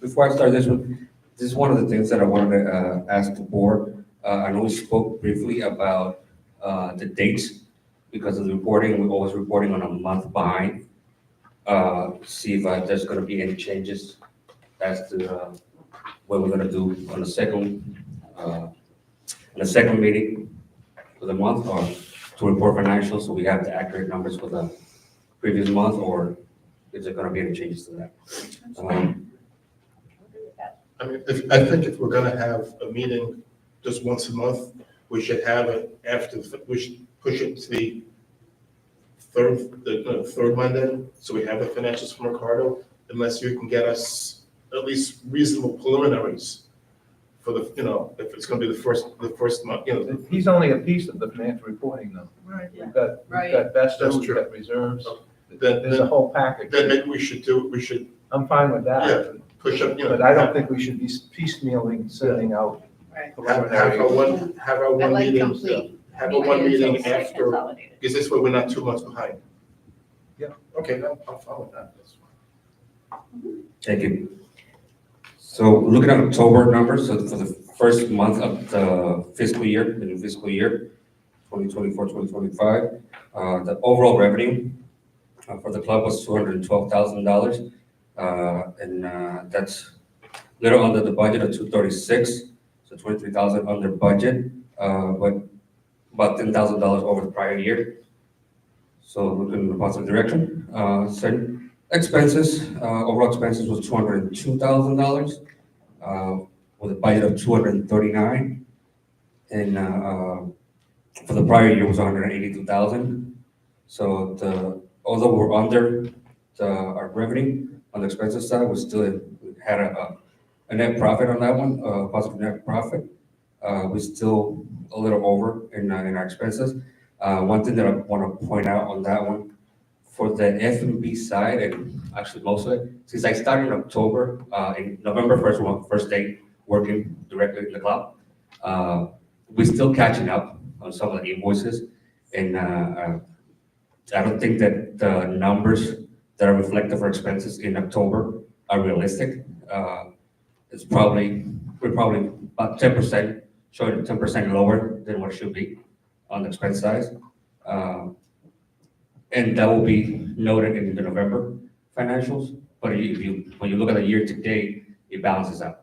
Before I start this one, this is one of the things that I wanted to ask the board. I know we spoke briefly about the dates because of the reporting. We're always reporting on a month behind. See if there's going to be any changes as to what we're going to do on the second meeting for the month, or to report financials, so we have the accurate numbers for the previous month, or is there going to be any changes to that? I mean, I think if we're gonna have a meeting just once a month, we should have it after, we should push it to the third Monday, so we have the financials from Ricardo, unless you can get us at least reasonable preliminaries for the, if it's gonna be the first month, He's only a piece of the financial reporting though. Right. We've got That's Vesta, we've true. got reserves, Then, there's a whole package. then maybe we should, I'm fine with yeah, that, push up, but I don't think we should be piecemealing, sending out have preliminary. our one like meeting, complete. have a one meeting Financials, like after, consolidated. because this way we're not 2 months behind. Yeah. Okay, I'll follow that. That's fine. Thank you. So looking at October numbers, so for the first month of the fiscal year, the new fiscal year, 2024-2025, the overall revenue for the club was $212,000. And that's a little under the budget of 236, so 23,000 under budget, but about $10,000 over the prior year. So looking in the positive direction. Certain expenses, overall expenses was $202,000, with a budget of 239, and for the prior year was 182,000. So although we're under our revenue on the expenses side, we still had a net profit on that one, positive net profit. We're still a little over in our expenses. One thing that I want to point out on that one, for the F&B side, and actually most of it, since I started in October, in November 1st, first day working directly in the club, we're still catching up on some of the invoices, and I don't think that the numbers that are reflective for expenses in October are realistic. We're probably about 10%, showing 10% lower than what it should be on the expense side. And that will be noted in the November financials, but when you look at the year to date, it balances out.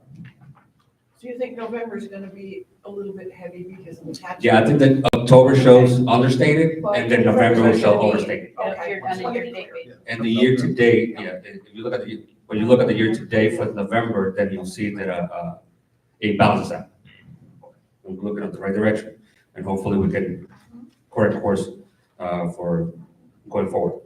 Do you think November is gonna be a little bit heavy because of the tax? Yeah, I think that October shows understated, and then November will show overstated. Okay. On a year-to-date basis. And the year to date, yeah, if you look at when you look at the year to date for November, then you'll see that it balances out. We're looking at the right direction, and hopefully we can correct course for going forward.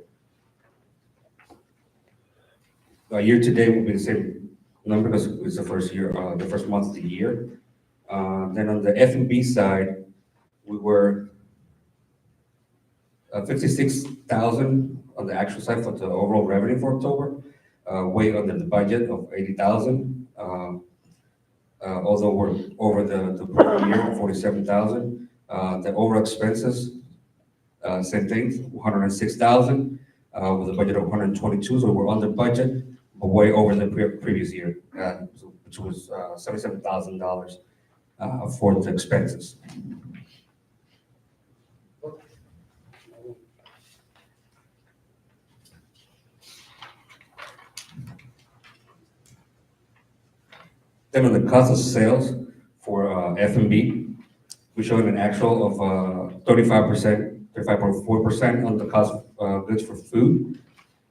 Year to date will be the same number because it's the first year, the first month of the year. Then on the F&B side, we were 56,000 on the actual side for the overall revenue for October, way under the budget of 80,000. Although we're over the prior year, 47,000. The overall expenses, same thing, 106,000, with a budget of 122, so we're under budget, but way over the previous year, which was $77,000 for the expenses. Then on the cost of sales for F&B, we're showing an actual of 35%, 35.4% on the cost of goods for food,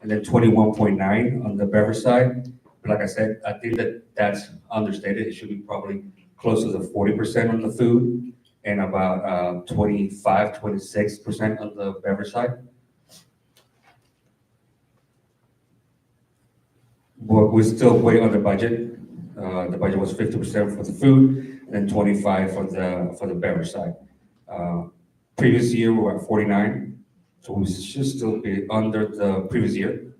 and then 21.9 on the beverage side. But like I said, I think that that's understated. It should be probably closer to 40% on the food and about 25, 26% on the beverage side. But we're still way under budget. The budget was 50% for the food and then 25 for the beverage side. Previous year, we were at 49, so we should still be under the previous year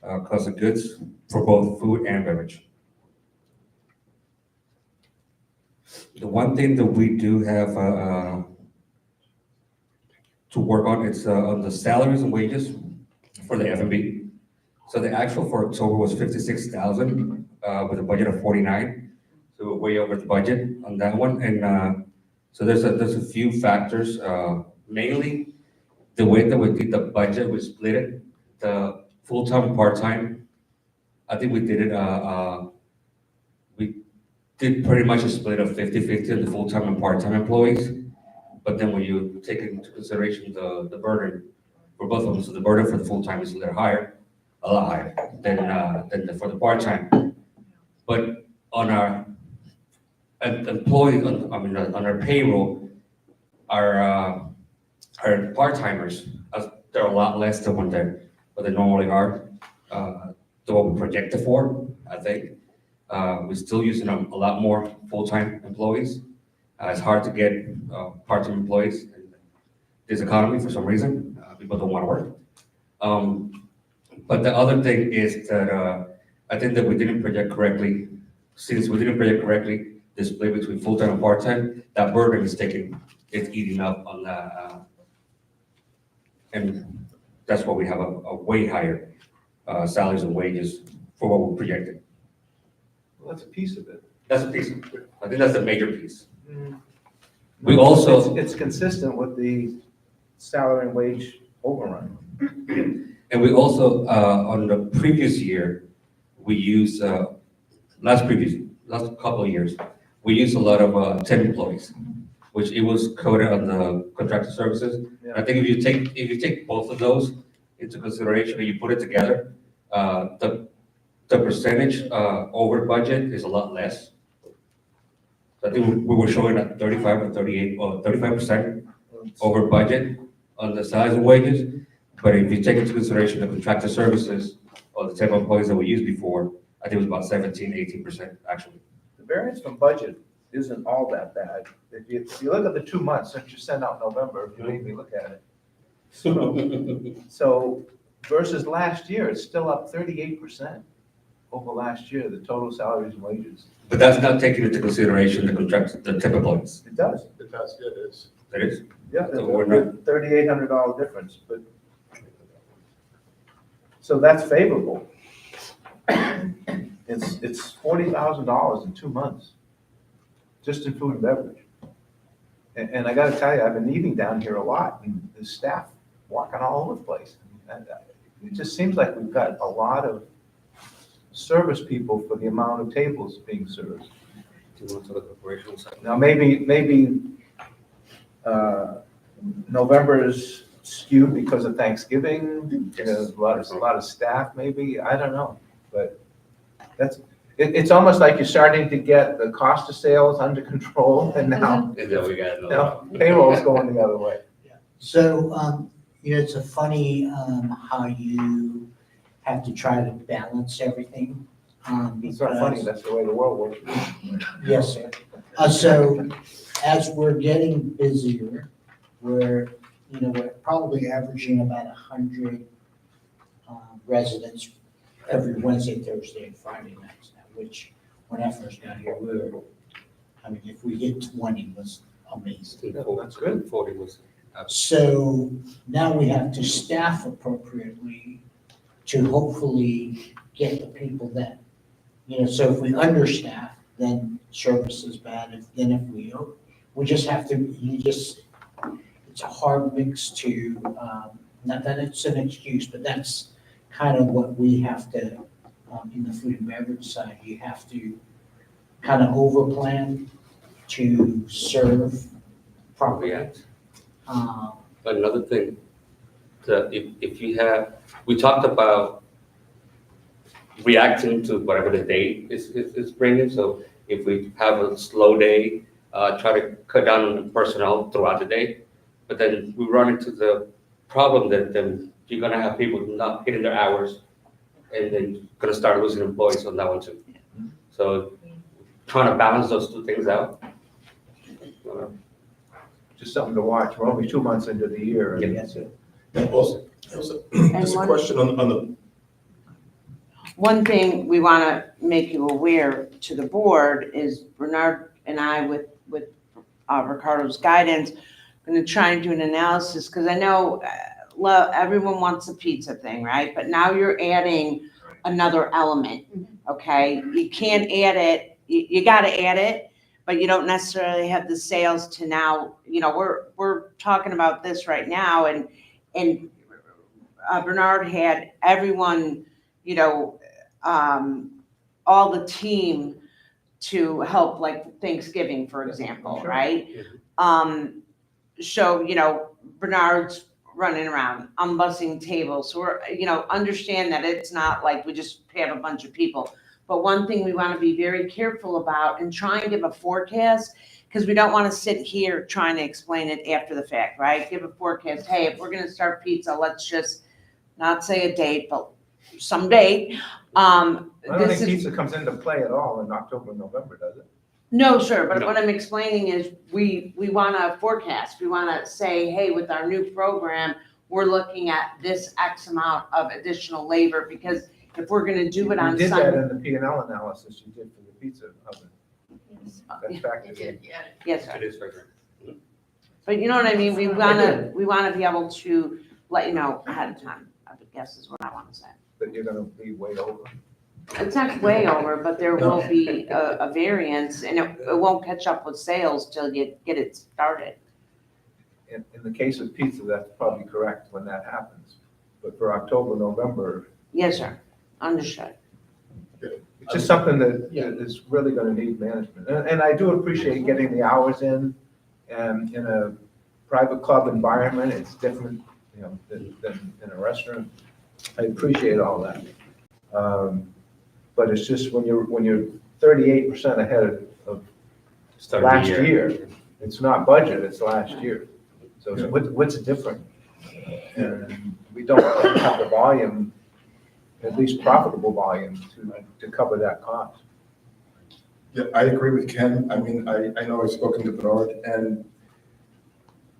cost of goods for both food and beverage. The one thing that we do have to work on is on the salaries and wages for the F&B. So the actual for October was 56,000 with a budget of 49. So we're way over the budget on that one. And so there's a few factors. Mainly the way that we did the budget, we split it, the full-time and part-time. I think we did it, we did pretty much a split of 50-50 on the full-time and part-time employees. But then when you take into consideration the burden for both of them, so the burden for the full-time is a lot higher than for the part-time. But on our employees, on our payroll, our part-timers, they're a lot less than what they normally are, than what we projected for, I think. We're still using a lot more full-time employees. It's hard to get part-time employees in this economy for some reason. People don't want to work. But the other thing is that I think that we didn't project correctly. Since we didn't project correctly the split between full-time and part-time, that burden is eating up on that. And that's why we have a way higher salaries and wages for what we projected. Well, that's a piece of it. That's a piece of it. I think that's the major piece. We No, also. It's consistent with the salary and wage overrun. And we also, on the previous year, we used, last couple of years, we used a lot of temp employees, which it was coded on the contracted services. Yeah. I think if you take both of those into consideration and you put it together, the percentage over budget is a lot less. So I think we were showing at 35 or 38 or 35% over budget on the salaries and wages. But if you take into consideration the contracted services or the temp employees that we used before, I think it was about 17, 18% actually. The variance from budget isn't all that bad. If you look at the 2 months since you sent out November, if you made me look at it. So versus last year, it's still up 38% over last year, the total salaries and wages. But that's not taking into consideration the temp employees. It does. It does, it is. It is? Yeah, So we're not- $3,800 difference, but. So that's favorable. It's $40,000 in 2 months, just in food and beverage. And I gotta tell you, I've been eating down here a lot, and the staff walking all over the place. And it just seems like we've got a lot of service people for the amount of tables being served. Do you want to look at operational side? Now, maybe November is skewed because of Thanksgiving, there's a lot of staff maybe, I don't know. But it's almost like you're starting to get the cost of sales under control, and now And then we got now payroll's going the other way. So, it's a funny, how you have to try to balance everything. It's not funny, that's the way the world works. Yes, sir. So as we're getting busier, we're probably averaging about 100 residents every Wednesday, Thursday, and Friday nights now, which when I first got here, if we hit 20 was amazing. That's good. 40 was. So now we have to staff appropriately to hopefully get the people that, so if we understaff, then service is bad. If we just have to, it's a hard mix to, not that it's an excuse, but that's kind of what we have to, in the food and beverage side, you have to kind of overplan to serve properly. Yeah. Uh, Another thing, if you have, we talked about reacting to whatever the day is bringing. So if we have a slow day, try to cut down on the personnel throughout the day. But then we run into the problem that then you're gonna have people not hitting their hours, and then gonna start losing employees on that one too. So trying to balance those two things out. Just something to watch. We're only 2 months into the year. And Yeah. that's it. And also, just a question on the, One thing we want to make you aware to the board is Bernard and I, with Ricardo's guidance, going to try and do an analysis, because I know everyone wants a pizza thing, right? But now you're adding another element, okay? You can't add it, you got to add it, but you don't necessarily have the sales to now, we're talking about this right now, and Bernard had everyone, all the team to help, like Thanksgiving, for example, right? So, Bernard's running around, I'm bussing tables. So we're, understand that it's not like we just have a bunch of people. But one thing we want to be very careful about and try and give a forecast, because we don't want to sit here trying to explain it after the fact, right? Give a forecast. Hey, if we're going to start pizza, let's just not say a date, but some date. I don't think pizza comes into play at all in October, November, does it? No, sir, but what I'm explaining is we want to forecast. We want to say, hey, with our new program, we're looking at this X amount of additional labor, because if we're going to do it on You did that Sunday. in the P&L analysis you did for the pizza oven. That's factored in. Yes, sir. It is factored in. But you know what I mean? We want to be able to let you know ahead of time, I would guess is what I want to say. That you're gonna be way over. It's not way over, but there will be a variance, and it won't catch up with sales till you get it started. In the case of pizza, that's probably correct when that happens. But for October, November, Yes, sir. Understood. it's just something that is really gonna need management. And I do appreciate getting the hours in, and in a private club environment, it's different, than in a restaurant. I appreciate all that. But it's just when you're 38% ahead of Start of the last year, it's not budget, it's last year. So what's different? And we don't have the volume, at least profitable volume, to cover that cost. yeah, I agree with Ken. I mean, I know I've spoken to Bernard, and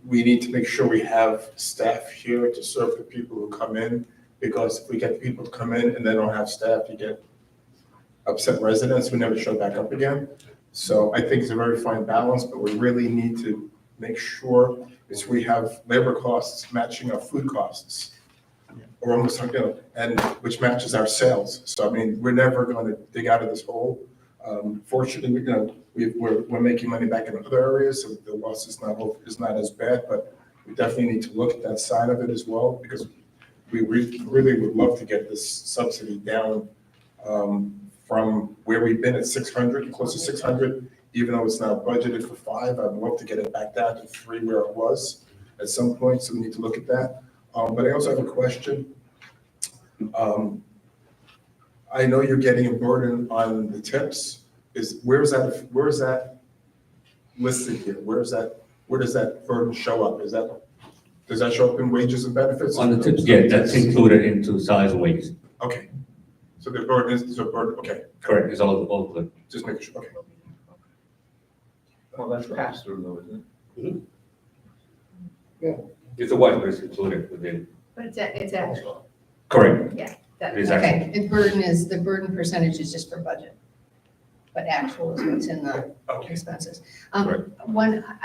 we need to make sure we have staff here to serve the people who come in, because if we get people to come in and they don't have staff, you get upset residents who never show back up again. So I think it's a very fine balance, but we really need to make sure is we have labor costs matching our food costs, or almost, and which matches our sales. So, I mean, we're never going to dig out of this hole. Fortunately, we're making money back in other areas, so the loss is not as bad, but we definitely need to look at that side of it as well, because we really would love to get this subsidy down from where we've been at 600, close to 600, even though it's now budgeted for 5. I'd love to get it back down to 3 where it was at some point, so we need to look at that. But I also have a question. I know you're getting a burden on the tips. Where is that listed here? Where does that burden show up? Does that show up in wages and benefits? On the tips, yeah, that's included into salaries and wages. Okay. So the burden is a burden, okay. Correct, it's all good. Just making sure, okay. Well, that's pass through though, isn't it? Yeah. It's a white, but it's included within. But it's actual. Correct. Yeah. It is Okay, the burden percentage is just for budget, but actual is what's in the expenses. I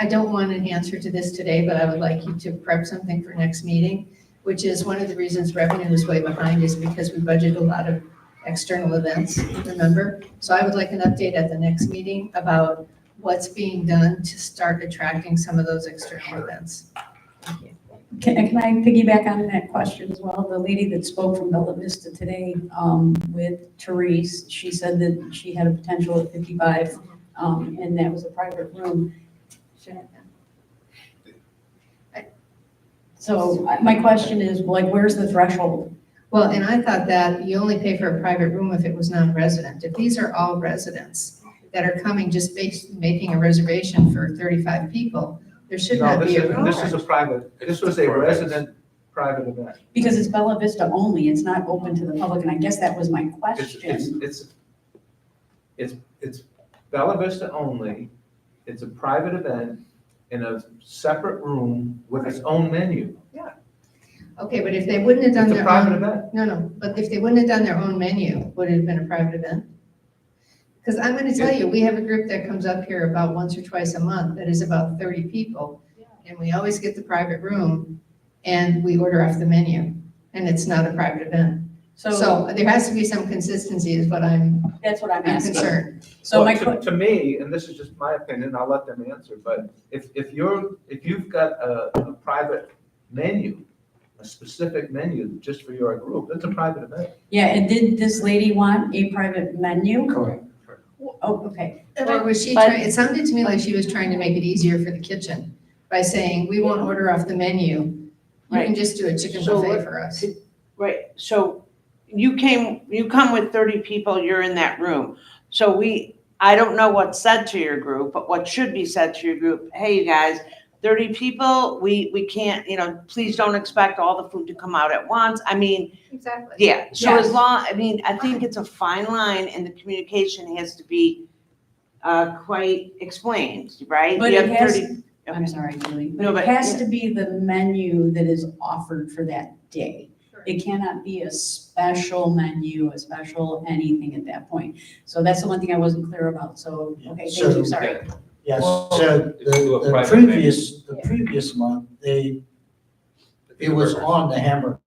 don't want an answer to this today, but I would like you to prep something for next meeting, which is one of the reasons revenue is way behind is because we budget a lot of external events, remember? So I would like an update at the next meeting about what's being done to start attracting some of those external events. Thank you. Can I piggyback on that question as well? The lady that spoke from Bella Vista today, with Therese, she said that she had a potential at 55, and that was a private room. So my question is, like, where's the threshold? Well, and I thought that you only pay for a private room if it was non-resident. If these are all residents that are coming just making a reservation for 35 people, there should No, not this be a is, room this is charge. a private, this was a resident private event. Because it's Bella Vista only, it's not open to the public, and I guess that was my question. It's Bella Vista only, it's a private event in a separate room with its own menu. Yeah. Okay, but if they wouldn't have done It's a their private own, event. no, but if they wouldn't have done their own menu, would it have been a private event? Because I'm gonna tell you, we have a group that comes up here about once or twice a month that is about 30 people. And we always get the private room and we order off the menu, and it's not a private event. So there has to be some consistency is what that's what I'm asking. concerned. So Well, to me, and this is just my opinion, I'll let them answer, but if you've got a private menu, a specific menu just for your group, it's a private event. Yeah, and did this lady want a private menu? Correct. Oh, okay. Or was she trying, it sounded to me like she was trying to make it easier for the kitchen by saying, we won't order off the menu. You Right. can just do a chicken So buffet what- for us. Right, so you come with 30 people, you're in that room. So I don't know what's said to your group, but what should be said to your group, hey, you guys, 30 people, we can't, please don't expect all the food to come out at once. I mean, Exactly. yeah, so Yes. as long, I think it's a fine line and the communication has to be quite explained, right? But You it have has, 30 I'm sorry, Julie, No, but it but- has to be the menu that is offered for that day. It cannot be a special menu, a special anything at that point. So that's the one thing I wasn't clear about, so, okay, thank you, sorry. Yes, Well, so it's to a the private previous month, it was on the hamburger.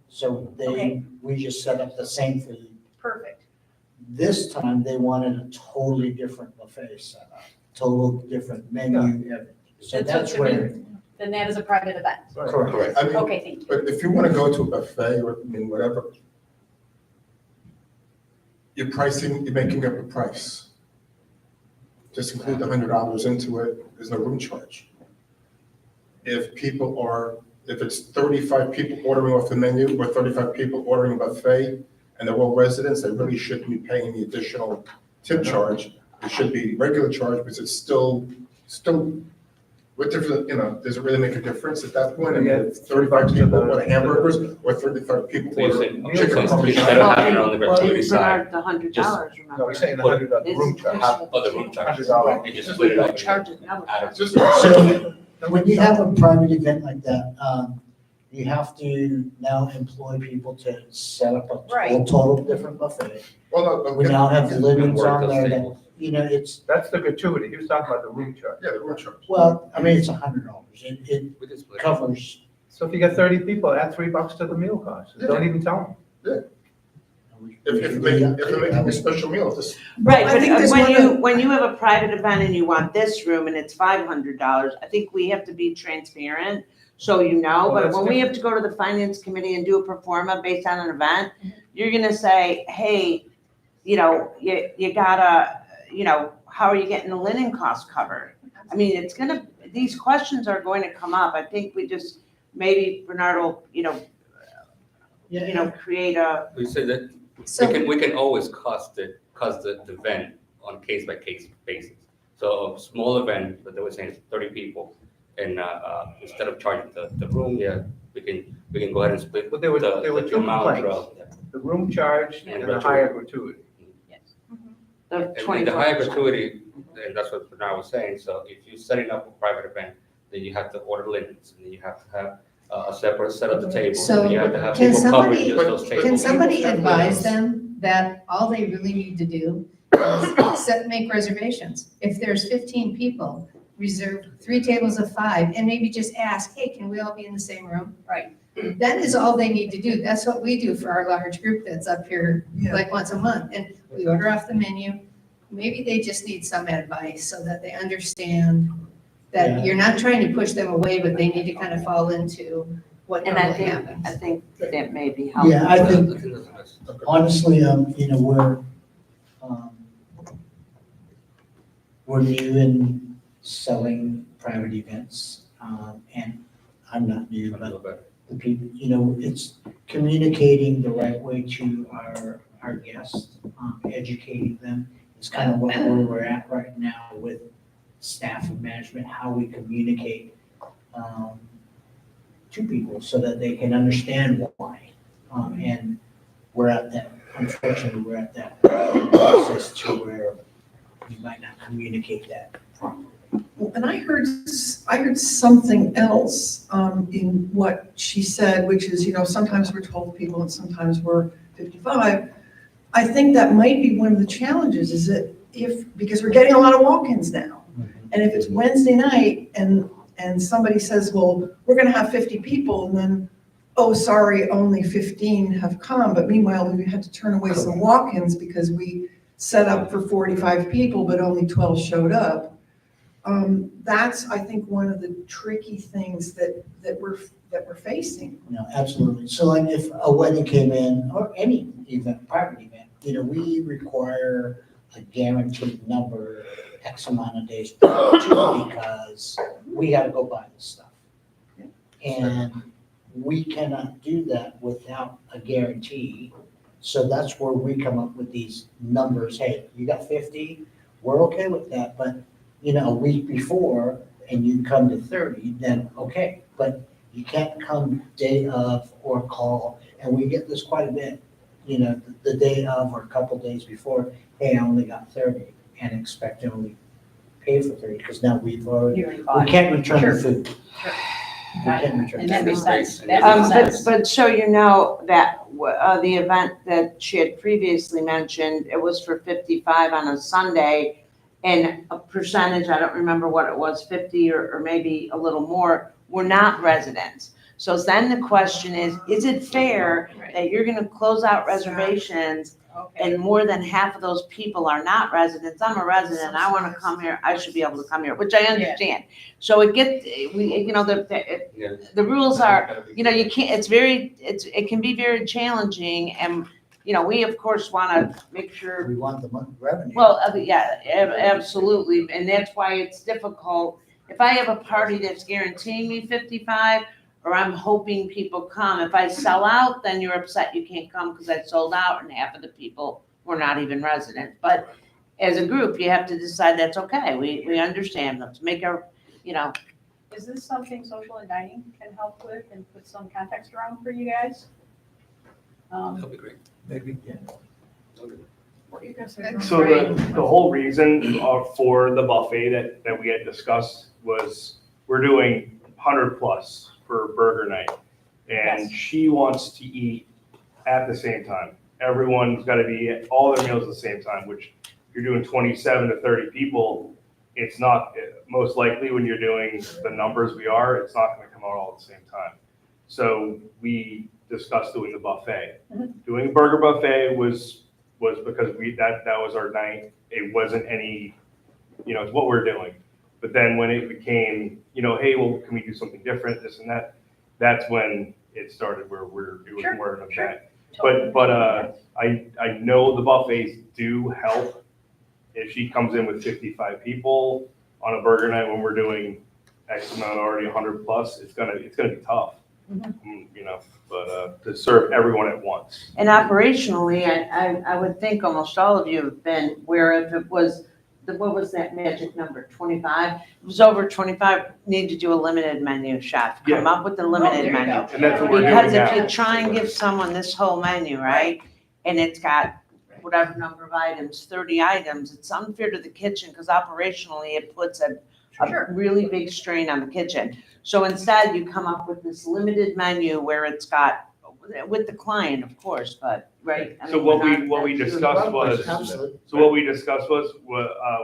So Okay. we just set up the same food. Perfect. This time, they wanted a totally different buffet setup, total different menu, everything. So that's where. Then that is a private event. Correct. I mean, Okay, thank you. but if you want to go to a buffet or, whatever, you're making up a price. Just include the $100 into it, there's no room charge. If it's 35 people ordering off the menu or 35 people ordering a buffet, and they're all residents, they really shouldn't be paying the additional tip charge. It should be regular charge, because it's still, what difference, does it really make a difference at that point? I mean, if 35 people order hamburgers or 35 people So you're order saying, chicken. instead of having it on the gratuity Bernard, side, the $100, just- remember? No, we're saying the Put- $100 room charge. the room charge, $100. and just split it up. Charge it double. Add it. Just- So when you have a private event like that, you have to now employ people to set up a Right. total different buffet. Well, no, We now have livings Work on those there that, tables. it's, That's the gratuity, he was talking about the room charge. Yeah, the room charge. well, I mean, it's $100. It We can split it. covers. So if you got 30 people, add $3 to the meal cost. Don't even tell them. If you're making a special meal, just. Right, I but think there's when you have a private event and you want this room and it's $500, I think we have to be transparent, so Well, but that's when we have to go to the finance committee and do a pro forma based on an event, you're gonna say, hey, you gotta, how are you getting the linen costs covered? I mean, these questions are going to come up. I think we just, maybe Bernard will, create a, We said that So- we can always cost the event on case by case basis. So a small event, but they were saying it's 30 people, and instead of charging the room, we can go ahead and split But there were the two amount complaints, throughout. the room charge Yeah. and the higher gratuity. the And the 24. higher gratuity, and that's what Bernard was saying, so if you're setting up a private event, then you have to order linens, and then you have to have a separate set of the tables, So and you have to have can people covering somebody- just those tables. Can somebody advise them that all they really need to do is make reservations? If there's 15 people, reserve 3 tables of 5, and maybe just ask, hey, can we all be in the same room? Right. That is all they need to do. That's what we do for our large group that's up here Yeah. like once a month, and we order off the menu. Maybe they just need some advice so that they understand that you're not trying to push them away, but they need to kind of fall into what And I normally think, happens. I think that may be helpful. Yeah, I think, honestly, you know, we're new in selling private events, and I'm not new, but the people, you know, it's communicating the right way to our guests, educating them. It's kind of where we're at right now with staff and management, how we communicate to people so that they can understand why. And we're at that, unfortunately, we're at that process to where you might not communicate that properly. And I heard something else in what she said, which is, you know, sometimes we're 12 people and sometimes we're 55. I think that might be one of the challenges is that because we're getting a lot of walk-ins now. And if it's Wednesday night and somebody says, well, we're gonna have 50 people, and then, oh, sorry, only 15 have come, but meanwhile, we had to turn away some walk-ins because we set up for 45 people, but only 12 showed up. That's, I think, one of the tricky things that we're facing. No, absolutely. So like if a wedding came in, or any event, private event, you know, we require a guaranteed number, X amount of days because we gotta go buy this stuff. And we cannot do that without a guarantee. So that's where we come up with these numbers. Hey, you got 50, we're okay with that, but you know, a week before and you come to 30, then okay. But you can't come day of or call, and we get this quite a bit, you know, the day of or a couple days before, hey, I only got 30, and expect to only pay for 30, because now we can't return the food. We can't return. And that makes sense. But so you know that the event that she had previously mentioned, it was for 55 on a Sunday, and a percentage, I don't remember what it was, 50 or maybe a little more, were not residents. So then the question is it fair that you're gonna close out reservations and more than half of those people are not residents? I'm a resident, I wanna come here, I should be able to come here, which I understand. So it the rules are, you know, you can't, it can be very challenging, and, you know, we of course wanna make sure. We want the revenue. Well, yeah, absolutely, and that's why it's difficult. If I have a party that's guaranteeing me 55, or I'm hoping people come, if I sell out, then you're upset you can't come because I sold out and half of the people were not even residents. But as a group, you have to decide that's okay, we understand, let's make our, you know. Is this something social and dining can help with and put some context around for you guys? That'd be great. Maybe, yeah. What you guys So the whole reason for the buffet that we had discussed was we're doing 100 plus for burger night. And she wants to eat at the same time. Everyone's got to be all their meals at the same time, which if you're doing 27 to 30 people, it's not, most likely when you're doing the numbers we are, it's not going to come out all at the same time. So we discussed doing the buffet. Doing a burger buffet was because that was our night. It wasn't any, you know, it's what we're doing. But then when it became, you know, hey, well, can we do something different, this and that? That's when it started where it was more of an event. But I know the buffets do help. If she comes in with 55 people on a burger night when we're doing X amount already 100 plus, it's gonna be tough. You know, but to serve everyone at once. And operationally, I would think almost all of you have been where if it was, what was that magic number, 25? If it was over 25, need to do a limited menu, chef. Come up with the limited menu. And that's what we're doing Because now. if you try and give someone this whole menu, right, and it's got whatever number of items, 30 items, it's unfair to the kitchen because operationally it puts a really big strain on the kitchen. So instead, you come up with this limited menu where it's got, with the client, of course, but, right? I So mean, what we discussed was,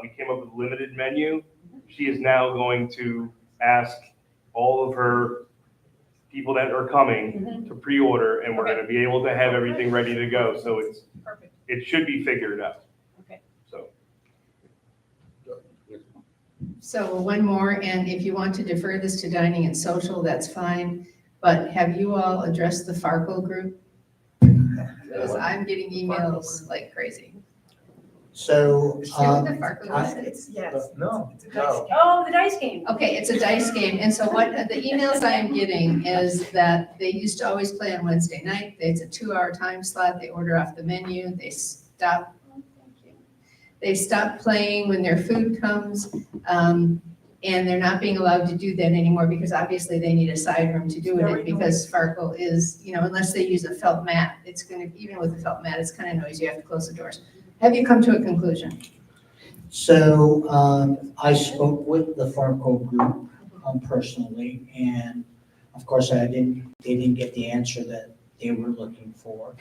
we came up with a limited menu. She is now going to ask all of her people that are coming to pre-order, and we're gonna be able to have everything ready to go. So it should be figured out. Okay. So. So one more, and if you want to defer this to dining and social, that's fine. But have you all addressed the Farco group? Because I'm getting emails like crazy. So, You know what the Farco is? It's, yes. No, It's a dice no. game. Oh, the dice game. Okay, it's a dice game, and so what, the emails I am getting is that they used to always play on Wednesday night. It's a 2-hour time slot, they order off the menu, they stop playing when their food comes, and they're not being allowed to do that anymore because obviously they need a side room to do it, because Farkle is, unless they use a felt mat, it's gonna, even with a felt mat, it's kind of noisy, you have to close the doors. Have you come to a conclusion? So, I spoke with the Farco group, personally, and of course, they didn't get the answer that they were looking for.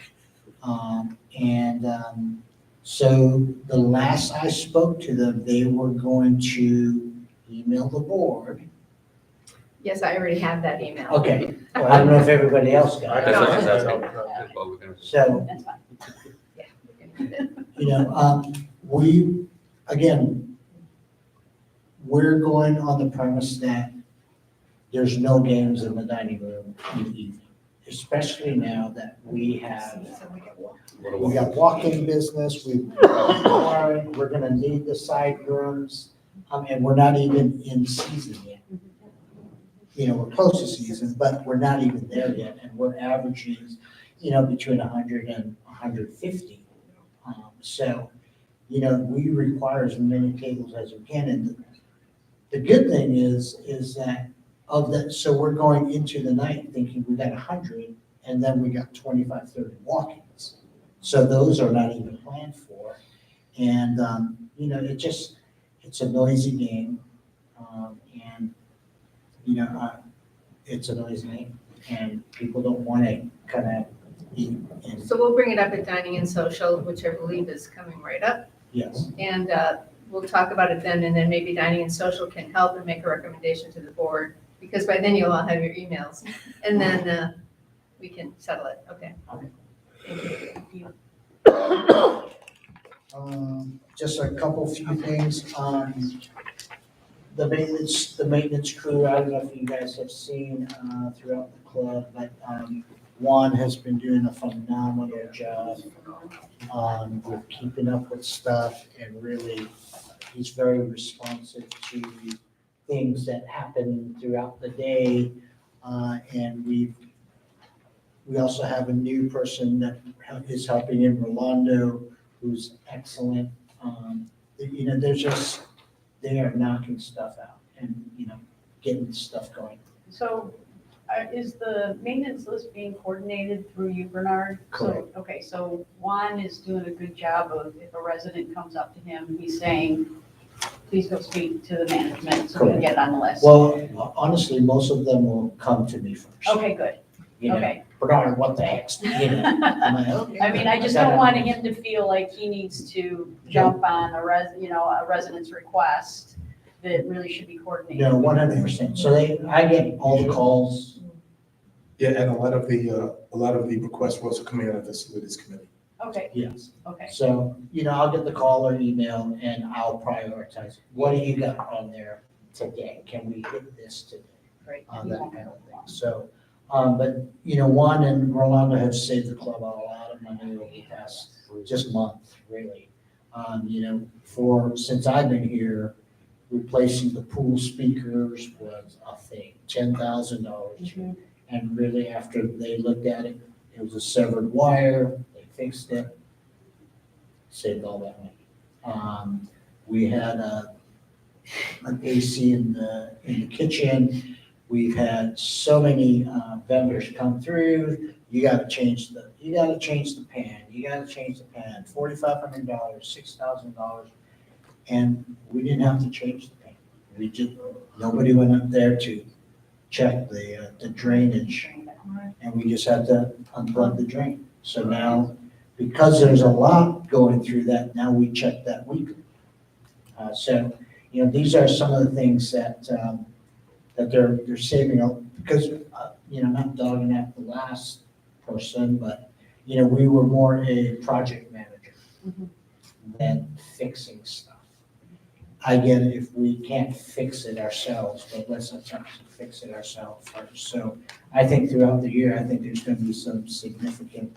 So the last I spoke to them, they were going to email the board. Yes, I already have that email. Okay, I don't know if everybody else got it. That's what she's asking. Well, we're gonna- So, That's fine. we're going on the premise that there's no games in the dining room in the evening, especially now that we got walk-in business, we're gonna need the side rooms, and we're not even in season yet. We're close to season, but we're not even there yet, and we're averaging, between 100 and 150. So, we require as many tables as we can, and the good thing is that so we're going into the night thinking we got 100, and then we got 25, 30 walk-ins. So those are not even planned for, and, it's a noisy game, and, it's a noisy game, and people don't want to kind of eat in. So we'll bring it up at dining and social, which I believe is coming right up. Yes. And we'll talk about it then, and then maybe dining and social can help and make a recommendation to the board, because by then you'll all have your emails, and then we can settle it, okay? Thank you. Just a few things. The maintenance crew, I don't know if you guys have seen throughout the club, but Juan has been doing a phenomenal job with keeping up with stuff, and really, he's very responsive to things that happen throughout the day. And we also have a new person that is helping in, Rolando, who's excellent. They are knocking stuff out and, getting stuff going. So is the maintenance list being coordinated through you, Bernard? Correct. So, okay, so Juan is doing a good job of, if a resident comes up to him, he's saying, please go speak to the management so we can get it on the list. Well, honestly, most of them will come to me first. Okay, good. Okay. Bernard, what the heck's, I'm like, okay. I mean, I just don't want him to feel like he needs to jump on a resident's request that really should be coordinated. No, 100%. So I get all the calls. Yeah, and a lot of the requests will also come in at the facilities committee. Okay. Yes. Okay. So, I'll get the call or email and I'll prioritize. What do you got on there today? Can we hit this today? Great. That kind of thing. So, but, Juan and Rolando have saved the club a lot of money over the past just month, really. Since I've been here, replacing the pool speakers was a thing, $10,000. And really, after they looked at it, it was a severed wire, they fixed it, saved all that money. We had an AC in the kitchen. We've had so many vendors come through. You gotta change the pan, $4,500, $6,000. And we didn't have to change the pan. Nobody went up there to check the drainage, and we just had to unplug the drain. So now, because there's a lot going through that, now we check that weekly. These are some of the things that they're saving up, because, not dogging at the last person, but, we were more a project manager than fixing stuff. I get it if we can't fix it ourselves, but let's attempt to fix it ourselves first. So I think throughout the year, I think there's gonna be some significant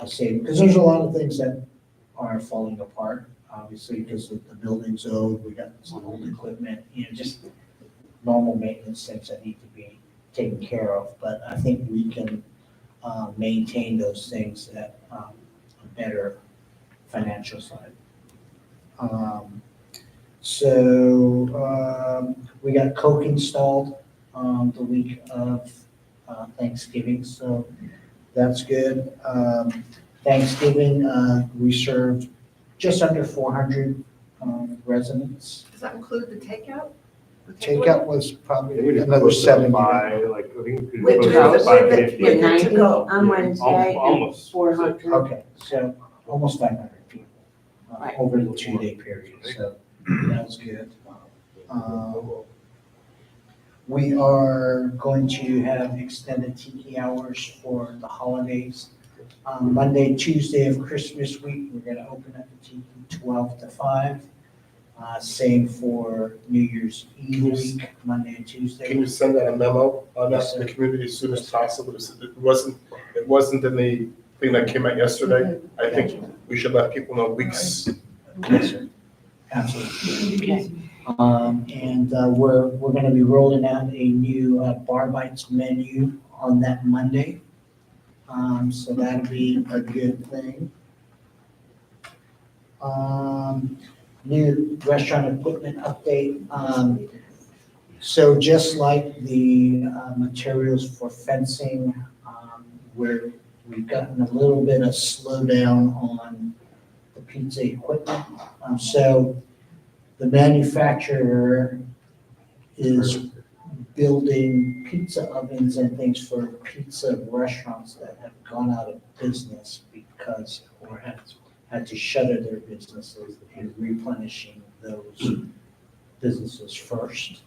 savings, because there's a lot of things that are falling apart, obviously, because the building's old, we got some old equipment, just normal maintenance things that need to be taken care of. But I think we can maintain those things at a better financial side. We got Coke installed the week of Thanksgiving, so that's good. Thanksgiving, we served just under 400 residents. Does that include the takeout? Takeout was I think probably we did another close to 70. like, I think we With closed the- to with the- 550. with the to go. On Wednesday and Almost. 400. Okay, so almost 500 people Right. over the 2-day period, so that was good. We are going to have extended tiki hours for the holidays. Monday, Tuesday of Christmas week, we're gonna open up the tiki 12 to 5. Same for New Year's Eve week, Monday and Tuesday. Can you send out a memo on that Yes, to the sir. community as soon as possible? It wasn't in the thing that came out yesterday. I think we should let people know weeks. Yes, sir. Absolutely. And we're gonna be rolling out a new Bar Bites menu on that Monday. So that'll be a good thing. New restaurant equipment update. So just like the materials for fencing, we've gotten a little bit of slowdown on the pizza equipment. So the manufacturer is building pizza ovens and things for pizza restaurants that have gone out of business because, or had to shutter their businesses, and replenishing those businesses first.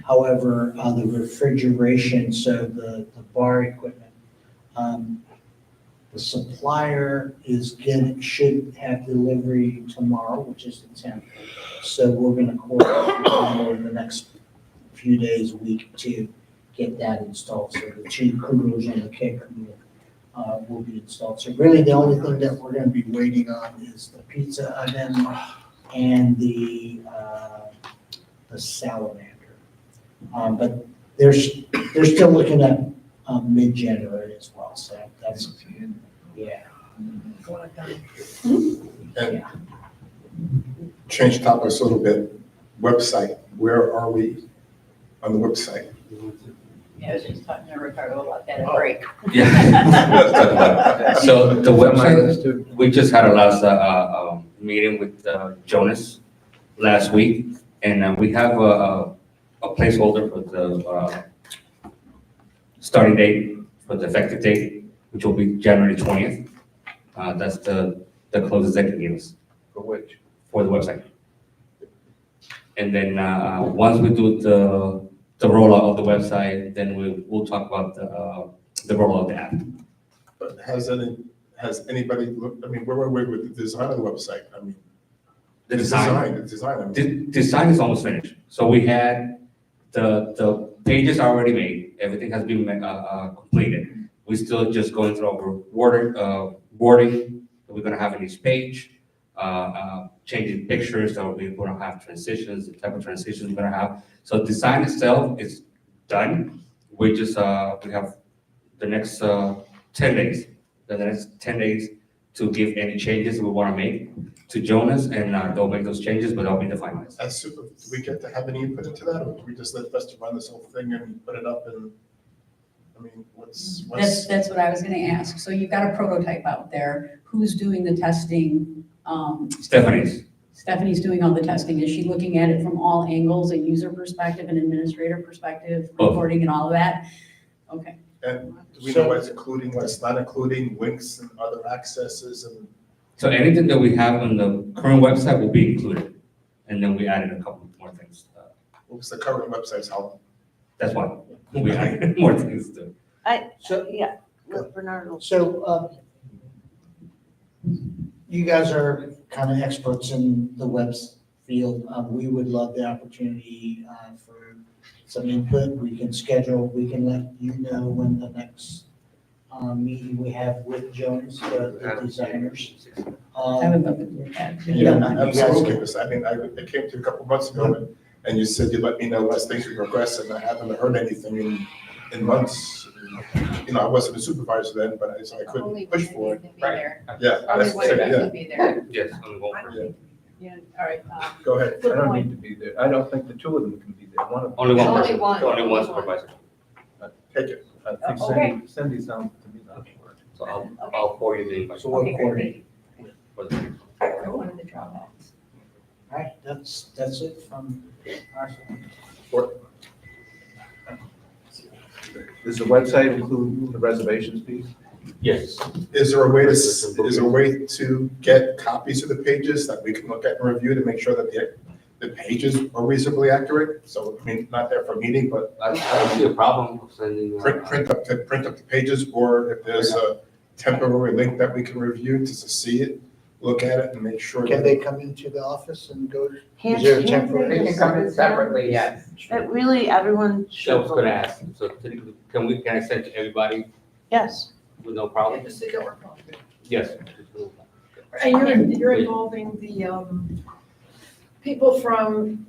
However, the refrigeration, so the bar equipment, the supplier should have delivery tomorrow, which is the 10th. So we're gonna coordinate over the next few days, week, to get that installed. So the 2 coolers and the cake will be installed. So really the only thing that we're gonna be waiting on is the pizza oven and the salamander. But they're still looking at mid-January as well, so that's, yeah. And change topics a little bit. Website, where are we on the website? Yeah, I was just talking to Ricardo about that at break. Yeah. So the website, we just had a last meeting with Jonas last week, and we have a placeholder for the starting date, for the effective date, which will be January 20th. That's the closest they can give us. For which? For the website. And then once we do the rollout of the website, then we'll talk about the rollout of the app. But has anybody looked, I mean, where were we with the design of the website? I mean, The design. I mean. Design is almost finished. So we had the pages are already made. Everything has been completed. We're still just going through our wording that we're gonna have in each page, changing pictures, so we're gonna have transitions, the type of transitions we're gonna have. So design itself is done. We just, we have the next 10 days, the next 10 days to give any changes we wanna make to Jonas, and they'll make those changes, but they'll be the finalized. That's super. Do we get to have any input into that, or do we just let Fester run this whole thing and put it up and, I mean, what's? That's what I was gonna ask. So you've got a prototype out there. Who's doing the testing? Stephanie's doing all the testing. Is she looking at it from all angles, a user perspective, an administrator perspective, reporting and all of that? Okay. And do we know what's including, what's not including, links and other accesses and? So anything that we have on the current website will be included, and then we added a couple more things. What was the current website's how? That's why we added more things to. Yeah, let Bernardo. So You guys are kind of experts in the webs field. We would love the opportunity for some input. We can schedule, we can let you know when the next meeting we have with Jones, the designers. I would love to do that. Yeah, you guys absolutely. can- Because I mean, I came to you a couple months ago and you said you'd let me know as things would progress, and I haven't heard anything in months. You know, I wasn't a supervisor then, but I couldn't push for it. Yeah. Only that's- one of you yeah. can be there. Yes, only one person. Yeah, all right. Go ahead. I don't need to be there. I don't think the two of them can be there. One of them. Only one Only person, one. only one supervisor. Take it. I think Okay. Cindy sounds to me that. So I'll forward you the invite. So we'll coordinate. For the- One of the drawbacks. All right, that's it from our side. Does the website include the reservations piece? Yes. Is there a way to get copies of the pages that we can look at and review to make sure that the pages are reasonably accurate? So, I mean, not there for a meeting, but I don't see a problem of sending. print up the pages, or if there's a temporary link that we can review just to see it, look at it and make sure. Can that- they come into the office and go? Can't- Is there a can't temporary? they They can come in separately, yes. But really, everyone I should. was gonna ask, so can I send to everybody Yes. with no problem? Just so you don't recall. Yes. And you're involving the, people from,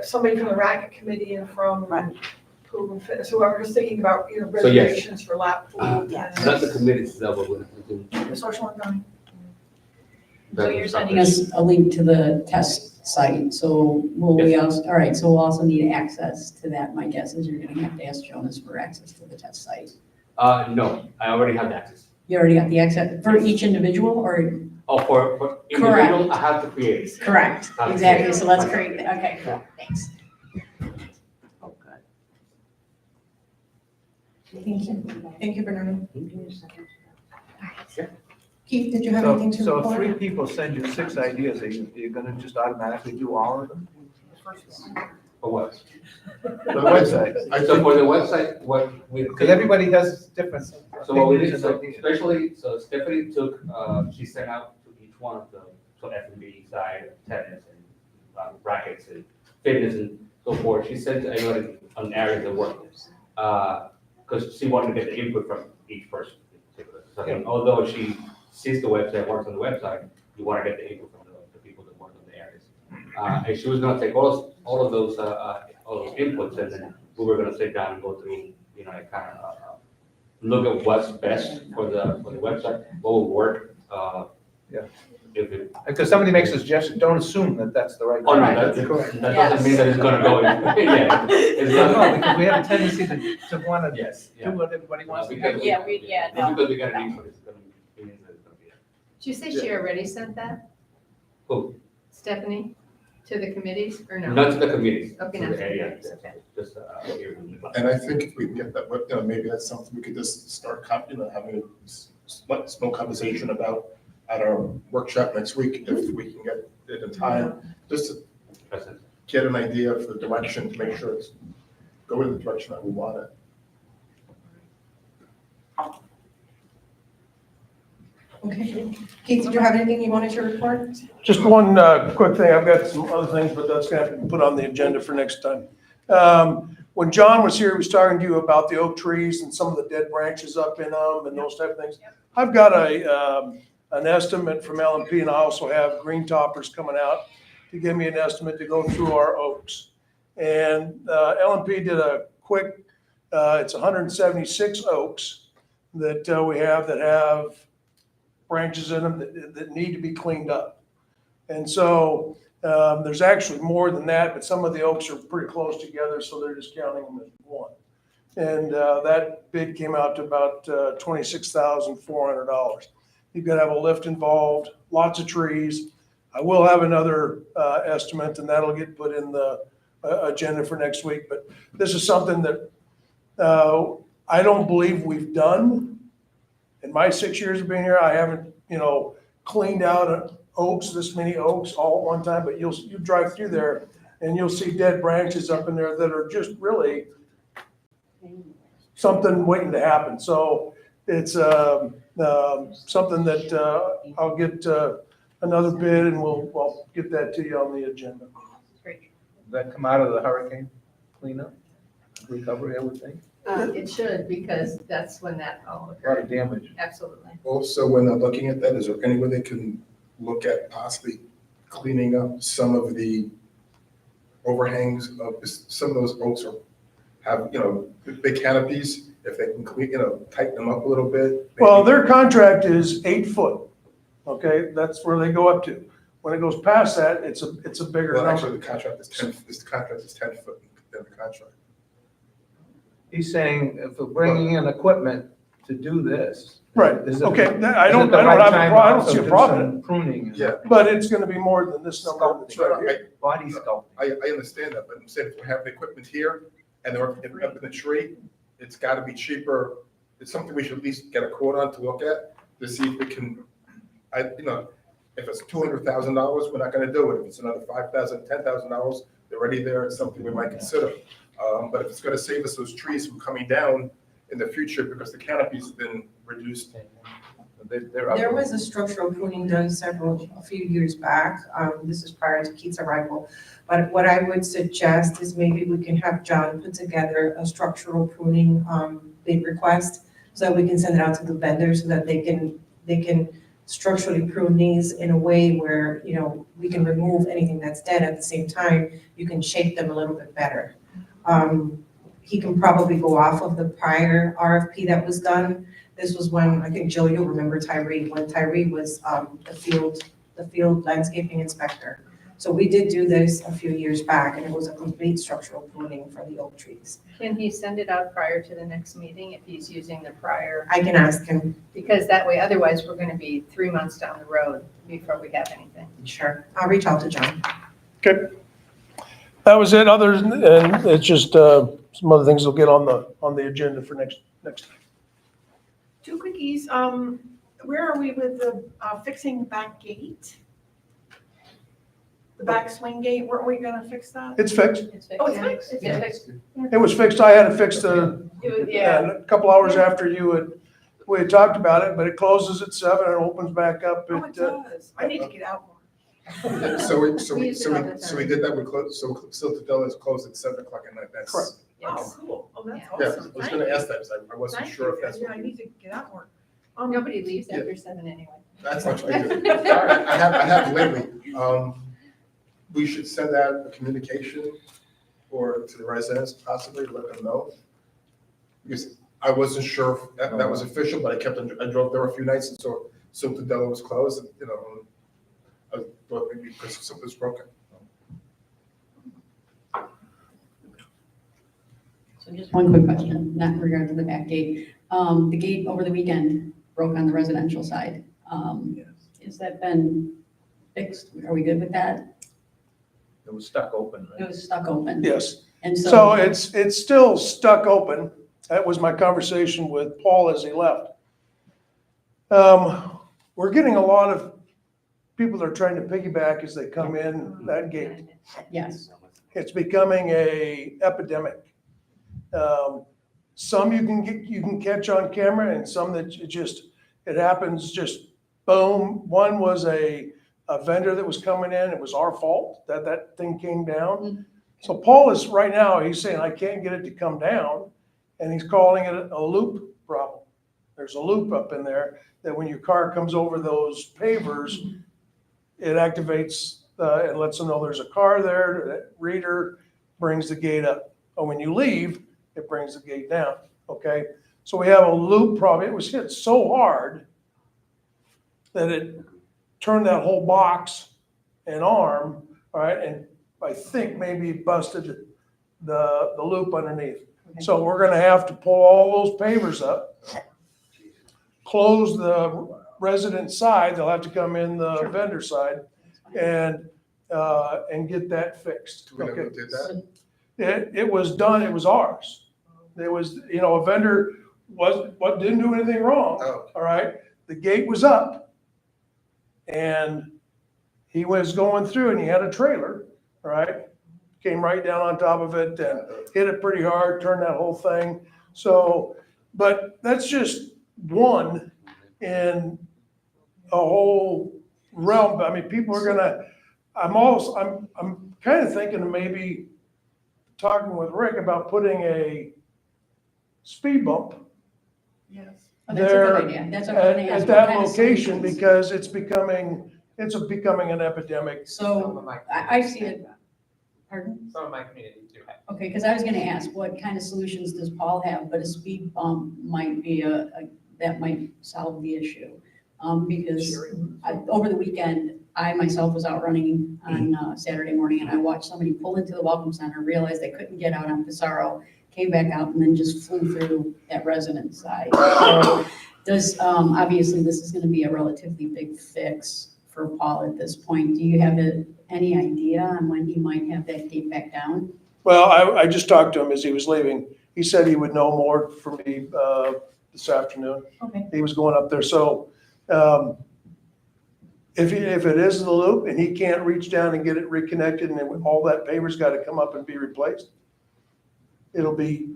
somebody from the racket committee and from pool and fitness, whoever is thinking about, you know, So, yes. reservations for lap pool. Yes. Not the committee itself, but we can. The social and dining. So you're sending us a link to the test site, so will we also, all right, so we'll also need access to that. My guess is you're gonna have to ask Jonas for access to the test site. No, I already have access. You already got the access for each individual or? Oh, for individual, I have to create. Correct, Okay. exactly, so let's create, okay, cool, thanks. Oh, good. Thank you. Thank you, Bernardo. Give me a second. Keith, did you have anything to So if report? 3 people send you 6 ideas, are you gonna just automatically do all of them? For what? For the website? So for the website, what we. Because everybody has different. So what we did, opinions so and ideas. especially, so Stephanie took, she sent out to each one of them, so F&B side, tennis and rackets and fitness and so forth. She sent to everybody on areas of work. Because she wanted to get the input from each person. So I mean, although she sees the website, works on the website, you want to get the input from the people that work on the areas. And she was gonna take all of those inputs, and then we were gonna sit down and go through, you know, kind of look at what's best for the website, what will work. Yeah. If it, Because somebody makes a suggestion, don't assume that that's the right. oh no, thing. that doesn't mean that it's gonna go. Yeah, it's No, not. because we have a tendency to want to Yes. do what everybody wants to do. Because Yeah, no. because we got an input, it's gonna be, it means that it's gonna be. Did you say she already sent that, Who? Stephanie, to the committees or no? Not to the committees. Okay, to not the to the area, committees, okay. Just, here. And I think if we can get that, you know, maybe that's something we could just start, having a small conversation about at our workshop next week, if we can get it in time, just to get an idea of the direction, to make sure it's going in the direction that we want it. Okay. Keith, did you have anything you wanted to report? Just one quick thing. I've got some other things, but that's gonna have to be put on the agenda for next time. When John was here, he was talking to you about the oak trees and some of the dead branches up in them and those type of things. I've got an estimate from LMP, and I also have green toppers coming out to give me an estimate to go through our oaks. And LMP did a quick, it's 176 oaks that we have that have branches in them that need to be cleaned up. And so there's actually more than that, but some of the oaks are pretty close together, so they're just counting them as one. And that bid came out to about $26,400. You've got to have a lift involved, lots of trees. I will have another estimate, and that'll get put in the agenda for next week. But this is something that I don't believe we've done. In my 6 years of being here, I haven't, cleaned out oaks, this many oaks all at one time, but you drive through there and you'll see dead branches up in there that are just really something waiting to happen. So It's something that I'll get another bid and we'll get that to you on the agenda. Does that come out of the hurricane cleanup, recovery, I would think? It should, because that's when that all A lot occurred. of damage. Absolutely. Also, when they're looking at that, is there any way they can look at possibly cleaning up some of the overhangs of, some of those oaks are, have, big canopies, if they can clean, tighten them up a little bit? Well, maybe- their contract is 8 foot, okay? That's where they go up to. When it goes past that, it's a bigger Well, number. actually, the contract is 10 foot in the contract. He's saying if we're bringing in equipment to do this. Right, is it- okay, is I don't it the have right a time problem, I don't also see a do problem some in it, Pruning. Yeah. but it's gonna be more than this number that's right here. Body sculpting. I understand that, but I'm saying if we have the equipment here and they're up in the tree, it's gotta be cheaper. It's something we should at least get a quote on to look at, to see if we can, if it's $200,000, we're not gonna do it. If it's another $5,000, $10,000, they're already there, it's something we might consider. But if it's gonna save us those trees from coming down in the future because the canopy's been reduced. There was a structural pruning done a few years back. This is prior to Keith's arrival. But what I would suggest is maybe we can have John put together a structural pruning bid request so that we can send it out to the vendors so that they can structurally prune these in a way where, we can remove anything that's dead. At the same time, you can shape them a little bit better. He can probably go off of the prior RFP that was done. This was when, I think, Joe, you'll remember Tyree, when Tyree was the field landscaping inspector. So we did do this a few years back, and it was a complete structural pruning for the oak trees. Can he send it out prior to the next meeting if he's using the prior? I can ask him. Because that way, otherwise, we're gonna be 3 months down the road before we have anything. Sure, I'll reach out to John. Okay. That was it, and it's just some other things will get on the agenda for next time. Two quickies. Where are we with the fixing back gate? The back swing gate, weren't we gonna fix that? It's fixed. Oh, it's fixed? It's fixed. It was fixed. I had it fixed Yeah. a couple hours after we had talked about it, but it closes at 7 and opens back up Oh, it at, does. I need to get out more. So we We use it all the so we did that, so Siltadella is closed at 7:00 at night, that's. Correct. Oh, cool. Oh, that's Yeah, awesome. I was gonna ask that, because I wasn't Thank sure you. if that's Yeah, what. I need to get out more. Nobody leaves after 7 anyway. That's not what I do. I have lately. We should send out a communication or to the residents possibly, let them know. Because I wasn't sure if that was official, but I drove there a few nights and saw Siltadella was closed, and, I thought maybe because something was broken. So just one quick question, not in regard to the back gate. The gate over the weekend broke on the residential side. Has that been fixed? Are we good with that? It was stuck open, It right? was stuck open. yes. And So so, it's still stuck open. That was my conversation with Paul as he left. We're getting a lot of people that are trying to piggyback as they come in that gate. yes, It's becoming a epidemic. Some you can catch on camera, and some that it happens just boom. One was a vendor that was coming in. It was our fault that thing came down. So Paul is right now, he's saying, I can't get it to come down, and he's calling it a loop problem. There's a loop up in there that when your car comes over those pavers, it activates and lets them know there's a car there. That reader brings the gate up. But when you leave, it brings the gate down, okay? So we have a loop problem. It was hit so hard that it turned that whole box and arm, all right, and I think maybe busted the loop underneath. So we're gonna have to pull all those pavers up, close the resident side, they'll have to come in the vendor side, and get that fixed. Do we know who Okay. did that? It was done, it was ours. There was, a vendor didn't do anything wrong, Oh, all right? The gate was up, and he was going through, and he had a trailer, all right? Came right down on top of it and hit it pretty hard, turned that whole thing. So, but that's just one in a whole realm. I mean, people are gonna, I'm kind of thinking of maybe talking with Rick about putting a speed bump Yes. Oh, that's a good there idea. That's what I was gonna ask. at What that kind of location, solutions? because it's becoming an epidemic. So I see it, pardon? Some of my communities do have. Okay, because I was gonna ask, what kind of solutions does Paul have? But a speed bump might be that might solve the issue. Because over the weekend, I myself was out running on Saturday morning and I watched somebody pull into the Welcome Center, realized they couldn't get out on Pissarro, came back out and then just flew through that residence side. So does, obviously this is gonna be a relatively big fix for Paul at this point. Do you have any idea on when he might have that gate back down? Well, I just talked to him as he was leaving. He said he would know more from me this afternoon. Okay. He was going up there, so if it is the loop and he can't reach down and get it reconnected and then all that paper's got to come up and be replaced, it'll be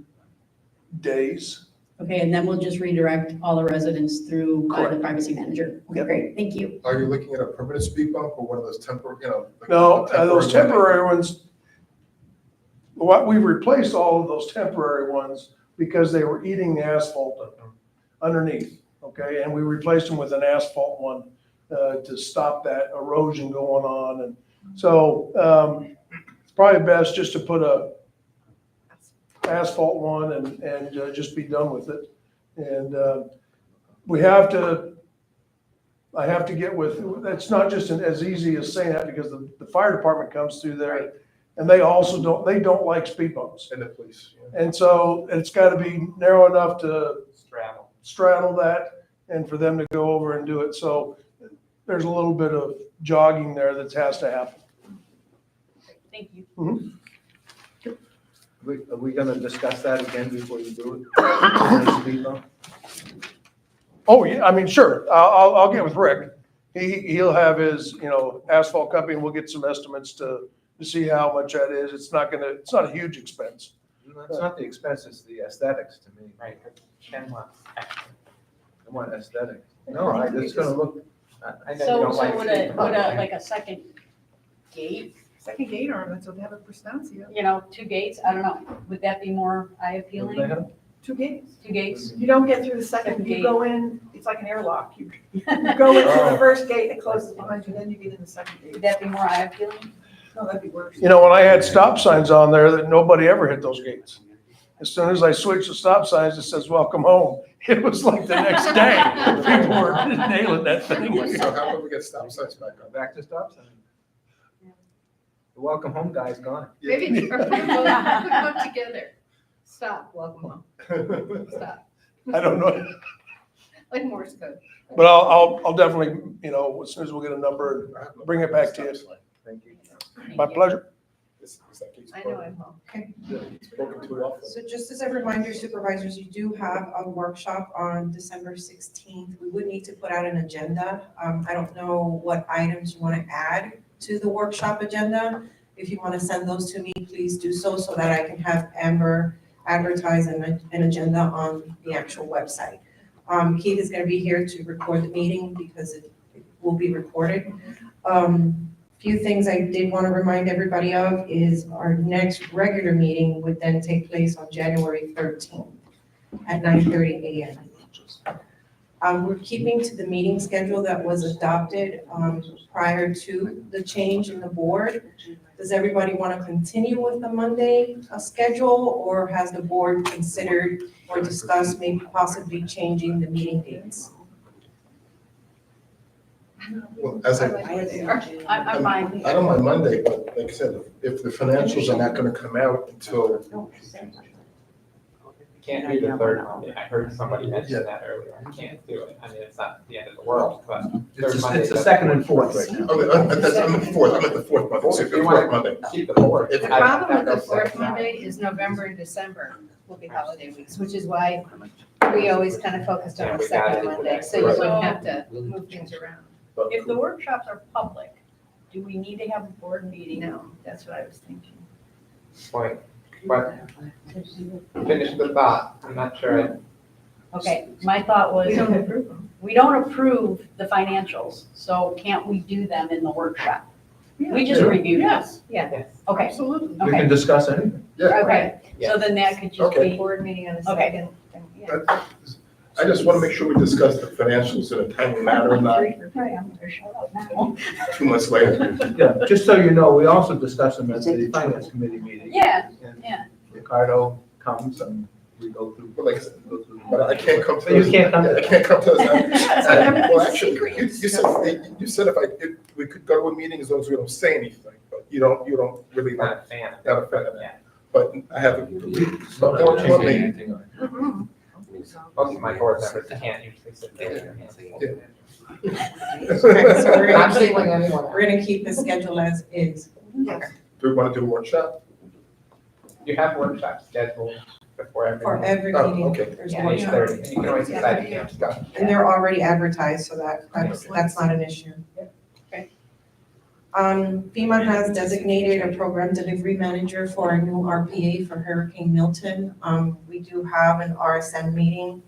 days. Okay, and then we'll just redirect all the residents through the Correct. privacy manager. Okay, great, thank you. Are you looking at a permanent speed bump or one of those temporary, like No, a those one? temporary ones, we replaced all of those temporary ones because they were eating the asphalt underneath, okay? And we replaced them with an asphalt one to stop that erosion going on. And so it's probably best just to put a asphalt one and just be done with it. And I have to get with, it's not just as easy as saying that because the fire department comes through there and they don't like speed bumps. And the police. And so it's got to be narrow enough to Straddle. that and for them to go over and do it. So there's a little bit of jogging there that has to happen. Thank you. Are we gonna discuss that again before you do it? Speed bump? Oh, yeah, I mean, sure. I'll get with Rick. He'll have his, asphalt company and we'll get some estimates to see how much that is. It's not a huge expense. It's not the expense, it's the aesthetics to me. Right, Ken wants action. I want aesthetics. No, it's gonna look, I know you So don't like. would like a second gate, Second gate ornament, so they have a Prestancia. 2 gates, I don't know, would that be more eye what they appealing? have? 2 gates. 2 gates? You don't get through the second, Second you gate. go in, it's like an airlock. You go into the first gate, it closes behind you, then you get in the second Would gate. that be more eye appealing? No, that'd be worse. When I had stop signs on there that nobody ever hit those gates. As soon as I switched the stop signs, it says, welcome home. It was like the next day, people were nailing that thing. So how about we get stop signs back on? Back to stop sign. The welcome home guy's gone. Maybe put them together. Stop, welcome home. Stop. I don't know, Like Morse code. but I'll definitely, as soon as we get a number, bring it back to you. Thank you. My pleasure. I know I'm home. Spoken too often. So just as a reminder, supervisors, you do have a workshop on December 16th. We would need to put out an agenda. I don't know what items you want to add to the workshop agenda. If you want to send those to me, please do so that I can have Amber advertise an agenda on the actual website. Keith is going to be here to record the meeting because it will be recorded. Few things I did want to remind everybody of is our next regular meeting would then take place on January 13th at 9:30 a.m. We're keeping to the meeting schedule that was adopted prior to the change in the board. Does everybody want to continue with the Monday schedule, or has the board considered or discussed maybe possibly changing the meeting dates? Well, as I'm fine. I don't mind Monday, but like I said, if the financials are not gonna come out until, Can't do the third Monday. I heard somebody mention that earlier. I can't do it. I mean, it's not the end of the world, but third Monday. It's the second and fourth right now. I'm at the fourth Monday, so the fourth Monday. Keep the fourth. The problem with the fourth Monday is November and December will be holiday weeks, which is why we always kind of focused on the second Monday, so you wouldn't have to move things around. If the workshops are public, do we need to have a board meeting? No, that's what I was thinking. Point. But finish the thought. I'm not sure. Okay, my thought was, We don't approve them. we don't approve the financials, so can't we do them in the workshop? We just Yeah. review them. Yes, Yeah, okay, absolutely. We can okay, discuss anything. okay. So then that could just Okay. be, Board meeting on a Okay. second. I just want to make sure we discuss the financials in a timely manner, not right, I'm gonna shut up now. 2 months later. Yeah, just so you know, we also discuss them at the finance committee meeting. Yeah, And yeah. Ricardo comes and we go through. But like I said, but I can't come to But you those. can't come to I can't come to those. That's Well, actually, you said we could go to a meeting as long as we don't say anything, but you don't really Not like, a fan. not a fan of Yeah. that. But I have, Not more changing importantly, anything on it. Most of my board members can't usually sit there. So we're Not gonna keep, singling anyone out. we're gonna keep the schedule as is. Yes. do we want to do a workshop? You have workshops scheduled before every. For every Oh, meeting, okay. there's Yeah, one. 8:30. You can always decide again. And they're already advertised, so that's not an issue. Okay. FEMA has designated a program delivery manager for a new RPA for Hurricane Milton. We do have an RSM meeting,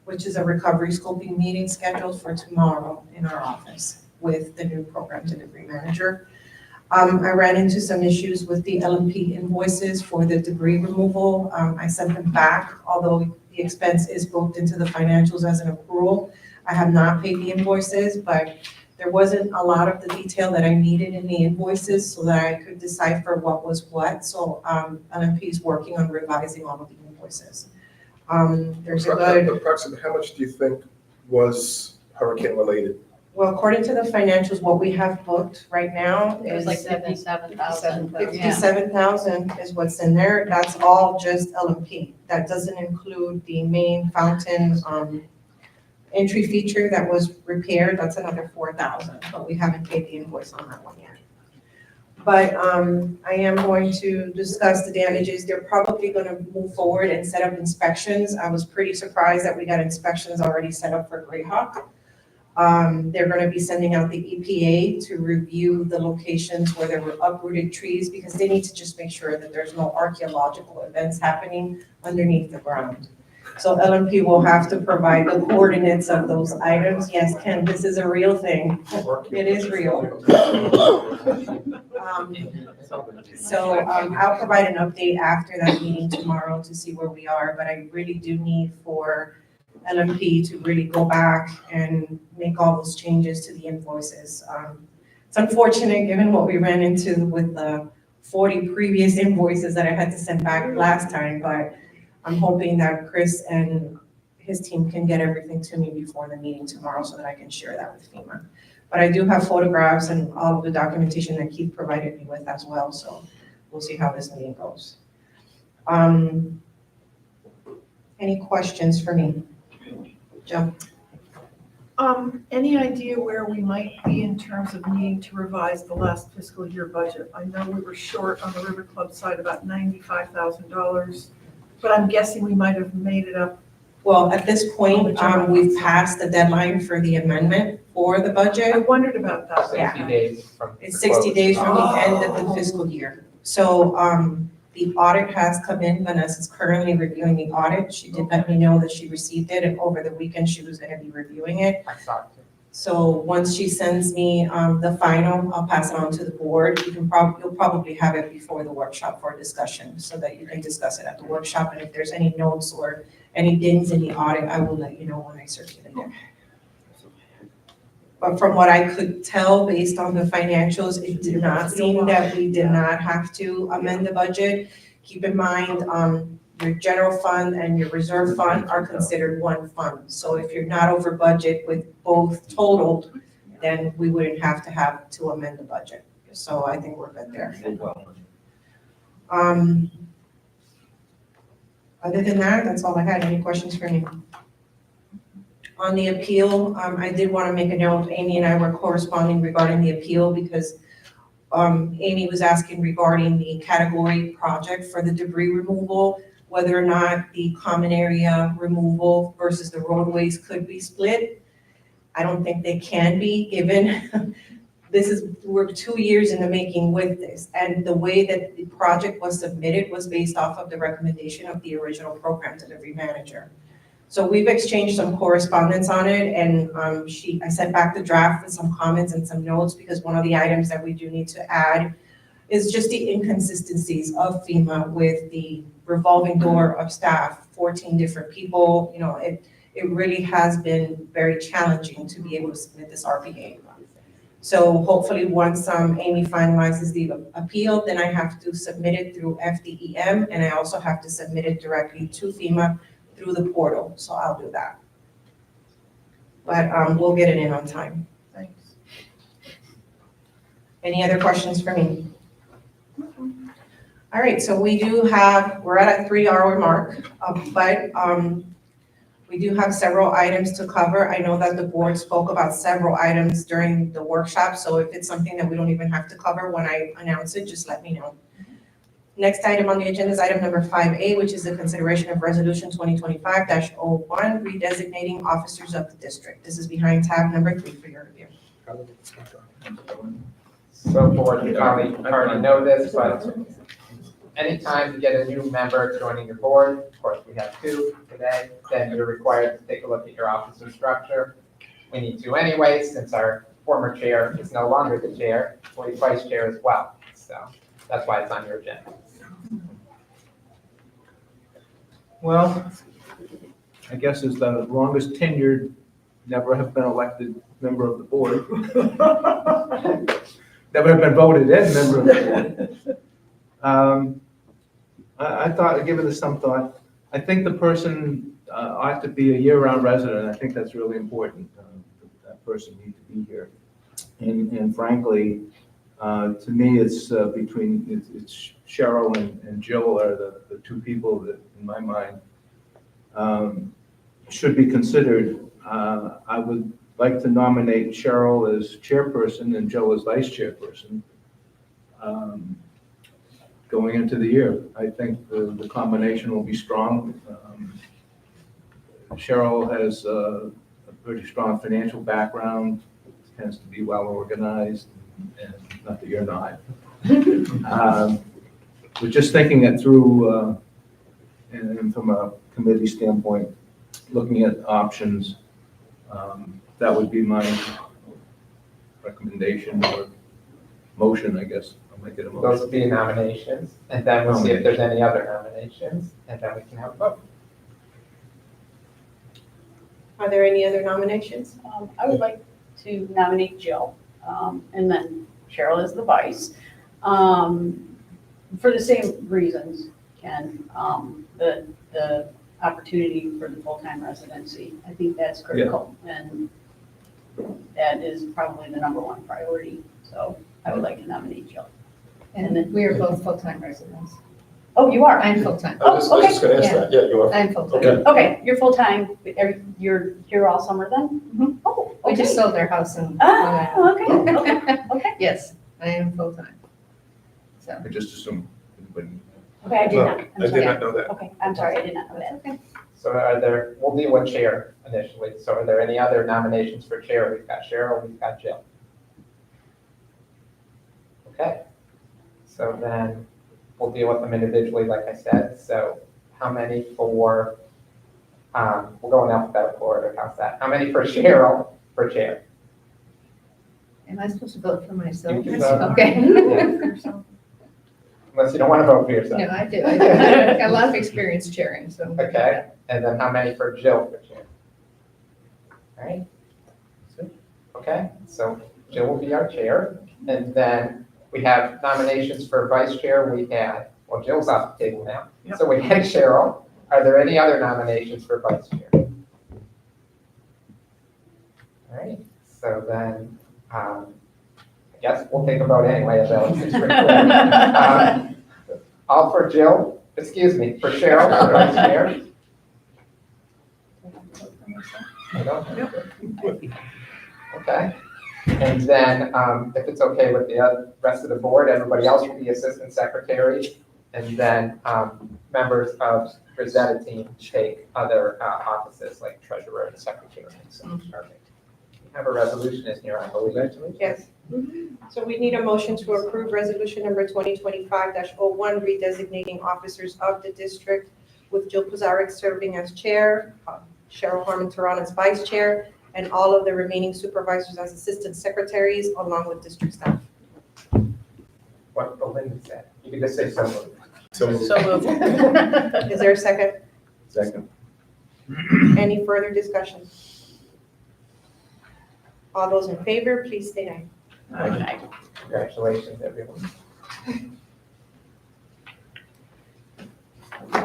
which is a recovery scoping meeting scheduled for tomorrow in our office with the new program delivery manager. I ran into some issues with the LMP invoices for the debris removal. I sent them back, although the expense is booked into the financials as an accrual. I have not paid the invoices, but there wasn't a lot of the detail that I needed in the invoices so that I could decipher what was what. So LMP is working on revising all of the invoices. There's a good, Approximately, how much do you think was hurricane related? well, according to the financials, what we have booked right now It was is like 57,000. 57,000 is what's in there. That's all just LMP. That doesn't include the main fountain, entry feature that was repaired. That's another 4,000, but we haven't paid the invoice on that one yet. But, I am going to discuss the damages. They're probably gonna move forward and set up inspections. I was pretty surprised that we got inspections already set up for Greyhawk. They're gonna be sending out the EPA to review the locations where there were uprooted trees because they need to just make sure that there's no archaeological events happening underneath the ground. So LMP will have to provide the coordinates of those items. Yes, Ken, this is a real thing. It is real. I'll provide an update after that meeting tomorrow to see where we are, but I really do need for LMP to really go back and make all those changes to the invoices. It's unfortunate, given what we ran into with the 40 previous invoices that I had to send back last time, but I'm hoping that Chris and his team can get everything to me before the meeting tomorrow so that I can share that with FEMA. But I do have photographs and all of the documentation that Keith provided me with as well, so we'll see how this meeting goes. Any questions for me? Joe? Any idea where we might be in terms of needing to revise the last fiscal year budget? I know we were short on the River Club side about $95,000, but I'm guessing we might have made it up. Well, at this point, we've passed the deadline for the amendment for the I budget. wondered about that. 60 days from. It's 60 days from the end of the Oh. fiscal year. So, the audit has come in. Vanessa's currently reviewing the audit. She did let me know that she received it, and over the weekend, she was gonna be reviewing it. I saw it. So once she sends me, the final, I'll pass it on to the board. You'll probably have it before the workshop for discussion, so that you can discuss it at the workshop. And if there's any notes or any dings in the audit, I will let you know when I circulate it. But from what I could tell, based on the financials, it did not seem that we did not have to amend the budget. Keep in mind, your general fund and your reserve fund are considered one fund. So if you're not over budget with both totaled, then we wouldn't have to amend the budget. So I think we're good there. Other than that, that's all I had. Any questions for me? On the appeal, I did want to make a note, Amy and I were corresponding regarding the appeal because Amy was asking regarding the category project for the debris removal, whether or not the common area removal versus the roadways could be split. I don't think they can be, given we're 2 years in the making with this. And the way that the project was submitted was based off of the recommendation of the original program delivery manager. So we've exchanged some correspondence on it, and I sent back the draft with some comments and some notes, because one of the items that we do need to add is just the inconsistencies of FEMA with the revolving door of staff, 14 different people. You know, it really has been very challenging to be able to submit this RPA. So hopefully, once Amy finalizes the appeal, then I have to submit it through FDEM, and I also have to submit it directly to FEMA through the portal, so I'll do that. But we'll get it in on time. Thanks. Any other questions for me? All right, so we're at a 3-hour mark, but we do have several items to cover. I know that the board spoke about several items during the workshop, so if it's something that we don't even have to cover when I announce it, just let me know. Next item on the agenda is item number 5A, which is the consideration of resolution 2025-01, redesignating officers of the district. This is behind tab number 3 for your review. So board, you probably already know this, but anytime you get a new member joining your board, of course, we have 2 today, then you're required to take a look at your officer structure. We need to anyway, since our former chair is no longer the chair, we'll be vice chair as well. So that's why it's on your agenda. Well, I guess as the longest tenured, never have been elected member of the board. Never have been voted as member of the board. I thought, given this some thought, I think the person ought to be a year-round resident. I think that's really important. That person needs to be here. And frankly, to me, it's it's Cheryl and Jill are the 2 people that, in my mind, should be considered. I would like to nominate Cheryl as chairperson and Jill as vice chairperson going into the year. I think the combination will be strong. Cheryl has a pretty strong financial background, tends to be well organized, and not that you're not. But just thinking it through, and from a committee standpoint, looking at options, that would be my recommendation or motion, I guess. I'll make it a motion. Those will be nominations, and then we'll see if there's any other nominations, and then we can have a vote. Are there any other nominations? I would like to nominate Jill, and then Cheryl as the vice, for the same reasons, Ken. The opportunity for the full-time residency, I think that's critical, and that is probably the #1 priority. So I would like to nominate Jill. And then we are both full-time residents. Oh, you are? I'm full-time. I was just gonna ask that, yeah, you are. I'm full-time. Okay. Okay, you're full-time, you're here all summer then? Oh, We just okay. sold our house in. Okay. Yes, I am full-time. So. I just assumed. Okay, I did not. I'm I sorry. did not know that. Okay, I'm sorry, I did not know that. Okay. So we'll deal with chair initially. So are there any other nominations for chair? We've got Cheryl, we've got Jill. Okay. So then we'll deal with them individually, like I said. So how many for, we'll go in alphabetical order, how's that? How many for Cheryl for chair? Am I supposed to vote for myself? You can vote. Okay. Yeah. Unless you don't want to vote for yourself. No, I do. I got a lot of experience chairing, so. Okay, and then how many for Jill for chair? All right. Okay, so Jill will be our chair, and then we have nominations for vice chair. We had, well, Jill's off the table now. Yep. So we had Cheryl. Are there any other nominations for vice chair? All right, so then, I guess we'll take a vote anyway, as Alex is pretty clear. All for Jill, excuse me, for Cheryl, for vice chair. I don't. Okay, and then if it's okay with the rest of the board, everybody else will be assistant secretary, and then members of Rosetta team take other offices like treasurer and secretary. So perfect. We have a resolution in here, I believe. Yes. So we need a motion to approve resolution number 2025-01, redesignating officers of the district with Jill Pizarnik serving as chair, Cheryl Harmon Tehran as vice chair, and all of the remaining supervisors as assistant secretaries, along with district staff. What Belinda said. You can just say so moved. So moved. So moved. Is there a second? Second. Any further discussion? All those in favor, please state aye. Aye. Congratulations, everyone.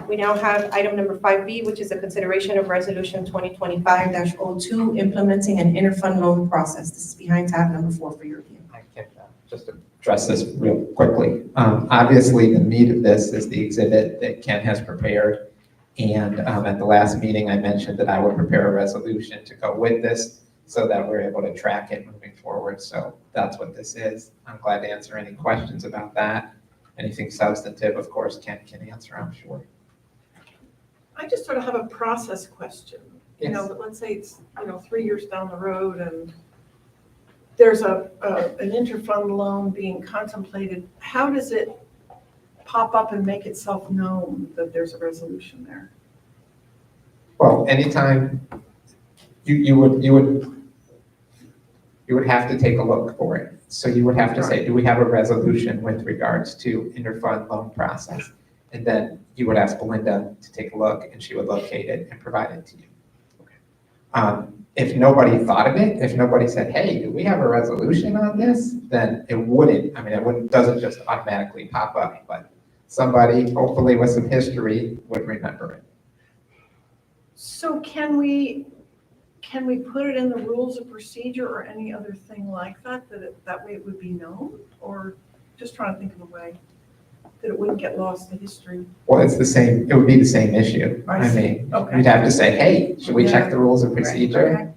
We now have item number 5B, which is a consideration of resolution 2025-02, implementing an interfund loan process. This is behind tab number 4 for your review. I can just address this real quickly. Obviously, the meat of this is the exhibit that Ken has prepared. And at the last meeting, I mentioned that I would prepare a resolution to go with this so that we're able to track it moving forward. So that's what this is. I'm glad to answer any questions about that. Anything substantive, of course, Ken can answer, I'm sure. I just sort of have a process question. You know, let's say it's, 3 years down the road and there's an interfund loan being contemplated. How does it pop up and make itself known that there's a resolution there? Well, anytime you would have to take a look for it. So you would have to say, do we have a resolution with regards to interfund loan process? And then you would ask Belinda to take a look and she would locate it and provide it to you. If nobody thought of it, if nobody said, hey, do we have a resolution on this? Then it wouldn't, doesn't just automatically pop up, but somebody, hopefully with some history, would remember it. So can we put it in the rules of procedure or any other thing like that, that way it would be known? Or just trying to think of a way that it wouldn't get lost in history? Well, it would be the same issue. Okay. You'd have to say, hey, should we check the rules of procedure?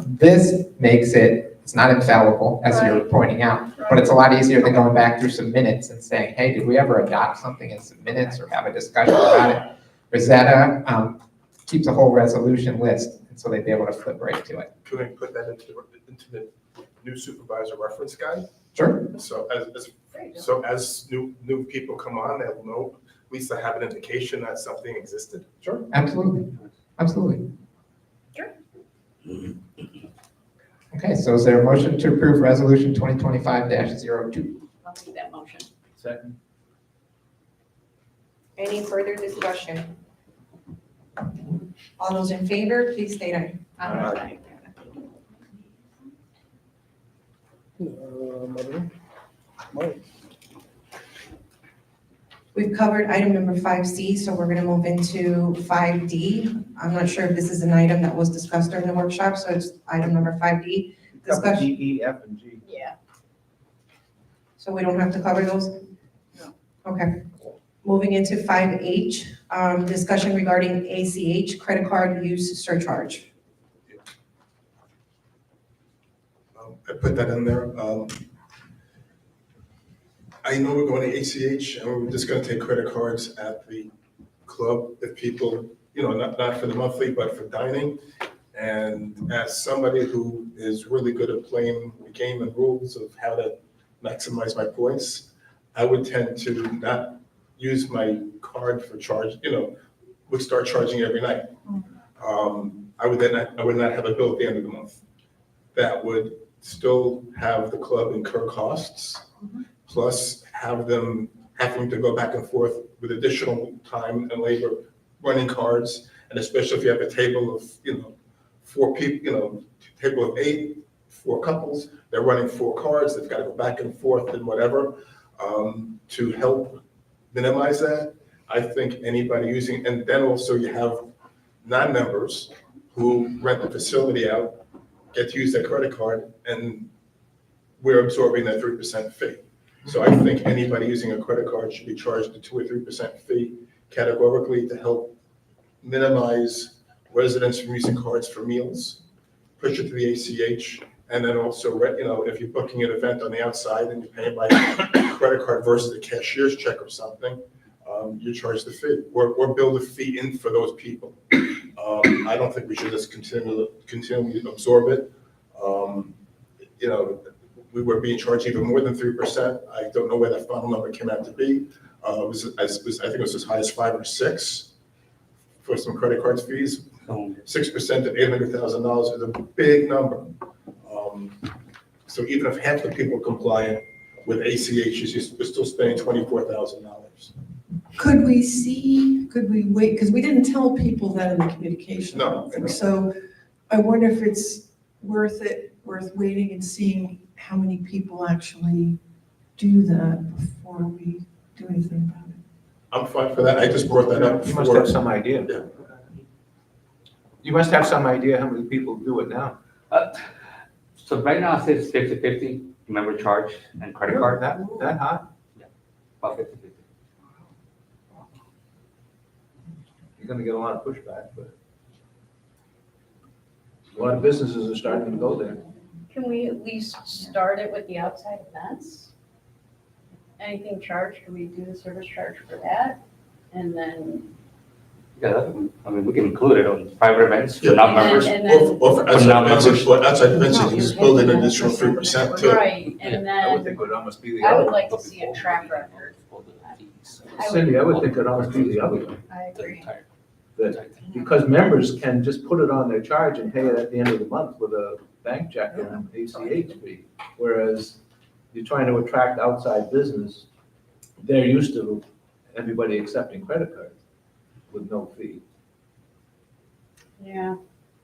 This makes it's not infallible, as you're pointing out, but it's a lot easier than going back through some minutes and saying, hey, did we ever adopt something in some minutes or have a discussion about it? Rosetta keeps a whole resolution list, and so they'd be able to flip right to it. Can we put that into the new supervisor reference guide? Sure. So as new people come on, they'll know, at least they have an indication that something existed. Sure. Absolutely. Sure. Okay, so is there a motion to approve resolution 2025-02? I'll make that motion. Second. Any further discussion? All those in favor, please state aye. Aye. We've covered item number 5C, so we're going to move into 5D. I'm not sure if this is an item that was discussed during the workshop, so it's item number 5D. Discussion. D, E, F, and G. Yeah. So we don't have to cover those? No. Okay. Moving into 5H, discussion regarding ACH, credit card use surcharge. I put that in there. I know we're going to ACH and we're just going to take credit cards at the club if people, not for the monthly, but for dining. And as somebody who is really good at playing the game and rules of how to maximize my points, I would tend to not use my card for charge, would start charging every night. I would not have a bill at the end of the month. That would still have the club incur costs, plus having to go back and forth with additional time and labor running cards, and especially if you have a table of, 4 people, table of 8, 4 couples, they're running 4 cards, they've got to go back and forth and whatever. To help minimize that, I think anybody using, and then also you have non-members who rent the facility out, get to use their credit card, and we're absorbing that 3% fee. So I think anybody using a credit card should be charged a 2 or 3% fee categorically to help minimize residents from using cards for meals, push it to the ACH, and then also, if you're booking an event on the outside and you're paying by credit card versus a cashier's check or something, you charge the fee or build a fee in for those people. I don't think we should just continually absorb it. We were being charged even more than 3%. I don't know where that final number came out to be. I think it was as high as 5 or 6 for some credit card fees. 6% of $800,000 is a big number. So even if half the people are compliant with ACH, you're still spending $24,000. Could we wait, because we didn't tell people that in the communication. I don't think. So I wonder if it's worth waiting and seeing how many people actually do that before we do anything about it. I'm fine for that. I just brought that up. You must have some idea. You must have some idea how many people do it now. So right now it says 50/50, member charge and credit card. That high? Yeah, about 50/50. You're gonna get a lot of pushback, but a lot of businesses are starting to go there. Can we at least start it with the outside events? Anything charged, can we do the service charge for that? And then, Yeah, I mean, we can include it on private events for Yeah. non-members. And then- Or for For non-members. outside events, you can just build an additional 3% too. right, and I would then think it would almost be the I other would way. like to see a track record. Cindy, I would think it'd almost be the other way. I agree. That, because members can just put it on their charge and pay it at the end of the month with a bank check and an ACH fee. Whereas you're trying to attract outside business, they're used to everybody accepting credit cards with no fee. Yeah.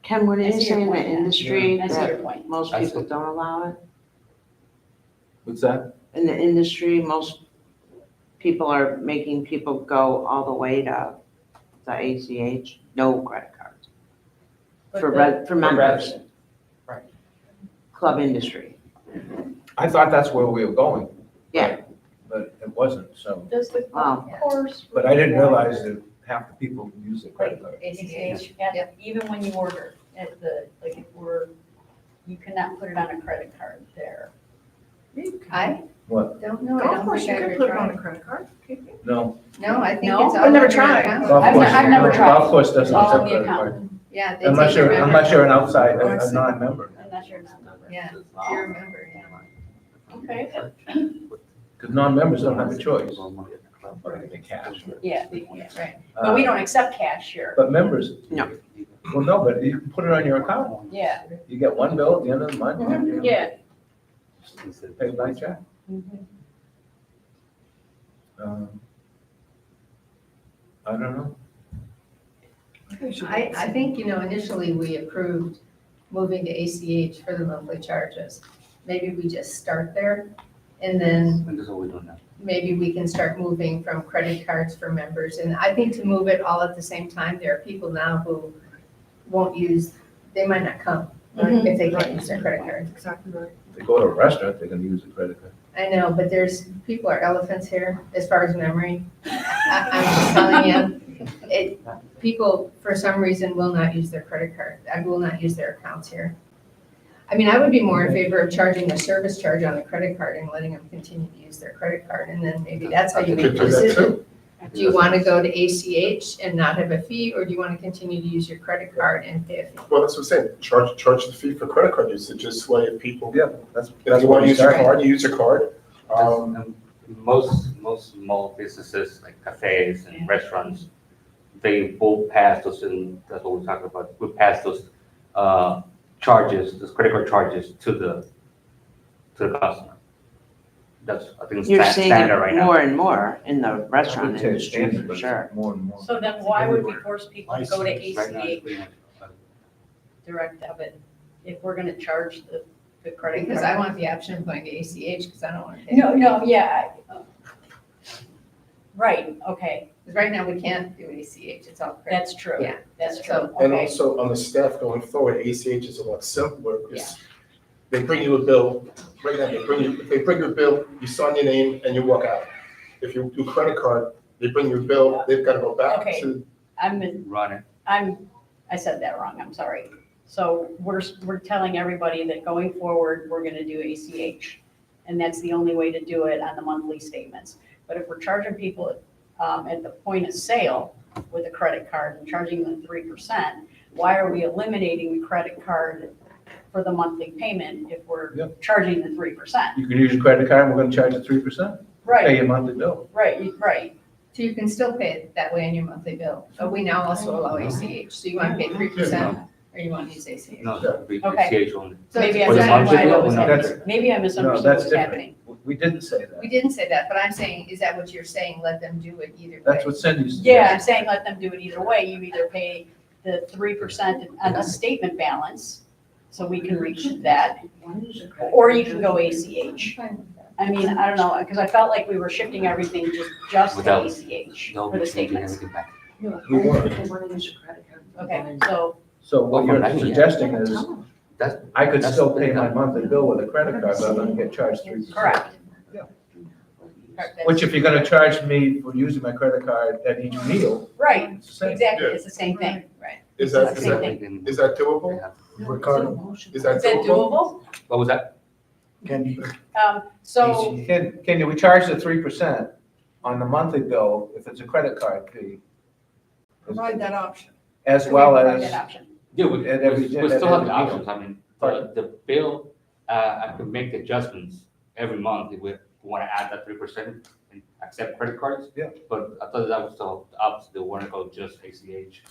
Ken, what I did you see your say in the point, yeah. industry I see your that point. most I see. people don't allow it? What's that? In the industry, most people are making people go all the way to the ACH, no credit cards. But For members. Right. Club industry. I thought that's where we were going. Yeah. But it wasn't, so. Does the golf course? But I didn't realize that half the people use their credit card. ACH, even when you order at like if you cannot put it on a credit card there. I What? don't know. I Golf don't course, think you I could ever put it on tried. a credit card. can't you? No. No, I think No? it's all. I've never on your tried. account. Golf I've course- never tried. Golf course doesn't All accept on the credit account. card. Yeah. they Unless take your you're, member. unless you're an outside, Oh, I a see. non-member. Unless you're not a member. Yeah, if you're a member, yeah. Okay. Because non-members don't have a choice. Or they pay cash. Yeah, right. But we don't accept cash here. But members. No. Well, no, but you can put it on your account. Yeah. You get one bill at the end of the month. Yeah. Pay by check. Mhm. I don't know. I think, initially we approved moving to ACH for the monthly charges. Maybe we just start there and then And this is what we do now. maybe we can start moving from credit cards for members. And I think to move it all at the same time, there are people now who won't use, they might not come if they can't use their credit card. Exactly right. If they go to a restaurant, they're gonna use a credit card. I know, but people are elephants here as far as memory. I'm just telling you, people, for some reason, will not use their credit card. I will not use their accounts here. I mean, I would be more in favor of charging a service charge on the credit card and letting them continue to use their credit card, and then maybe that's how you make the decision. Do you want to go to ACH and not have a fee, or do you want to continue to use your credit card and pay a fee? Well, that's what I'm saying. Charge the fee for credit card usage, just way if people. Yeah, that's. If you want to use your card, you use your card. And most small businesses like cafes and restaurants, they will pass those, and that's what we're talking about. We pass those charges, those credit card charges to the customer. That's, I think, You're seeing standard right it now. more and more in the restaurant I'd say it's industry, standard, for but sure. more and more. So then why would we force people to go to Right now, it's ACH pretty much, direct debit if we're gonna charge the credit card? Because I want the option of going to ACH, because I don't want to pay. No, yeah. Right, okay, Because right now we can't do ACH, it's all credit. that's true. Yeah. That's true, So- And okay. also on the staff going forward, ACH is a lot simpler because they bring you a bill, right now, they bring your bill, you sign your name and you walk out. If you do credit card, they bring your bill, they've got to go back Okay. to, run it. I said that wrong, I'm sorry. So we're telling everybody that going forward, we're gonna do ACH. And that's the only way to do it on the monthly statements. But if we're charging people at the point of sale with a credit card and charging them 3%, why are we eliminating the credit card for the monthly payment if we're charging the 3%? You can use your credit card, and we're gonna charge you 3%. Pay Right, your monthly bill. right. So you can still pay it that way on your monthly bill, but we now also allow ACH. So you want to pay 3% or you want to use ACH? No, that would be Okay. ACH only. So Maybe it's I For the exactly monthly why bill, what was no, happening. that's- Maybe I No, misunderstood that's what's different. happening. We didn't say that. We didn't say that, but I'm saying, is that what you're saying? Let them do it either way? That's what Cindy's. Yeah, I'm saying let them do it either way. You either pay the 3% on the statement balance, so we can reach that, or you can go ACH. I mean, I don't know, because I felt like we were shifting everything just to Without- ACH No, for the we're changing statements. everything back. We weren't. Okay, so, So what Oh, you're for 90, yeah. suggesting is, That's, I could That's- still pay my monthly bill with a credit card, but I'm gonna get charged 3%. correct. Yeah. Correct, Which if you're gonna charge me for using my credit card at each meal, Right, it's the same. exactly, Yeah. it's the same thing, right? Is It's that, the is same that, thing. is that doable? Ricardo, Is that Is that doable? doable? what was that? can you, So, Can we charge the 3% on the monthly bill if it's a credit card fee? Provide that option. As can we well provide as, that option? Yeah, we, At every- we at still have the every meal. options. I mean, the bill, I could make the adjustments every month if we want to add that 3% and accept credit cards. Yeah. But I thought that was the opposite, they want to go just ACH.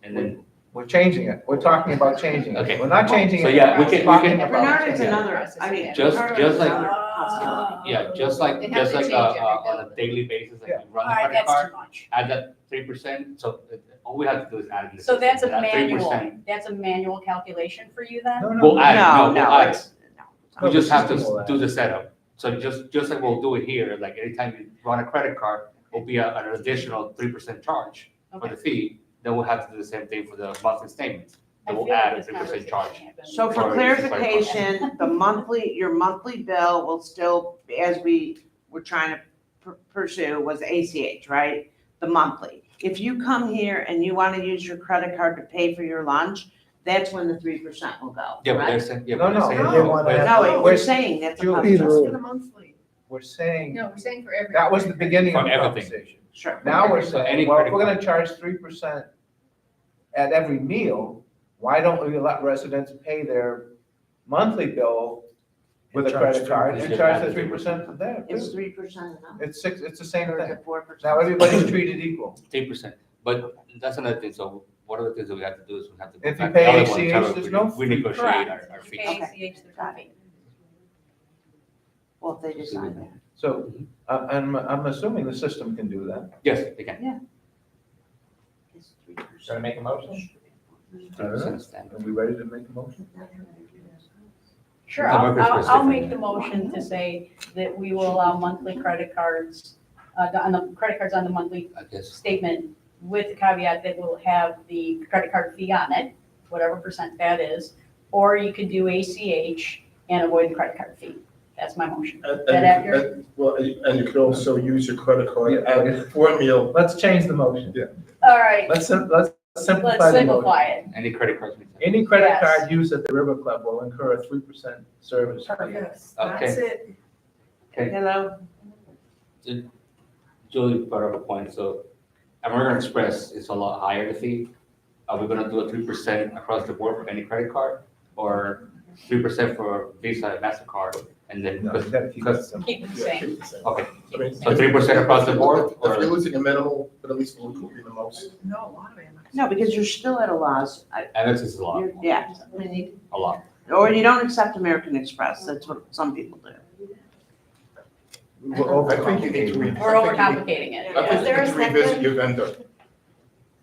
And then, we're changing it. We're talking about changing it. Okay. We're not changing it. So, yeah, we We're can- talking we can- about Bernard is changing it. another, I mean. Just- Bernard just is like- another possibility. yeah, just They like, have just to like, change every on a bill. daily basis, like Yeah. you run All the right, credit that's card, too much. add that 3%, so all we have to do is add it in the So system. that's a That manual, 3%. that's a manual calculation for you then? No, We'll no, add it, No, no, no, we'll add it. it's, no. We just have the system will to add do it. the setup. So just like we'll do it here, like anytime you run a credit card, will be an additional 3% charge for Okay. the fee. Then we'll have to do the same thing for the monthly statements. I Then we'll feel like add a this 3% charge. conversation happened. So for Or- clarification, the monthly, your monthly bill will still, as we were trying to pursue, was ACH, right? The monthly. If you come here and you want to use your credit card to pay for your lunch, that's when the 3% will go, Yeah, but they're right? saying, yeah, No, but they're no, saying. they wanna but- have- No, we're saying that's a Julie, monthly. Either Just way. for the monthly. We're saying, No, we're saying for every. that was the beginning of From the everything. conversation. Sure. Now we're So any saying, well, credit we're gonna card. charge 3% at every meal. Why don't we let residents pay their monthly bill with a And charge credit card and 3%. charge the 3% from there? It's 3% enough? It's the same Or is thing. it 4%? Now everybody's treated equal. 3%. But that's another thing. So one of the things that we have to do is we have to. go If you back to the pay other one, ACH, tell them there's we- no We fee. negotiate Correct. our If fees. you pay ACH, there's no fee. Well, if they decide that. So I'm assuming the system can do that. Yes, they can. It's 3%. Should I make a motion? 3% standard. Are we ready to make a motion? Sure, The workers' risk I'll different. make the motion to say that we will allow monthly credit cards, on the credit cards on the monthly I guess. statement with the caveat that we'll have the credit card fee on it, whatever percent that is, or you could do ACH and avoid the credit card fee. That's my motion. And- That accurate? Well, and you could also use your credit card Yeah. for a meal. Let's change the motion. All right, Let's simplify let's the motion. simplify it. Any credit cards. we can. Any credit Yes. card used at the River Club will incur a 3% service fee. Yes, Okay. that's it. Okay. Hello? Julie brought up a point, so American Express is a lot higher the fee. Are we gonna do a 3% across the board for any credit card? Or 3% for Visa and MasterCard? And then, No, you gotta keep it simple. Keep it the same. okay, I mean, so 3% across the board? If Or you're losing a minimal, but at least we'll recoup you the most. No, a lot of it. No, because you're still at a loss. Amex is a lot, Yeah, I mean, a lot. or you don't accept American Express, that's what some people do. We're I think you need to. We're overcomplicating it. I think you need to revisit your vendor.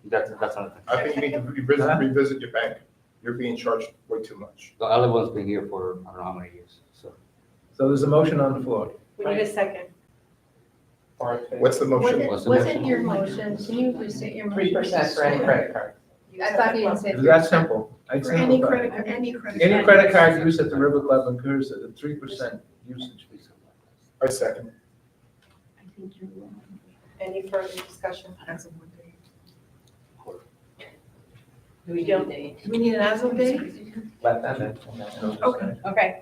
That's another thing. I think you need to revisit your bank. You're being charged way too much. The other one's been here for, I don't know how many years, so. So there's a motion on the floor. We need a second. What's the motion? What's the Wasn't motion? your motion, can you restate your motion? 3% for any credit card. I thought you didn't say. It's that simple. I For any simplified credit, it. any credit. Any credit card used at the River Club incurs a 3% usage fee. I second. Any further discussion? Do we do it? Do we need an as of date? Let them in. Okay. Okay,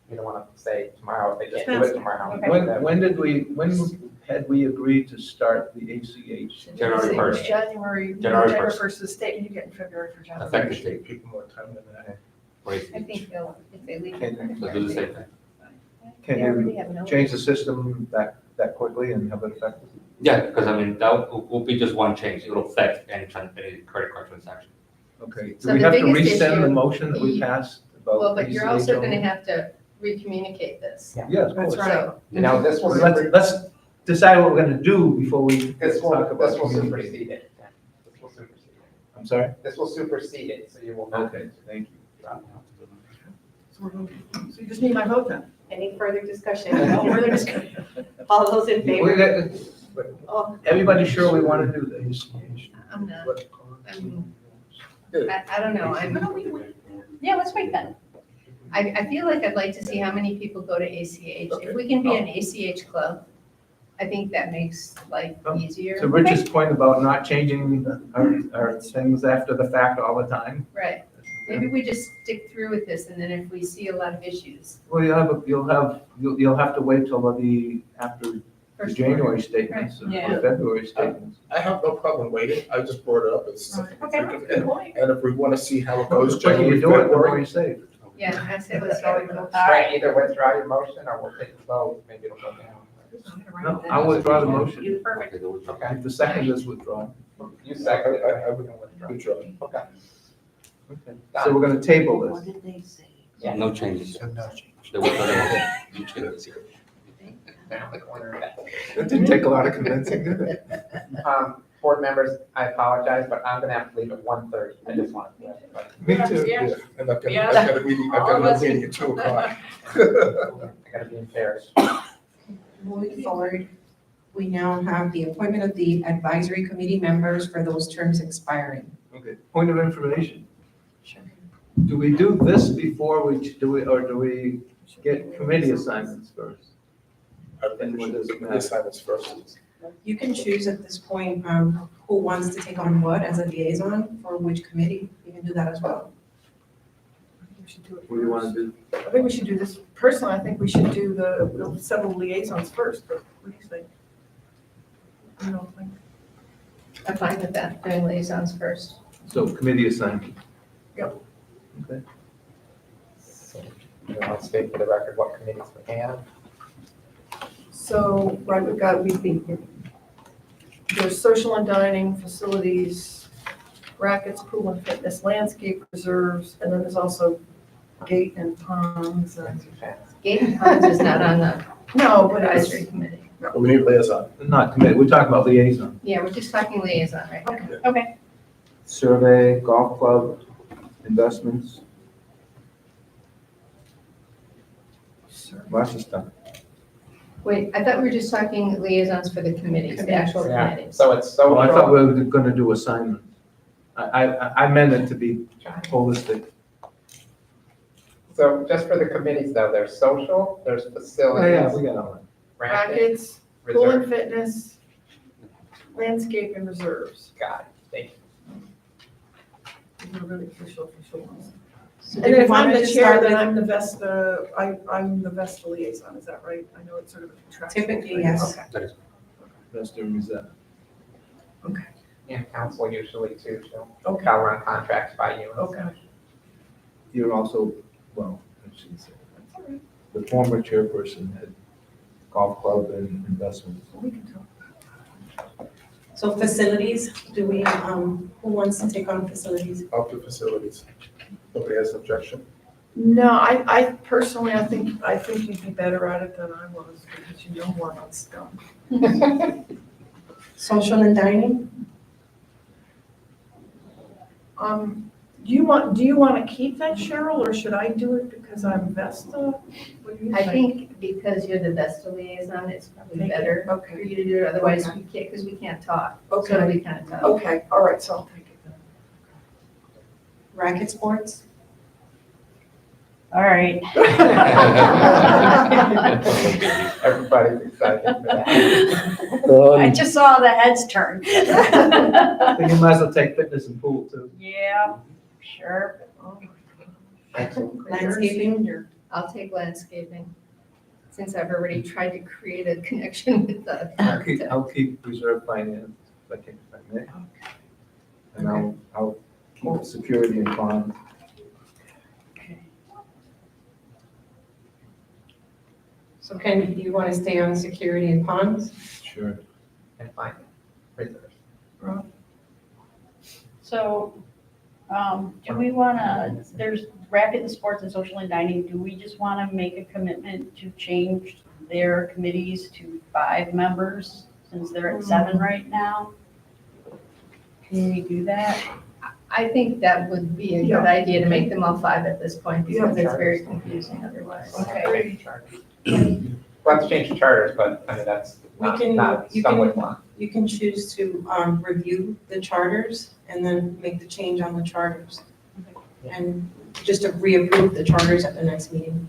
You don't want to say tomorrow, if they just do Depends. it tomorrow. Okay. When had we agreed to start the ACH? January It was 1st. January, January January 1st. 1st, the state, you get in February for January. Effective Give date, people more time than that. for ACH. I think they'll, if they leave. Can- So do the same thing. Can you change the system that that quickly and have it effective? Yeah, because I mean, that will be just one change. It'll affect any credit card transaction. Okay, do So we the have to biggest resend the issue- motion that we passed about? Well, but you're ACH also only? gonna have to re-communicate this. Yeah, of course. So, You know, this will, Let's decide what we're gonna do before we this will, talk about this will communicating. supersede it. Yeah, This will supersede it. I'm sorry? This will supersede it, so you will not. Okay, thank you. So you just need my vote then? Any further discussion? No further discussion. All those in favor? Oh, everybody's sure we wanna do this. I'm not, I don't know, Yeah, let's wait then. I feel like I'd like to see how many people go to ACH. If we can be an ACH club, I think that makes life easier. To Rich's point about not changing our things after the fact all the time. Right, maybe we just stick through with this, and then if we see a lot of issues. Well, you'll have to wait till after the First January statements or Yeah. February statements. I have no problem waiting, I just brought it up, it's. Okay, good point. And if we wanna see how it goes, The quicker January, you do it, the more February. you save. Yeah, I said let's go with those. Right, either withdraw your motion or we'll take a vote, maybe it'll go down. No, I'll withdraw the motion. Perfect. Okay, If the second is withdrawn. you second it. I would withdraw. withdraw. Okay. Okay. So we're gonna table this. did they say? Yeah. No changes. No change. There was no changes. Down the corner of that. It didn't take a lot of convincing, did it? Board members, I apologize, but I'm gonna have to leave at 1:30. I just want to. Me too, yeah, and I've Yeah. got a meeting, I've got another meeting at 2:00. I gotta be in Paris. Moving forward, we now have the appointment of the advisory committee members for those terms expiring. Okay, point of information. Do we do this before do we get committee assignments first? I think we should do the assignments first. You can choose at this point, who wants to take on what as a liaison for which committee. You can do that as well. We should do it What do you first. wanna do? I think we should do this, personally, I think we should do the several liaisons first, but what do you think? You don't think? I'm fine with that, doing liaisons first. So committee assignment. Yep. Okay. So, I'll state for the record what committees we have. So, right, there's social and dining, facilities, rackets, pool and fitness, landscape reserves, and then there's also gate and ponds and. Gate and ponds is not on the No, but it's, advisory committee. We need liaison. Not committee, we're talking about liaison. Yeah, we're just talking liaison right now. Okay. Survey, golf club, investments. Lots of stuff. Wait, I thought we were just talking liaisons for the committees, the actual Yeah, committees. so it's Oh, I thought we social, were gonna do assignments. I meant it to be holistic. so just for the committees though, there's social, there's Yeah, facilities, we got all that. racket, rackets, pool and reserve. fitness, landscape and reserves. Got it, thank you. These are really official ones. So And do then we if I'm want the to chair, start then with- I'm the Vesta, I'm the Vesta liaison, is that right? I know it's sort of a contractual. Typically, thing. yes. Okay. That is. That's during that. And council usually too, so Okay. I'll run contracts by you. Okay. You're also, well, I shouldn't say that. The former chairperson had golf club and investments. We can talk. So facilities, do we, who wants to take on facilities? Up to facilities. Nobody has objection? No, I personally, I think you'd be better at it than I was, because you know more about stuff. Social and dining? Do you want to keep that, Cheryl, or should I do it because I'm Vesta? What do you I think because you're the Vesta liaison, it's probably Thank you. better for Okay. you to do it, otherwise Okay. we can't, because we can't talk. Okay. So we kind of talk. Okay, all right, so I'll take it then. Racket sports? All right. Everybody's excited for that. I just saw the heads turn. I think you might as well take fitness and pool too. Yeah, sure. Landscaping? I'll take landscaping, since I've already tried to create a connection with the architect. I'll keep reserve finance, if I may. And I'll keep security and bonds. So Ken, do you want to stay on security and ponds? Sure. And fine. Right there. So, do we wanna, there's racket and sports and social and dining, do we just wanna make a commitment to change their committees to 5 members, since they're at 7 right now? Can we do that? I think that would be a good idea to make them all 5 at this point, because it's very confusing otherwise. Okay. We'll have to change the charters, but I mean, that's not You stumbling can, block. you can choose to review the charters and then make the change on the charters. And just to reapprove the charters at the next meeting.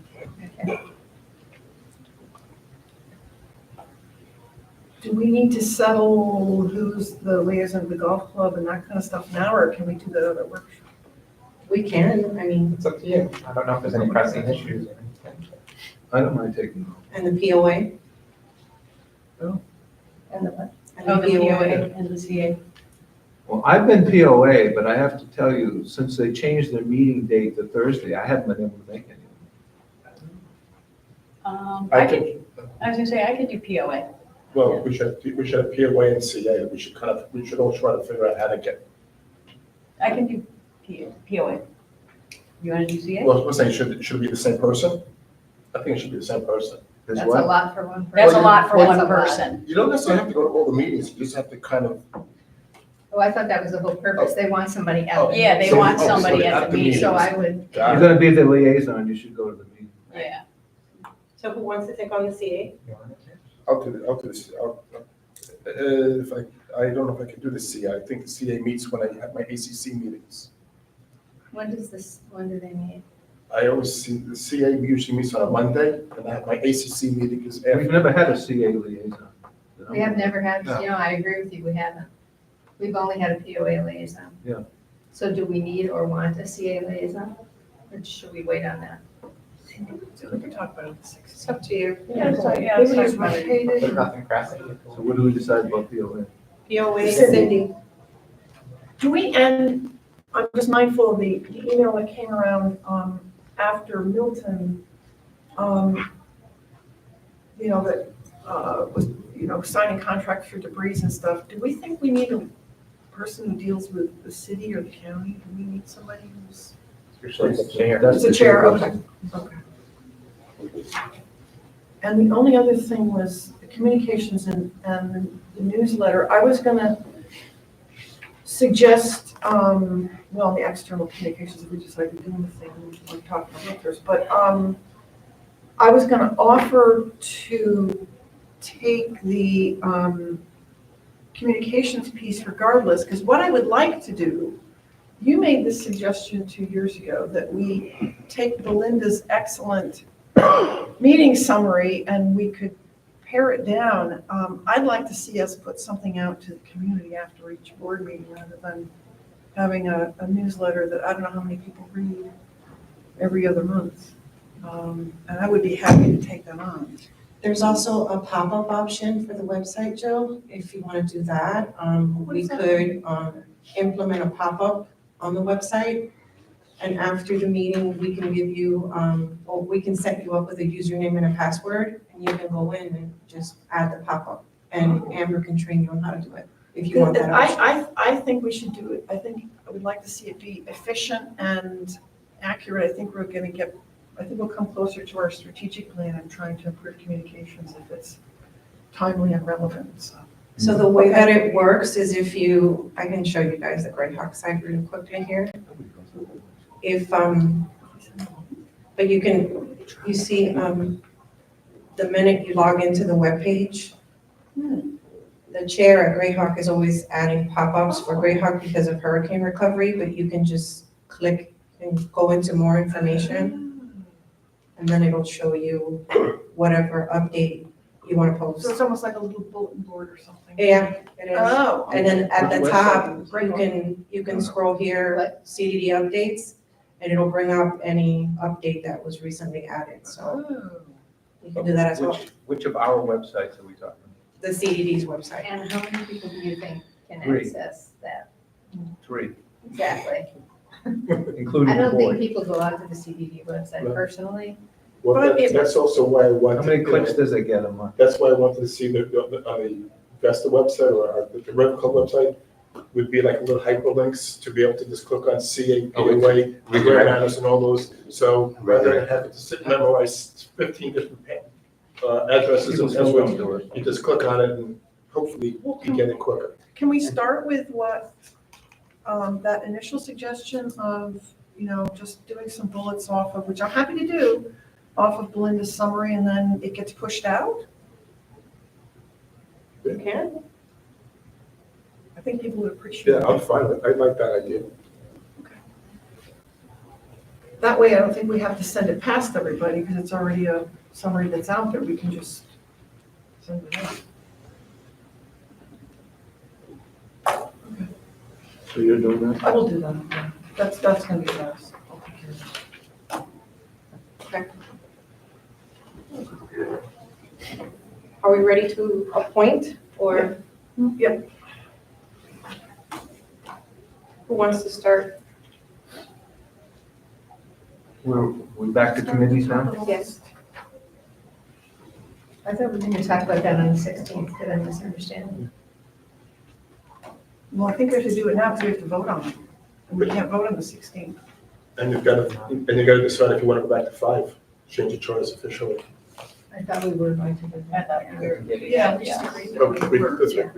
Do we need to settle who's the liaison of the golf club and that kind of stuff now, or can we do that at a workshop? We can, I mean, It's up to you. I don't know if there's any pressing issues or anything. I don't mind taking them. and the POA. And And the Oh, the POA. POA and the CA. Well, I've been POA, but I have to tell you, since they changed their meeting date to Thursday, I haven't been able to make any. I I was gonna say, I could do POA. Well, we should have POA and CA. We should all try to figure out how to get. I can do POA. You wanna do CA? Well, we're saying, should it be the same person? I think it should be the same person. There's That's a what? lot for one person. That's a lot for That's one a lot. person. You don't necessarily have to go to all the meetings, you just have to kind of. Oh, I thought that was the whole purpose. They want somebody at the Yeah, they meeting. want somebody at the meeting. So I would, Got You're it. gonna be the liaison, you should go to the meeting. Yeah. So who wants to take on the CA? I'll do this, if I don't know if I can do the CA. I think the CA meets when I have my ACC meetings. when do they meet? I always see, the CA usually meets on a Monday, and I have my ACC meeting is We've after. never had a CA liaison. We have never had, No. I agree with you, we haven't. We've only had a POA liaison. Yeah. So do we need or want a CA liaison? Or should we wait on that? We can talk about it at 6. It's up to you. Yeah, let's talk about it. There's nothing pressing. So what do we decide about POA? POA, Cindy. Cindy. Do we end, I'm just mindful of the email that came around after Milton, that was, signing contracts for debris and stuff. Do we think we need a person who deals with the city or the county? Do we need somebody who's? Usually it's the chair. That's It's a the chair, chairperson. okay. And the only other thing was the communications and the newsletter. I was gonna suggest, the external communications, if we decide to do anything, we're talking about this, but, I was gonna offer to take the, communications piece regardless, because what I would like to do, you made this suggestion 2 years ago, that we take Belinda's excellent meeting summary and we could pare it down. I'd like to see us put something out to the community after each board meeting rather than having a newsletter that I don't know how many people read every other month. And I would be happy to take that on. There's also a pop-up option for the website, Jill, if you want to do that. We could implement a pop-up on the website. And after the meeting, we can give you, or we can set you up with a username and a password, and you can go in and just add the pop-up. And Amber can train you on how to do it, if you want that option. I think we should do it. I would like to see it be efficient and accurate. I think we'll come closer to our strategic plan and trying to improve communications if it's timely and relevant, so. So the way that it works is I can show you guys the Greyhawk site really quickly here. If, but you see, the minute you log into the webpage, the chair at Greyhawk is always adding pop-ups for Greyhawk because of hurricane recovery, but you can just click and go into more information. And then it'll show you whatever update you want to post. So it's almost like a little bulletin board or something. Yeah, it is. Oh. And then at the Which top, website? you can scroll here, CDD updates, and it'll bring up any update that was recently added, so you can do that as well. Which of our websites are we talking? The CDD's website. And how many people do you think can 3. access that? 3, Exactly. including I the don't think board. people go onto the CDD website Right. personally. Well, But if- that's also why I wanted. How many clicks does it get a month? That's why I wanted to see on the Vesta website or the River Club website, would be like little hyperlinks to be able to just click on CAPOA, Grand Islands and all those. So rather than having to sit and memorize 15 different addresses and passwords, you just click on it and hopefully you get it quicker. Can we start with what, that initial suggestion of, just doing some bullets off of, which I'm happy to do, off of Belinda's summary, and then it gets pushed out? You can. I think people would appreciate Yeah, it. I'm fine with it. I like that idea. That way, I don't think we have to send it past everybody, because it's already a summary that's out there. We can just send it out. So you're doing that? I will do that. Yeah. That's gonna be fast. I'll take care of that. Okay. Are we ready to appoint or? Yep. Who wants to start? We're back to committees now? Yes. I thought we were gonna talk about that on the 16th, did I misunderstand? Well, I think we have to do it now, because we have to vote on it. And we can't vote on the 16th. And you gotta decide if you want to go back to 5, change the charters officially. I thought we were going to do that. Yeah, we just agreed that Okay, we were. that's right.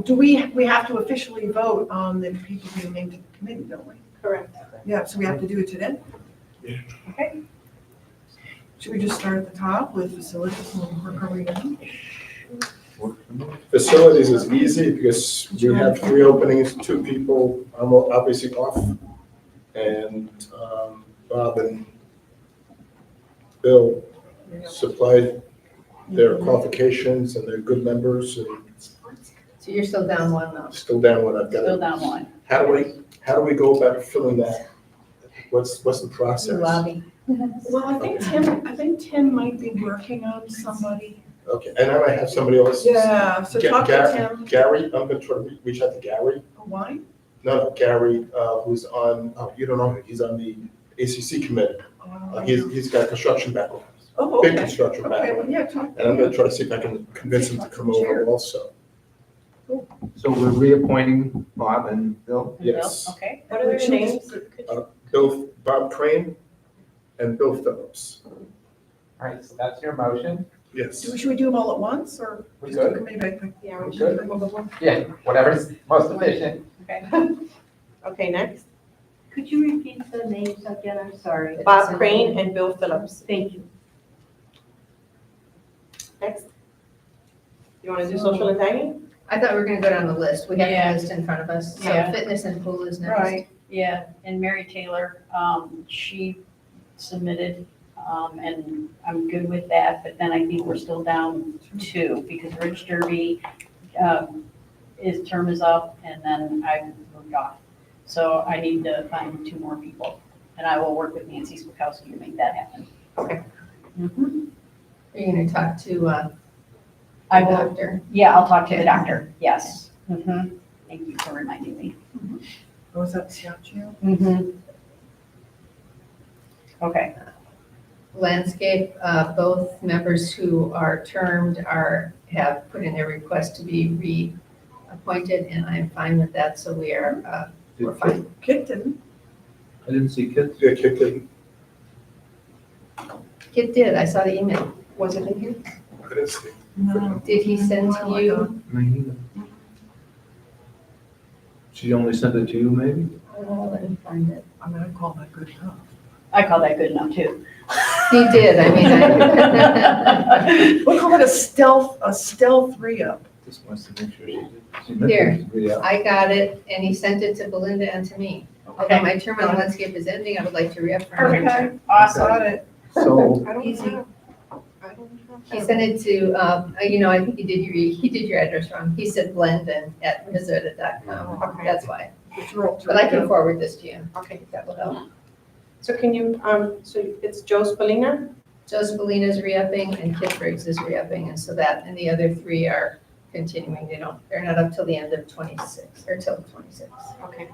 Do we have to officially vote on the people being named to the committee, don't we? Correct. Yeah, so we have to do it today? Yeah. Okay. Should we just start at the top with facilities and work our way down? Facilities is easy because we have 3 openings, 2 people, I'm obviously off. And Bob and Bill supplied their qualifications and they're good members and So you're still down one though? still down what I've got. Still down one. How do we go about filling that? What's the process? Lobby. Well, I think Tim might be working on somebody. Okay, and I might have somebody else. Yeah, so talk to Tim. Gary, I'm gonna try to reach out to Gary. Why? No, Gary, who's on, you don't know him, he's on the ACC committee. He's got a construction background, Oh, big okay. construction Okay, well, background. yeah, talk. And I'm gonna try to see if I can convince him to come over also. So we're reappointing Bob and Bill? Yes. Okay. What are their names? Bob Crane and Bill Phillips. All right, so that's your motion. Yes. Should we do them all at once, or We just do good? committee by committee? Yeah, We we good? should. Yeah, whatever's most efficient. Okay, next. Could you repeat the names again? I'm sorry. Bob Crane and Bill Phillips. Thank you. Next. You want to do social and dining? I thought we were gonna go down the list. We have Yeah. the list in front of us. So Yeah. fitness and pool is next. Right. Yeah, and Mary Taylor, she submitted, and I'm good with that, but then I think we're still down 2, because Rich Derby, his term is up, and then I moved off. So I need to find 2 more people, and I will work with Nancy Spakowski to make that happen. Okay. Mhm. Are you gonna talk to, I the will, doctor? yeah, I'll talk to the doctor, yes. Mhm. Thank you for reminding me. Oh, is that Siaccio? Mhm. Okay. Landscape, both members who are termed have put in their request to be reappointed, and I'm fine with that, so we're fine. Kit didn't. I didn't see kids. Yeah, Kit didn't. Kit did, I saw the email. Was it in here? I didn't see. No. Did he send to you? Me neither. She only sent it to you, maybe? Let me find it. I mean, I call that good enough. I call that good enough, too. He did, I mean, We'll call it a stealth re-up. Just wants to make sure she did. She meant Here. to read out. I got it, and he sent it to Belinda and to me. Although my term on landscape is ending, I would like to re-affirm. my term. Okay, Awesome. got it. So, I don't Easy. have. I don't have. He sent it to, I think he did your address wrong. He said blendon@missouri.com. Okay. That's why. Which we're all But I can forward this to you, Okay. if that will help. So can you, so it's Joe Spalina? Joseph is re-upping and Kit Briggs is re-upping, and so that, and the other 3 are continuing. They're not up till the end of 26, or till 26. Okay.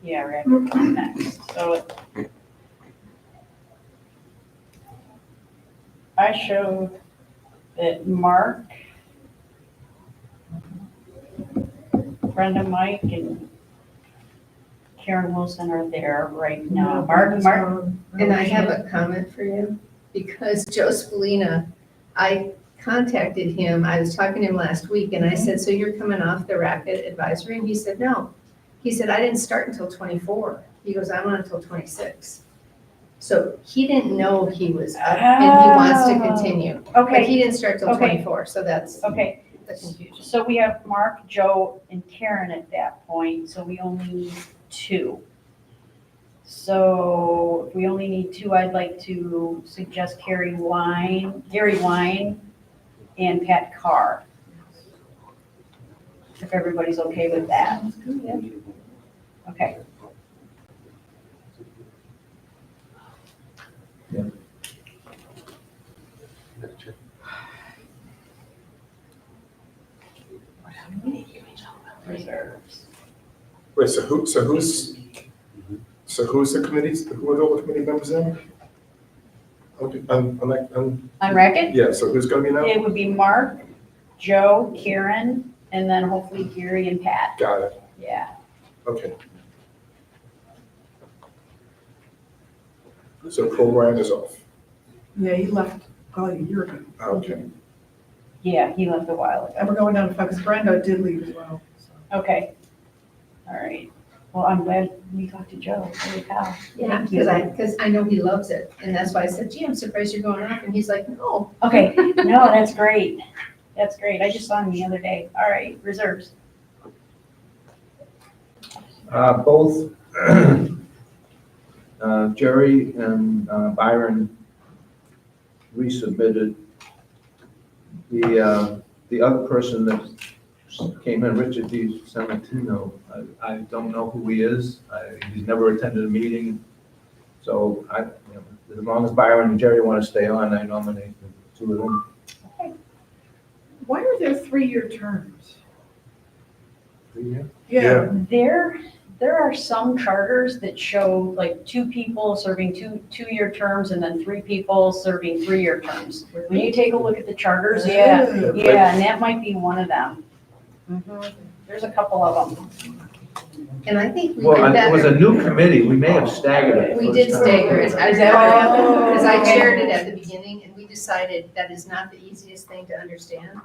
Yeah, racket comes next. So I showed that Mark, Brenda, Mike, and Karen Wilson are there right now. Mark, And I have a comment for you, because Joe Spalina, I contacted him, I was talking to him last week, and I said, so you're coming off the racket advisory? And he said, no. He said, I didn't start until 24. He goes, I'm on until 26. So he didn't know he was up, and he wants to continue. But Okay, he didn't start till Okay. 24, so that's okay. the confusion. So we have Mark, Joe, and Karen at that point, so we only need 2. So if we only need 2, I'd like to suggest Gary Wine, and Pat Carr. If everybody's okay with that. Okay. Reserves. Wait, so who's the committee, who are all the committee members in? Okay, On racket? yeah, so who's gonna be now? It would be Mark, Joe, Karen, and then hopefully Gary and Pat. Got it, Yeah. okay. So Paul Ryan is off, Yeah, he left probably a year ago. okay. Yeah, he left a while ago. And we're going down to 5, because Brenda did leave as well. Okay. All right. Well, I'm glad we talked to Joe. Holy cow. Yeah, Thank you. because I know he loves it, and that's why I said, gee, I'm surprised you're going off, and he's like, no. Okay, no, that's great. That's great. I just saw him the other day. All right, reserves. Both Jerry and Byron resubmitted. The other person that came in, Richard D. Samatino, I don't know who he is. He's never attended a meeting. So as long as Byron and Jerry want to stay on, I nominate the 2 of them. Why are there 3-year terms? 3 Yeah. There are some charters that show like 2 people serving two-year terms and then 3 people serving 3-year terms. When you take a look at the charters, yeah, and that might be one of them. There's a couple of them. And I think we did Well, that. it was a new committee. We may have staggered it. We did stagger it. I Is that what happened? Because I Okay. chaired it at the beginning, and we decided that is not the easiest thing to understand.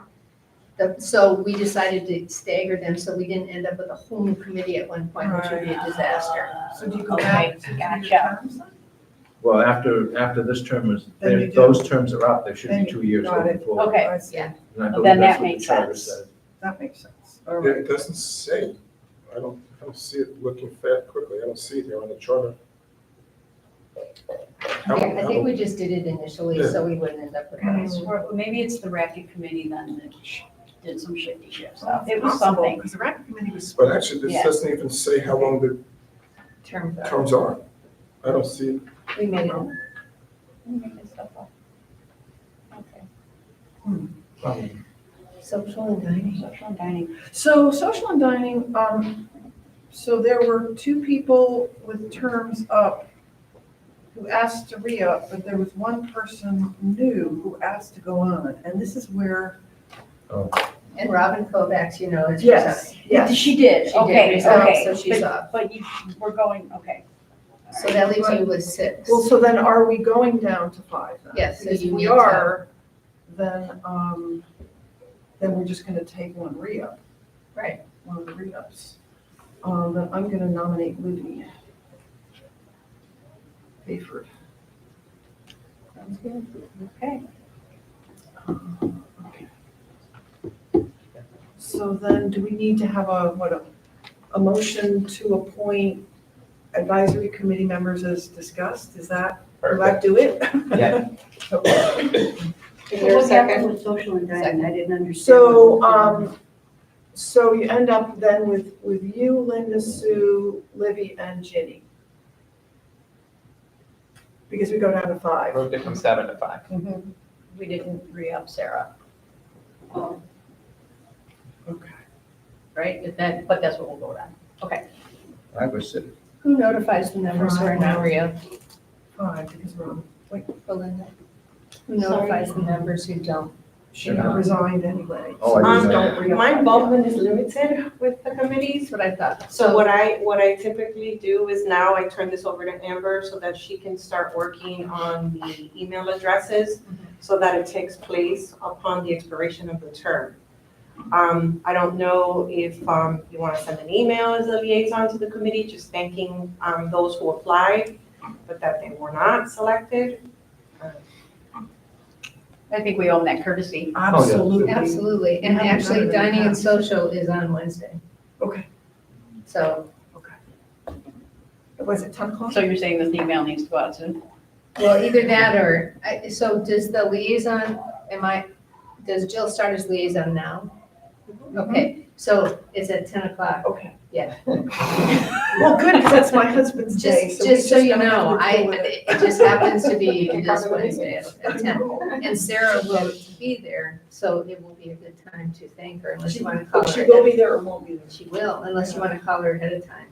So we decided to stagger them, so we didn't end up with a whole new committee at one point, which would be a disaster. So do you go Okay, back to 3-year gotcha. terms then? Well, after this term is, Then you do. those terms are up. There should Then be you 2 years got going it. forward. Okay. I see. Yeah. And I Well, believe then that's that what the makes charter sense. says. That makes sense. All Yeah, right. it doesn't say, I don't see it looking fat quickly, I don't see it here on the charter. Yeah, I think we just did it initially, so we wouldn't end up with those. Or maybe it's the racket committee then that did some shifty shift stuff. It was something. Because the rec committee was. But actually, this Yeah. doesn't even say how long the Terms are. terms are. I don't see it. We made it up. Making stuff up. Okay. Social and dining. Social and dining. So social and dining, so there were 2 people with terms up who asked to re-up, but there was one person new who asked to go on, and this is where. And Robin Kovacs, you know, is. Yes, yes. She did, She did okay, resign, okay. so she's But- off. But we're going, okay. So that leaves you with 6. Well, so then are we going down to 5 then? Yes, so Because you if we need to- are, then we're just gonna take one re-up, Right. one of the re-ups. Then I'm gonna nominate Libby Hayford. Sounds good. Okay. So then, do we need to have a motion to appoint advisory committee members as discussed? Is that, will that do it? Yeah. So what happened with social and dining? I didn't understand. So you end up then with you, Linda, Sue, Livy, and Ginny. Because we go down to 5. Moved it from 7 to 5. We didn't re-up Sarah. Okay. Right, but that's what we'll go down. I was sitting. Who notifies the members who are not re-up? Five, because we're on, Belinda? Who notifies the members who don't? she resigned anyway. Oh, I didn't know. Don't re-up. My involvement is limited with the committees. That's what I thought. So what I typically do is now I turn this over to Amber so that she can start working on the email addresses so that it takes place upon the expiration of the term. I don't know if you want to send an email as a liaison to the committee, just thanking those who applied, but that they were not selected. I think we own that courtesy. Absolutely. Absolutely, and We haven't actually done it in the dining and past. social is on Wednesday, Okay, so. was it 10 o'clock? So you're saying this email needs to go out soon? Well, either that or, so does the liaison, does Jill start as liaison now? Okay, so it's at 10 o'clock. Okay. Yeah. Well, good, because that's my husband's day. Just so you gotta have know, to deal with it. it just happens to be this Wednesday at 10. And Sarah will be there, so it will be a good time to thank her unless you want to call her. She will be there or won't be there. She will, unless you want to call her ahead of time.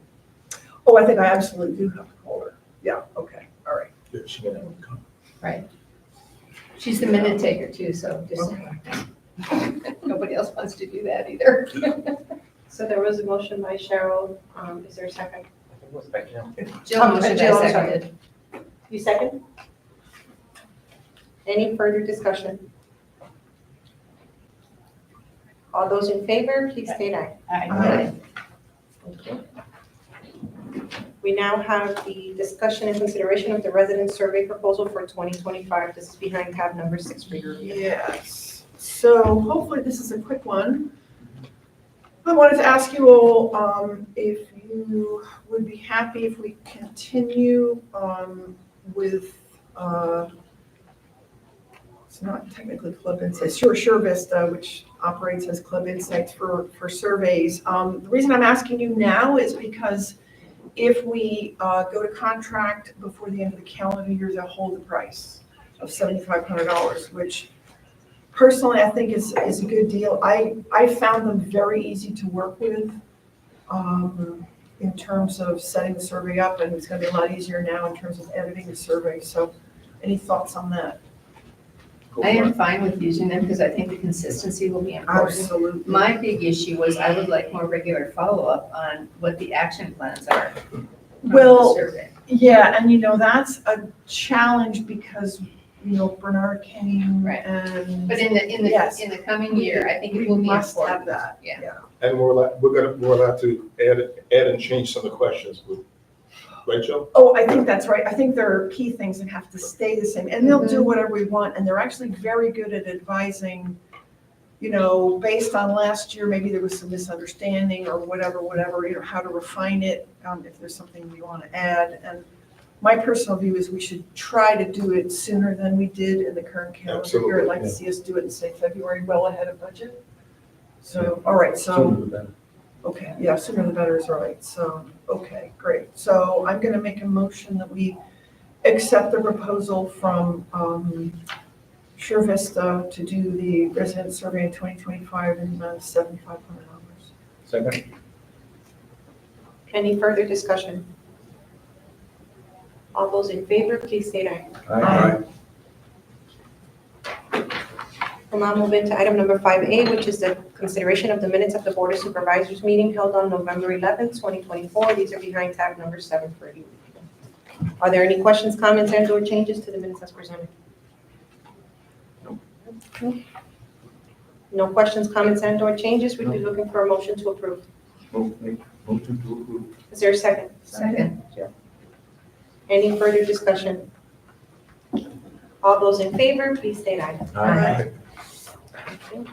Oh, I think I absolutely do have to call her. Yeah, okay, all right. Yeah, she got to come. Right. She's the minute taker too, so just, Okay. nobody else wants to do that either. So there was a motion by Cheryl. Is there a second? Jill motioned, Jill, I I'm sorry. seconded. You second? Any further discussion? All those in favor, please state aye. Aye. Thank you. We now have the discussion and consideration of the resident survey proposal for 2025. This is behind tab number 6 for your review. Yes, so hopefully this is a quick one. I wanted to ask you all if you would be happy if we continue with, it's not technically Club Insights, Sure Vista, which operates as Club Insights for surveys. The reason I'm asking you now is because if we go to contract before the end of the calendar year, they'll hold the price of $7,500, which personally I think is a good deal. I found them very easy to work with in terms of setting the survey up, and it's going to be a lot easier now in terms of editing the survey. So any thoughts on that? I am fine with using them because I think the consistency will be important. Absolutely. My big issue was I would like more regular follow-up on what the action plans are. from the Well, survey. yeah, and that's a challenge because, Bernard came Right. and. But in Yes. the coming year, I think it will We be must have important. that. Yeah. And we're allowed to add and change some of the questions, right, Joe? Oh, I think that's right. I think there are key things that have to stay the same, and they'll do whatever we want, and they're actually very good at advising, based on last year, maybe there was some misunderstanding or whatever, how to refine it, if there's something we want to add. And my personal view is we should try to do it sooner than we did in the current calendar year. I'd like to see us do it in, say, February, well ahead of budget. So, all right, so. Sooner the better. Okay, yeah, sooner the better is right, so, okay, great. So I'm gonna make a motion that we accept the proposal from Sure Vista to do the resident survey in 2025 in the amount of $7,500. Second? Any further discussion? All those in favor, please state aye. Aye. We'll now move into item number 5A, which is the consideration of the minutes of the Board of Supervisors meeting held on November 11th, 2024. These are behind tab number 7 for you. Are there any questions, comments, and/or changes to the minutes as presented? No questions, comments, and/or changes? We'd be looking for a motion to approve. Motion to approve. Is there a second? Second. Any further discussion? All those in favor, please state aye. Aye. Thank you.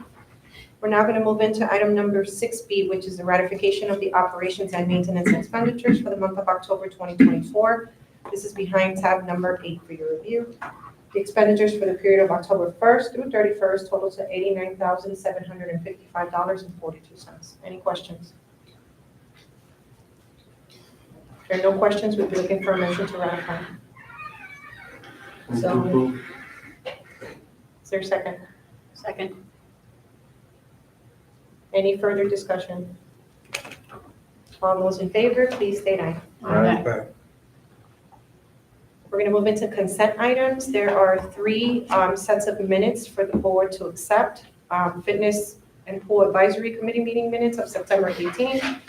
We're now going to move into item number 6B, which is the ratification of the operations and maintenance expenditures for the month of October 2024. This is behind tab number 8 for your review. The expenditures for the period of October 1st through 31st total to $89,755.42. Any questions? If there are no questions, we'd be looking for a motion to ratify. Move to So, approve. is there a second? Second. Any further discussion? All those in favor, please state aye. Aye. We're going to move into consent items. There are three sets of minutes for the board to accept. Fitness and Pool Advisory Committee meeting minutes of September 18th,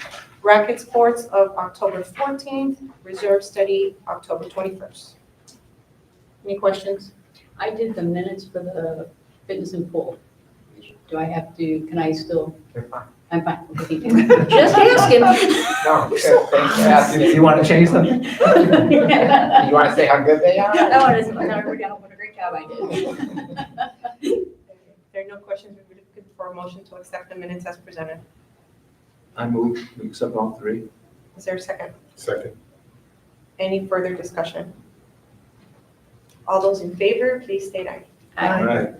racket sports of October 14th, reserve study October 21st. Any questions? I did the minutes for the fitness and pool. Do I have to, can I still? You're fine. I'm fine. Okay, thank you. Just asking. No, asking if you want to change them. You want to say how good they are? No, it isn't. No, we're down. What a great job I did. If there are no questions, we would look for a motion to accept the minutes as presented. I move to accept all three. Is there a second? Second. Any further discussion? All those in favor, please state aye. Aye.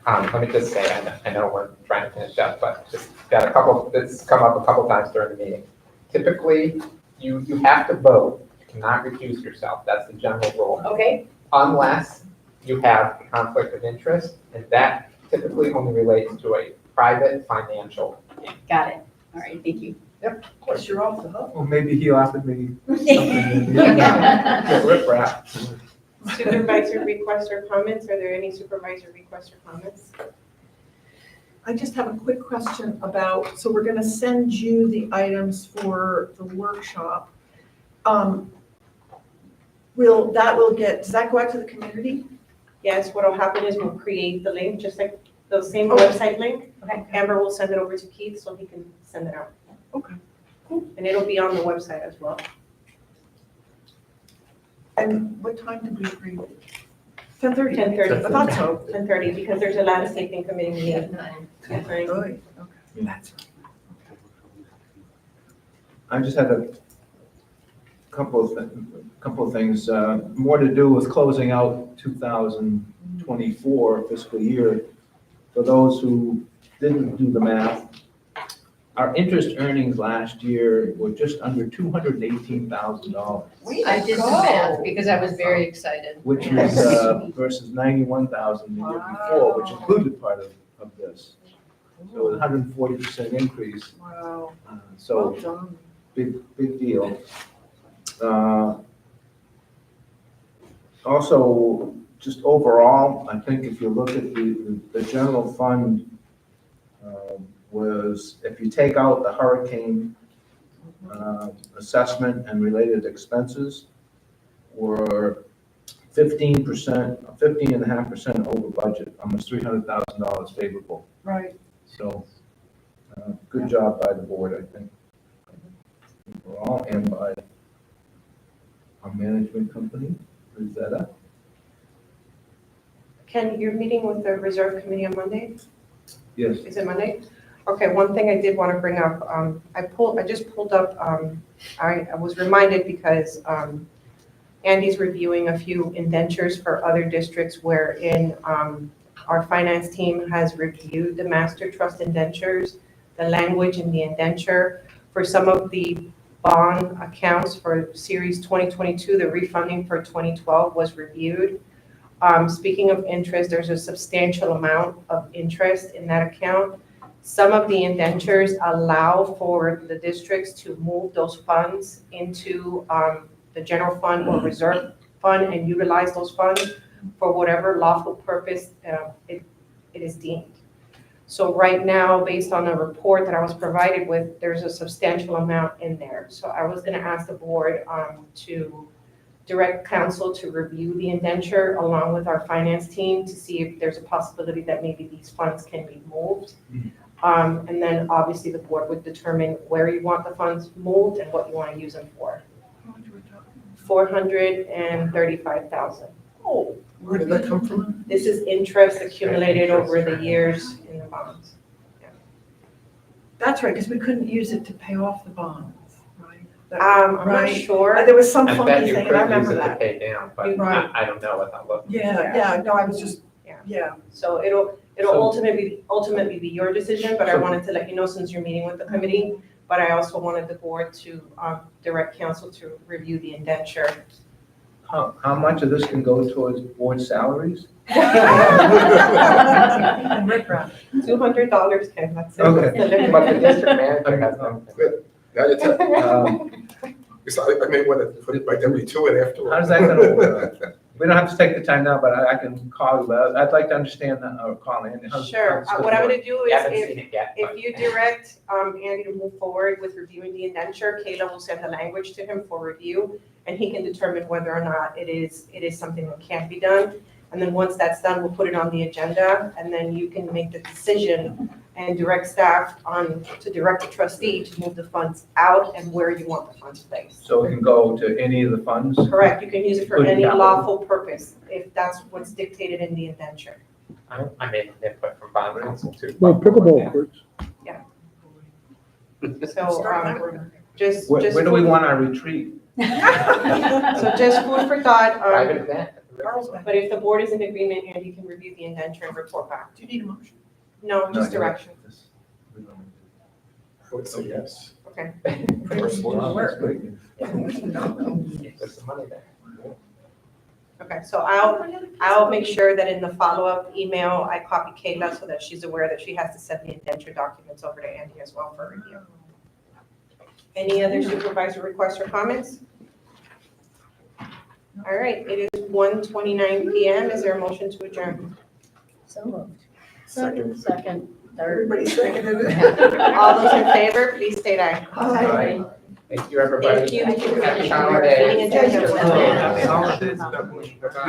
Let me just say, I know we're trying to finish up, but just got a couple, it's come up a couple times during the meeting. Typically, you have to vote, you cannot recuse yourself, that's the general rule. Okay. Unless you have a conflict of interest, and that typically only relates to a private financial. Got it. All right, thank you. Yep. Of course, you're off the hook. Well, maybe he offered me something. Rip rap. Supervisor requests or comments? Are there any supervisor requests or comments? I just have a quick question about, so we're gonna send you the items for the workshop. Does that go out to the community? Yes, what'll happen is we'll create the link, just like the same Okay. website link. Okay. Amber will send it over to Keith so he can send it out. Okay. And it'll be on the website as well. And what time did we agree? 10:30? 10:30. I thought so. 10:30, because there's a landscaping committee meeting. at 9. Good, okay. That's right. I just had a couple of things, more to do with closing out 2024 fiscal year. For those who didn't do the math, our interest earnings last year were just under $218,000, I did the math because I was very excited. which was versus $91,000 the year before, which included part of this. So a 140% increase. Wow. So Well done. big deal. Also, just overall, I think if you look at the general fund was, if you take out the hurricane assessment and related expenses, were 15.5% over budget, almost $300,000 favorable. Right. So, good job by the board, I think, overall, and by our management company, Rosetta. Ken, you're meeting with the reserve committee on Monday? Yes. Is it Monday? Okay, one thing I did want to bring up, I just pulled up, I was reminded because Andy's reviewing a few indentures for other districts wherein our finance team has reviewed the master trust indentures, the language in the indenture. For some of the bond accounts for series 2022, the refunding for 2012 was reviewed. Speaking of interest, there's a substantial amount of interest in that account. Some of the indentures allow for the districts to move those funds into the general fund or reserve fund and utilize those funds for whatever lawful purpose it is deemed. So right now, based on a report that I was provided with, there's a substantial amount in there. So I was gonna ask the board to direct counsel to review the indenture along with our finance team to see if there's a possibility that maybe these funds can be moved. And then obviously the board would determine where you want the funds moved and what you want to use them for. 435,000. Oh, where did that come from? This is interest accumulated over the years in the bonds. That's right, because we couldn't use it to pay off the bonds, right? I'm not Right. sure. There was some I bet funky you thing, and I could use remember it to that. pay down, but Right. I don't know without looking. Yeah, no, I was just, yeah. So it'll So- ultimately be your decision, but I wanted to let you know since you're meeting with the committee. But I also wanted the board to direct counsel to review the indenture. How much of this can go towards board salaries? And riprap. $200, Ken, that's it. Okay. That's the limit. But the district manager has no. Not a time. I may want to put it by W-2 and afterwards. How's that gonna work? We don't have to take the time now, but I can call you, but I'd like to understand, or call in. Sure, what I'm gonna do is, Haven't seen it yet, but- if you direct, Andy to move forward with reviewing the indenture, Kayla will send the language to him for review, and he can determine whether or not it is something that can be done. And then once that's done, we'll put it on the agenda, and then you can make the decision and direct staff to direct the trustee to move the funds out and where you want the funds placed. So it can go to any of the funds? Correct, you can use it for Including any capital? lawful purpose, if that's what's dictated in the indenture. I made input from Bob too. No pickleball courts. So, just. Where just do we food- want our retreat? So just food for thought, Private event. but if the board is in agreement, Andy can review the indenture and report back. Do you need a motion? No, just direction, I would say yes. okay? First one. There's some money there. Okay, so I'll make sure that in the follow-up email, I copy Kayla so that she's aware that she has to send the indenture documents over to Andy as well for review. Any other supervisor requests or comments? All right, it is 1:29 PM. Is there a motion to adjourn? So moved. Second. Second, third. Everybody seconded it. All those in favor, please state aye. Aye. Thank you, everybody. Thank you. Happy holidays. Meeting adjourned. Happy holidays.